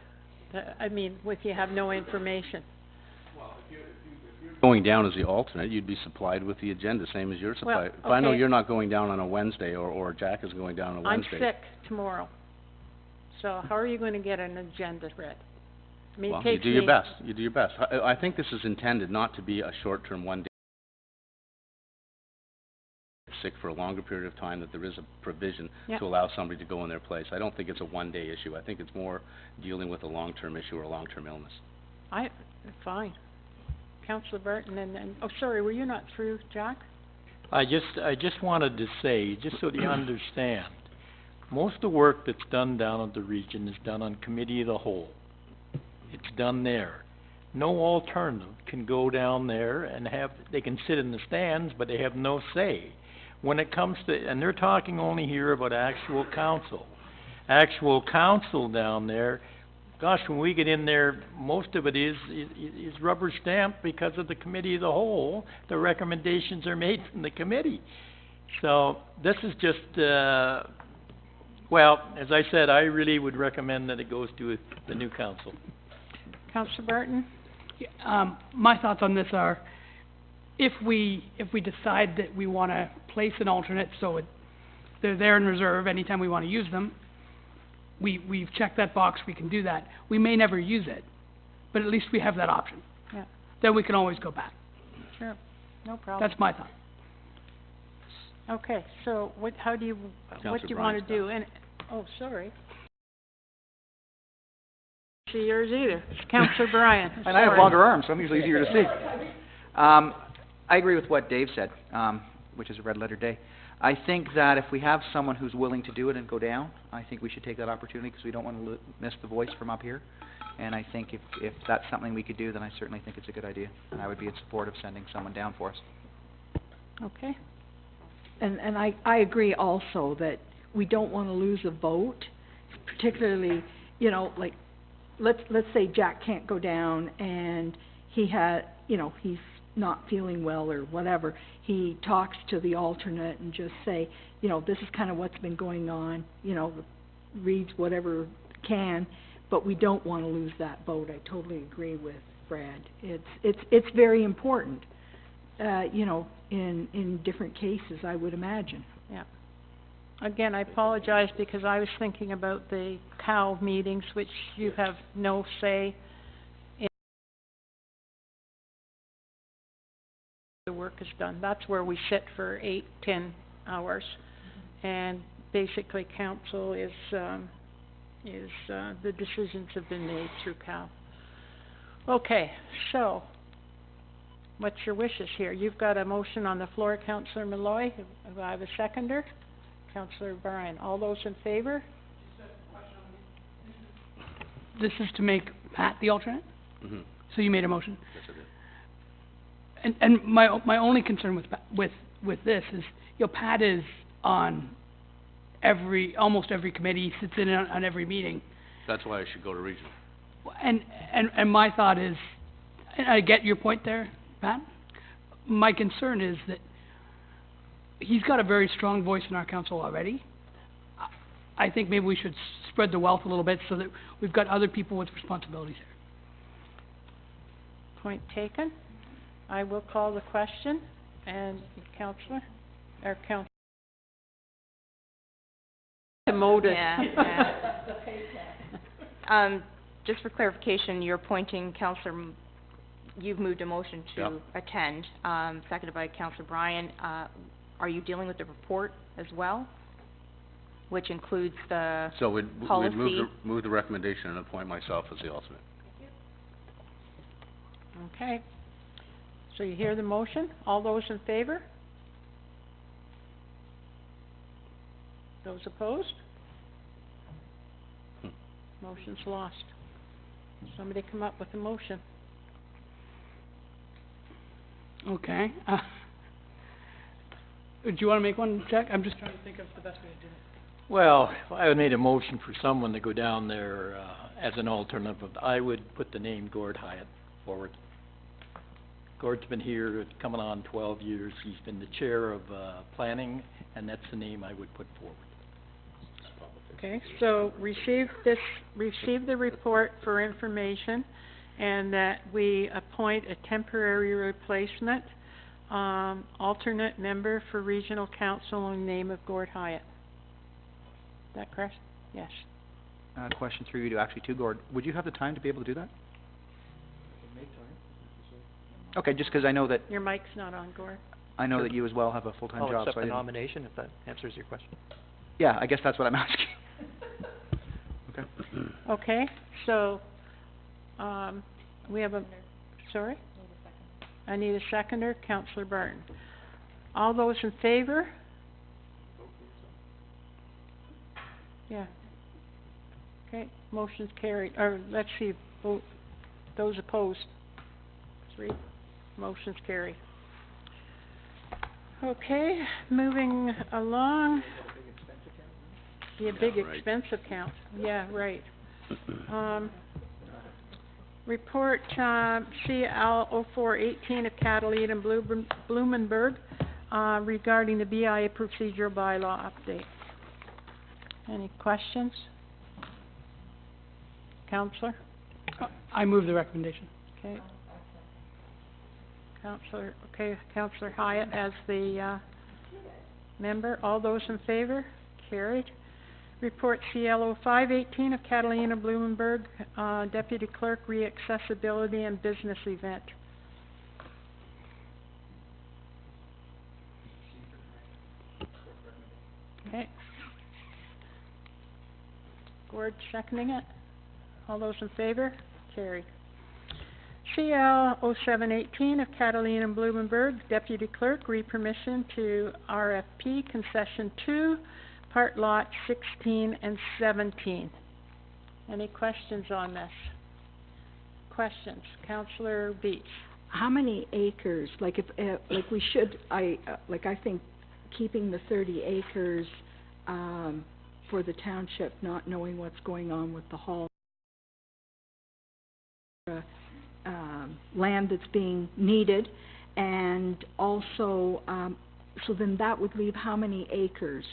I mean, if you have no information. Going down as the alternate, you'd be supplied with the agenda, same as you're supplied. If I know okay. you're not going down on a Wednesday, or Jack is going down on a Wednesday. I'm sick tomorrow. So how are you going to get an agenda read? I mean, Well, it you takes do your me- best. You do your best. I think this is intended not to be a short-term one-day sick for a longer period of time, that there is a provision Yep. to allow somebody to go in their place. I don't think it's a one-day issue. I think it's more dealing with a long-term issue or a long-term illness. Fine. Councillor Burton and, oh, sorry, were you not through, Jack? I just wanted to say, just so you understand, most of the work that's done down at the region is done on committee of the whole. It's done there. No alternative can go down there and they can sit in the stands, but they have no say. When it comes to, and they're talking only here about actual council. Actual council down there, gosh, when we get in there, most of it is rubber stamped because of the committee of the whole. The recommendations are made from the committee. So, this is just, well, as I said, I really would recommend that it goes to the new council. Councillor Barton? My thoughts on this are, if we decide that we wanna place an alternate, so they're there in reserve anytime we wanna use them, we've checked that box, we can do that. We may never use it, but at least we have that option. Yeah. Then we can always go back. Sure, no problem. That's my thought. Okay, so what do you wanna do? And, oh, sorry. See yours either. Councillor Bryan. And I have longer arms, so I'm usually easier to see. I agree with what Dave said, which is a red letter day. I think that if we have someone who's willing to do it and go down, I think we should take that opportunity, because we don't want to miss the voice from up here. And I think if that's something we could do, then I certainly think it's a good idea, and I would be in support of sending someone down for us. Okay. And I agree also that we don't wanna lose a vote, particularly, you know, like, let's say Jack can't go down and he he's not feeling well or whatever. He talks to the alternate and just say, you know, this is kinda what's been going on, you know, reads whatever can, but we don't wanna lose that vote. I totally agree with Brad. It's very important, you know, in different cases, I would imagine. Yeah. Again, I apologize because I was thinking about the COW meetings, which you have no say in. The work is done. That's where we sit for 8-10 hours. And basically council is the decisions have been made through COW. Okay, so what's your wishes here? You've got a motion on the floor, Councillor Malloy. Do I have a seconder? Councillor Bryan. All those in favor? This is to make Pat the alternate? Mm-hmm. So you made a motion? Yes, I did. And my only concern with this is, you know, Pat is on almost every committee, sits in on every meeting. That's why I should go to regional. And my thought is, and I get your point there, Pat. My concern is that he's got a very strong voice in our council already. I think maybe we should spread the wealth a little bit so that we've got other people with responsibilities here. Point taken. I will call the question, and Councillor, or Councillor. Demoted. Just for clarification, you're appointing Councillor, you've moved a motion to attend, seconded by Councillor Bryan. Are you dealing with the report as well, which includes the So we'd policy? move the recommendation and appoint myself as the alternate. Okay. So you hear the motion? All those in favor? Those opposed? Motion's lost. Somebody come up with a motion. Okay. Do you wanna make one, Jack? I'm just trying to think of the best way to do it. Well, if I would made a motion for someone to go down there, as an alternative, I would put the name Gord Hyatt forward. Gord's been here, coming on 12 years, he's been the chair of, planning, and that's the name I would put forward. Okay, so receive the report for information, and that we appoint a temporary replacement, alternate member for regional council in the name of Gord Hyatt. Is that correct? Yes. Question through you to Gord. Would you have the time to be able to do that? Okay, just because I know that, Your mic's not on, Gord. I know that you as well have a full-time job, I'll so accept I the didn't... nomination if that answers your question. Yeah, I guess that's what I'm asking. Okay. Okay, so, we have a, sorry? I need a seconder, Councillor Barton. All those in favor? Yeah. Okay, motion's carried, or let's see, vote, those opposed? 3, motion's carried. Okay, moving along. Be a big expense account, yeah, right. Report, CL 0418 of Catalina and Blumenberg. regarding the BIA procedural bylaw update. Any questions? Counselor? I move the recommendation. Okay. Counselor Hyatt as the, member. All those in favor? Carried. Report CLO 518 of Catalina Blumenberg, Deputy Clerk, Reaccessibility and Business Event. Okay. Gord seconding it. All those in favor? Carried. CL 0718 of Catalina Blumenberg, Deputy Clerk, re-permission to RFP Concession 2, Part Lot 16 and 17. Any questions on this? Questions? Councillor Beach. How many acres, like if, like we should, I think keeping the 30 acres, for the township, not knowing what's going on with the hall, land that's being needed, and also, so then that would leave how many acres?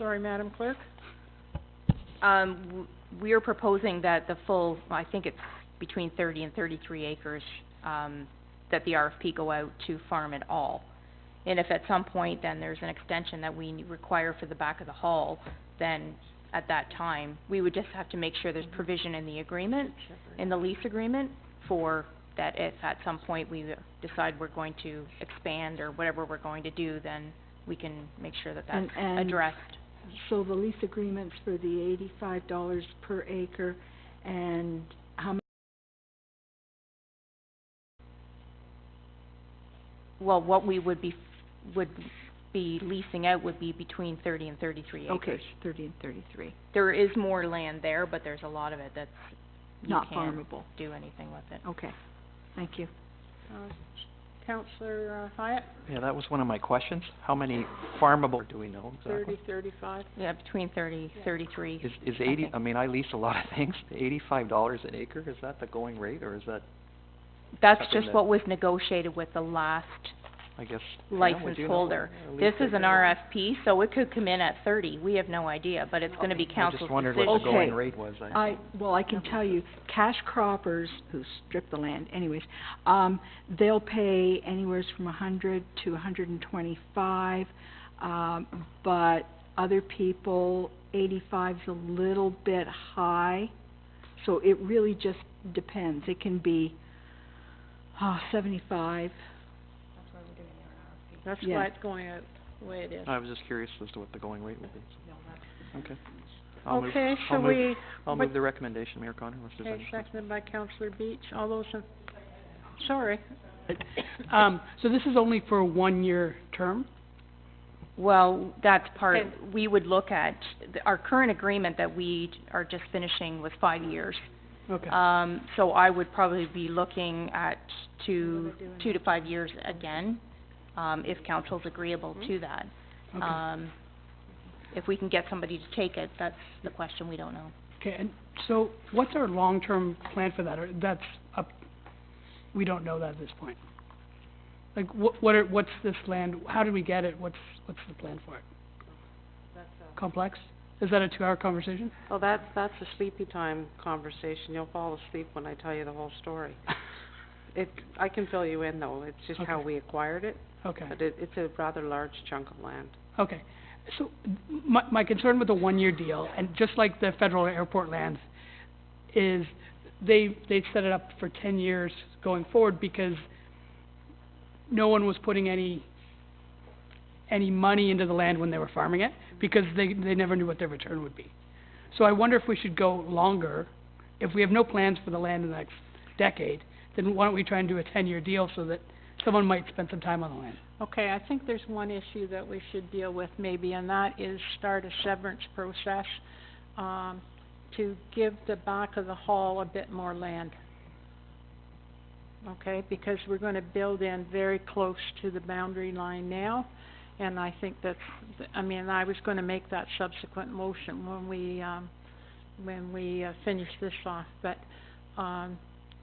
Madam Clerk? We are proposing that the full, I think it's between 30 and 33 acres, that the RFP go out to farm it all. And if at some point then there's an extension that we require for the back of the hall, then at that time, we would just have to make sure there's provision in the agreement, in the lease agreement, for that if at some point we decide we're going to expand or whatever we're going to do, then we can make sure that that's addressed. So the lease agreements for the $85 per acre, and how many? Well, what we would be leasing out would be between 30 and 33 acres. Okay, 30 and 33. There is more land there, but there's a lot of it that's not can't farmable. Do anything with it. Okay, thank you. Councillor Hyatt? Yeah, that was one of my questions. How many farmable do we know exactly? 30, 35? Yeah, between 30, 33. Is 80, I mean, I lease a lot of things. $85 an acre, is that the going rate, or is that? That's something just that- what was negotiated with the last I guess. license holder. This is an RFP, so it could come in at 30. We have no idea, but it's gonna be council's decision. I just wondered what the going rate was. Well, I can tell you, cash croppers who strip the land, anyways, they'll pay anywhere from 100 to 125, but other people, 85's a little bit high, so it really just depends. It can be, 75. That's Yeah. why it's going out the way it is. I was just curious as to what the going rate would be. Okay. Okay, so I'll move the recommendation, Mayor Connor, unless there's Okay, any. seconded by Councillor Beach. All those in, sorry. So this is only for a 1-year term? Well, that's part, Okay. we would look at, our current agreement that we are just finishing was 5 years. Okay. So I would probably be looking at 2 to 5 years again, if council's agreeable to that. Okay. If we can get somebody to take it, that's the question, we don't know. Okay, and so what's our long-term plan for that? Or that's up, we don't know that at this point. Like, what's this land, how did we get it? What's the plan for it? Complex? Is that a 2-hour conversation? Well, that's a sleepy time conversation. You'll fall asleep when I tell you the whole story. I can fill you in, though. It's just how Okay. we acquired it. Okay. But it's a rather large chunk of land. Okay. So, my concern with the 1-year deal, and just like the federal airport land, is they set it up for 10 years going forward because no one was putting any money into the land when they were farming it, because they never knew what their return would be. So I wonder if we should go longer. If we have no plans for the land in the next decade, then why don't we try and do a 10-year deal so that someone might spend some time on the land? Okay, I think there's one issue that we should deal with maybe, and that is start a severance process, to give the back of the hall a bit more land. Okay, because we're gonna build in very close to the boundary line now, and I think that's, I was gonna make that subsequent motion when we finish this off, but,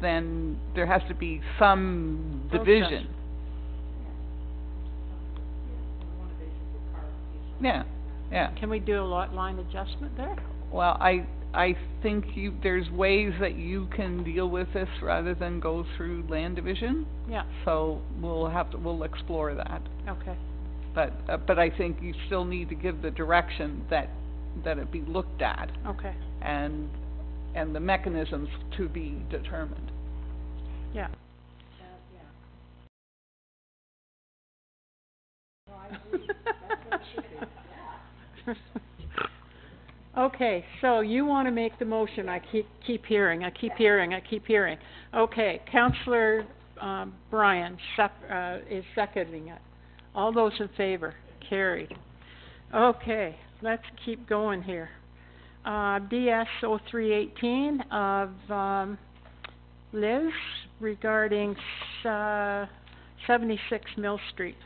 then there has to be some division. Yeah, yeah. Can we do a lot line adjustment there? Well, I think there's ways that you can deal with this rather than go through land division. Yeah. So we'll explore that. Okay. But I think you still need to give the direction that it be looked at. Okay. And the mechanisms to be determined. Yeah. Okay, so you want to make the motion. I keep hearing. Okay, Councillor Bryan is seconding it. All those in favor? Carried. Okay, let's keep going here. DS 0318 of Liz regarding 76 Mill Street.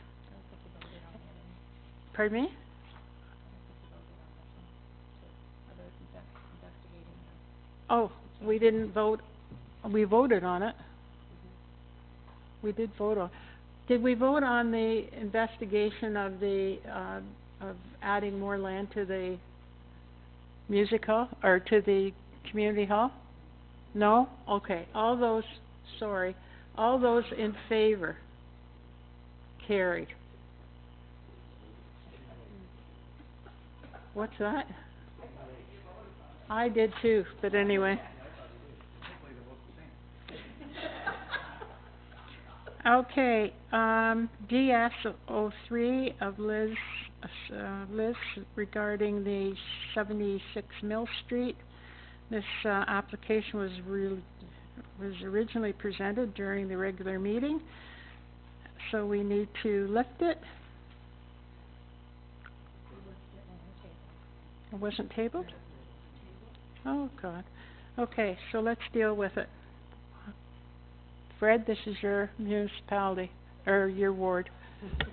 Pardon me? Oh, we didn't vote. We voted on it. We did vote on. Did we vote on the investigation of the of adding more land to the music hall or to the community hall? No? Okay. All those in favor? Carried. What's that? I did too, but anyway. Okay, DS 03 of Liz regarding the 76 Mill Street. This application was originally presented during the regular meeting, so we need to lift it. It wasn't tabled? Oh, God. Okay, so let's deal with it. Fred, this is your municipality, or your ward.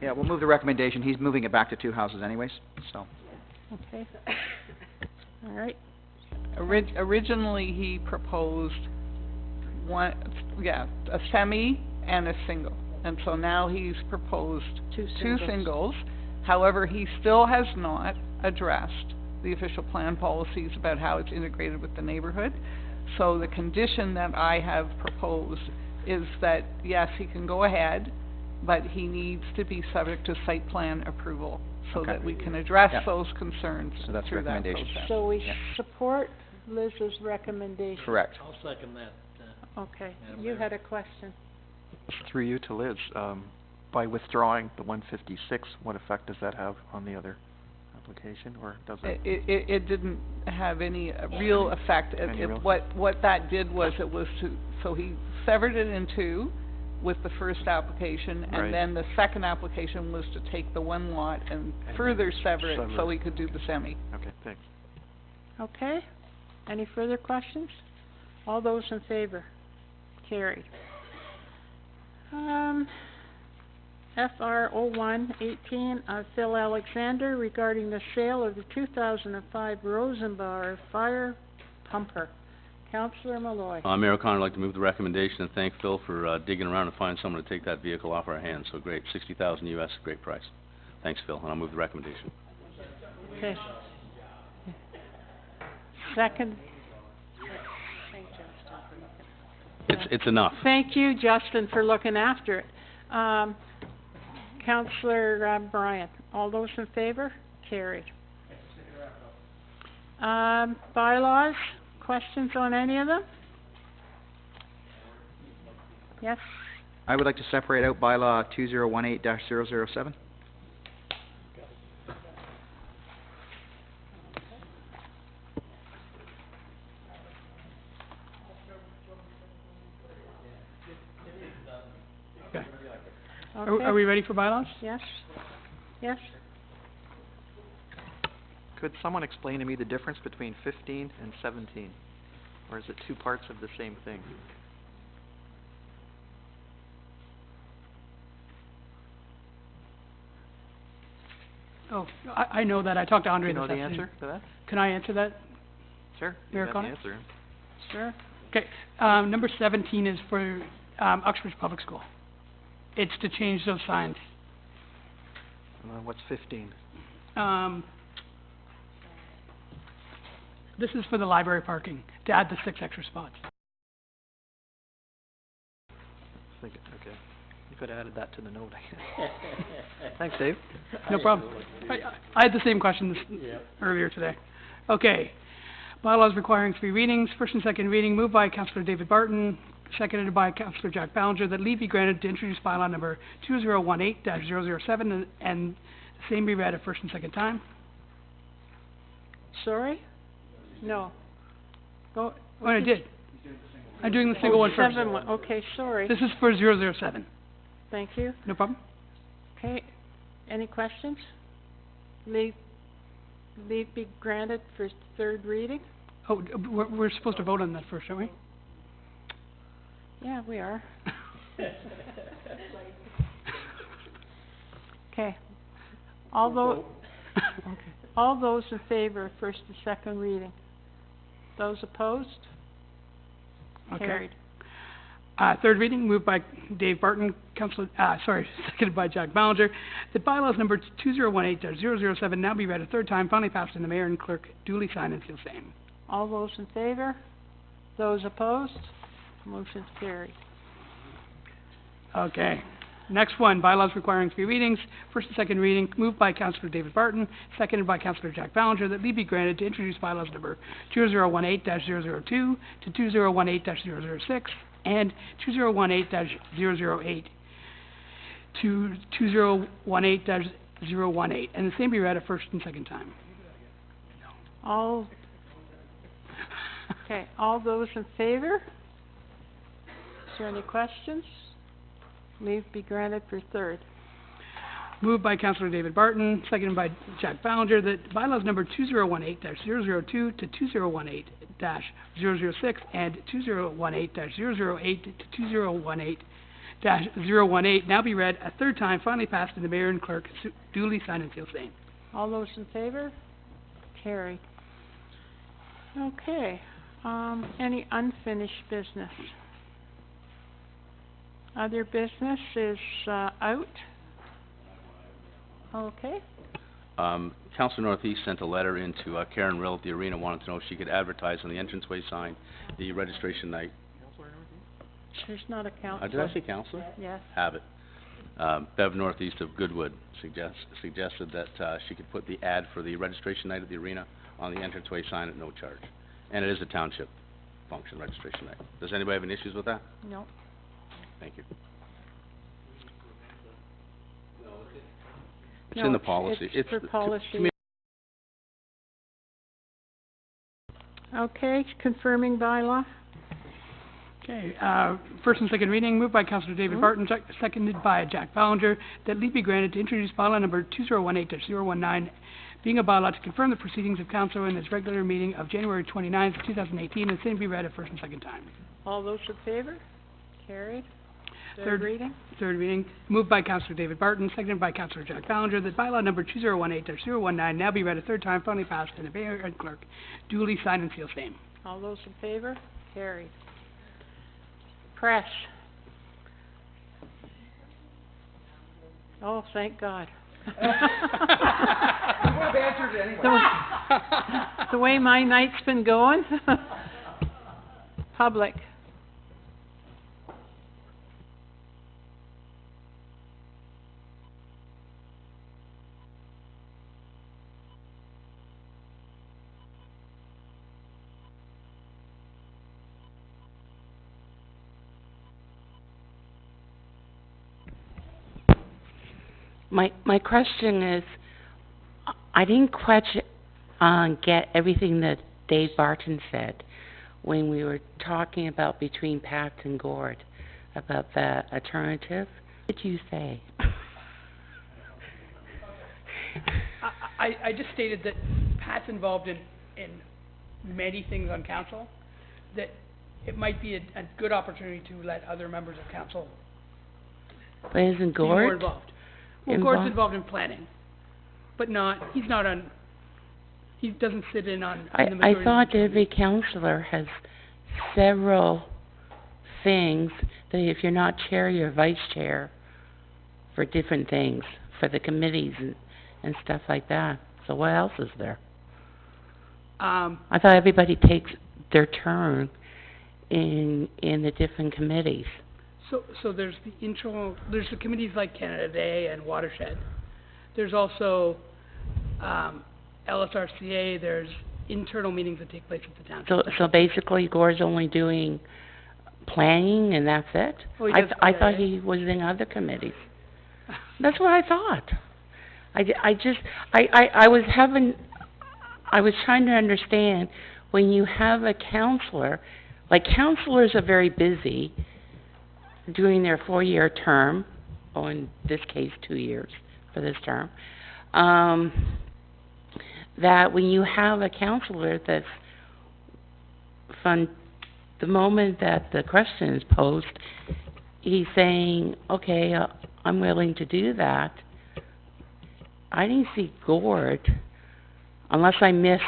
Yeah, we'll move the recommendation. He's moving it back to 2 houses anyways, so. Okay. All right. Originally, he proposed a semi and a single. And so now he's proposed two singles. However, he still has not addressed the official plan policies about how it's integrated with the neighborhood. So the condition that I have proposed is that, yes, he can go ahead, but he needs to be subject to site plan approval so that we can address those concerns So that's through that recommendation. process. So we support Liz's recommendation. Correct. I'll second that. Okay, Madam you Mayor. had a question. Through you to Liz, by withdrawing the 156, what effect does that have on the other application, or does it? It didn't have any real effect. What that did was so he severed it in two with the first application, and Right. then the second application was to take the one lot and further sever it so he could do the semi. Okay, thanks. Okay, any further questions? All those in favor? Carried. FR 0118 of Phil Alexander regarding the sale of the 2005 Rosenbauer fire pumper. Councillor Malloy. Mayor O'Connor, I'd like to move the recommendation and thank Phil for digging around and finding someone to take that vehicle off our hands. So great, $60,000 US, great price. Thanks, Phil, and I'll move the recommendation. Okay. Second. It's enough. Thank you, Justin, for looking after it. Councillor Bryan, all those in favor? Carried. Bylaws, questions on any of them? Yes? I would like to separate out bylaw 2018-007. Okay. Are we ready for bylaws? Yes? Yes? Could someone explain to me the difference between 15 and 17? Or is it two parts of the same thing? Oh, I know that. I talked to Andre Do you know this the afternoon. answer to that? Can I answer that? Sure, you Mayor have the Connor? answer. Sure. Okay, number 17 is for, Uxbridge Public School. It's to change those signs. What's 15? This is for the library parking, to add the 6 extra spots. Okay. You could have added that to the note, I guess. Thanks, Dave. No problem. I had the same question earlier today. Okay. Bylaws requiring 3 readings. First and second reading, moved by Councillor David Barton, seconded by Councillor Jack Ballinger, that leave be granted to introduce bylaw number 2018-007 and the same be read a first and second time. Sorry? No. Go. Oh, I did. I'm doing the single one first. 7 one, okay, sorry. This is for 007. Thank you. No problem. Okay, any questions? Leave be granted for third reading? Oh, we're supposed to vote on that first, aren't we? Yeah, we are. Okay. All those in favor of first and second reading? Those opposed? Okay. Carried. Third reading, moved by Dave Barton, seconded by Jack Ballinger, that bylaws number 2018-007 now be read a third time, finally passed, and the mayor and clerk duly sign and seal same. All those in favor? Those opposed? Motion's carried. Okay. Next one, bylaws requiring 3 readings. First and second reading, moved by Councillor David Barton, seconded by Councillor Jack Ballinger, that leave be granted to introduce bylaws number 2018-002 to 2018-006 and 2018-008 to 2018-018, and the same be read a first and second time. All those in favor? Is there any questions? Leave be granted for third. Moved by Councillor David Barton, seconded by Jack Ballinger, that bylaws number 2018-002 to 2018-006 and 2018-008 to 2018-018 now be read a third time, finally passed, and the mayor and clerk duly sign and seal same. All those in favor? Carried. Okay, any unfinished business? Other business is, out? Okay. Councillor Northeast sent a letter into, Karen Rill at the arena, wanted to know if she could advertise on the entranceway sign the registration night. There's not a councillor. Did I say councillor? Yes. Have it. Bev Northeast of Goodwood suggested that, she could put the ad for the registration night at the arena on the entranceway sign at no charge. And it is a township function, registration night. Does anybody have any issues with that? No. Thank you. It's No, in the policy. it's for the policy. Okay, confirming bylaw. Okay, first and second reading, moved by Councillor David Barton, seconded by Jack Ballinger, that leave be granted to introduce bylaw number 2018-019, being a bylaw to confirm the proceedings of council in its regular meeting of January 29th, 2018, and same be read a first and second time. All those in favor? Carried. Third reading? Third reading, moved by Councillor David Barton, seconded by Councillor Jack Ballinger, that bylaw number 2018-019 now be read a third time, finally passed, and the mayor and clerk duly sign and seal same. All those in favor? Carried. Press. Oh, thank God. The way my night's been going. Public. My question is, I didn't quite get everything that Dave Barton said when we were talking about between Pat and Gord about the alternative. What did you say? I just stated that Pat's involved in many things on council, that it might be a good opportunity to let other members of council But isn't be more Gord involved. Well, Gord's involved in planning, but he doesn't sit in on the majority. I thought every councillor has several things that if you're not chair, you're vice chair for different things, for the committees and stuff like that. So what else is there? I thought everybody takes their turn in the different committees. So there's there's the committees like Canada Day and Watershed. There's also, LSRCA, there's internal meetings that take place at the township. So basically Gore's only doing planning and that's it? Oh, he does I thought PIA. he was in other committees. That's what I thought. I was trying to understand, when you have a counselor, like counselors are very busy during their 4-year term, or in this case 2 years for this term, that when you have a counselor that's, from the moment that the question is posed, he's saying, okay, I'm willing to do that. I didn't see Gord, unless I missed.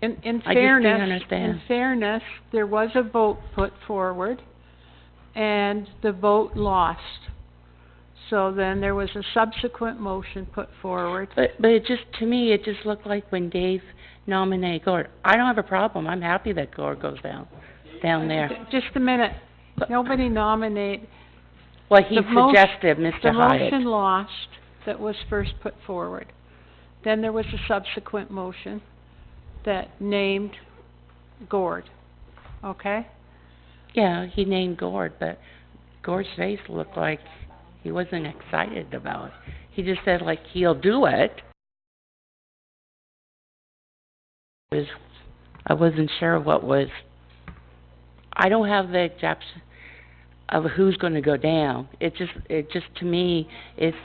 In I just didn't fairness, understand. in fairness, there was a vote put forward, and the vote lost. So then there was a subsequent motion put forward. But it just, to me, it just looked like when Dave nominated Gord. I don't have a problem. I'm happy that Gord goes down there. Just a minute. Nobody nominate. Well, he The suggested Mr. The Hyatt. motion lost that was first put forward. Then there was a subsequent motion that named Gord. Okay? Yeah, he named Gord, but Gord's face looked like he wasn't excited about it. He just said, like, he'll do it. I wasn't sure what was... I don't have the depth of who's going to go down. It just, to me, it's...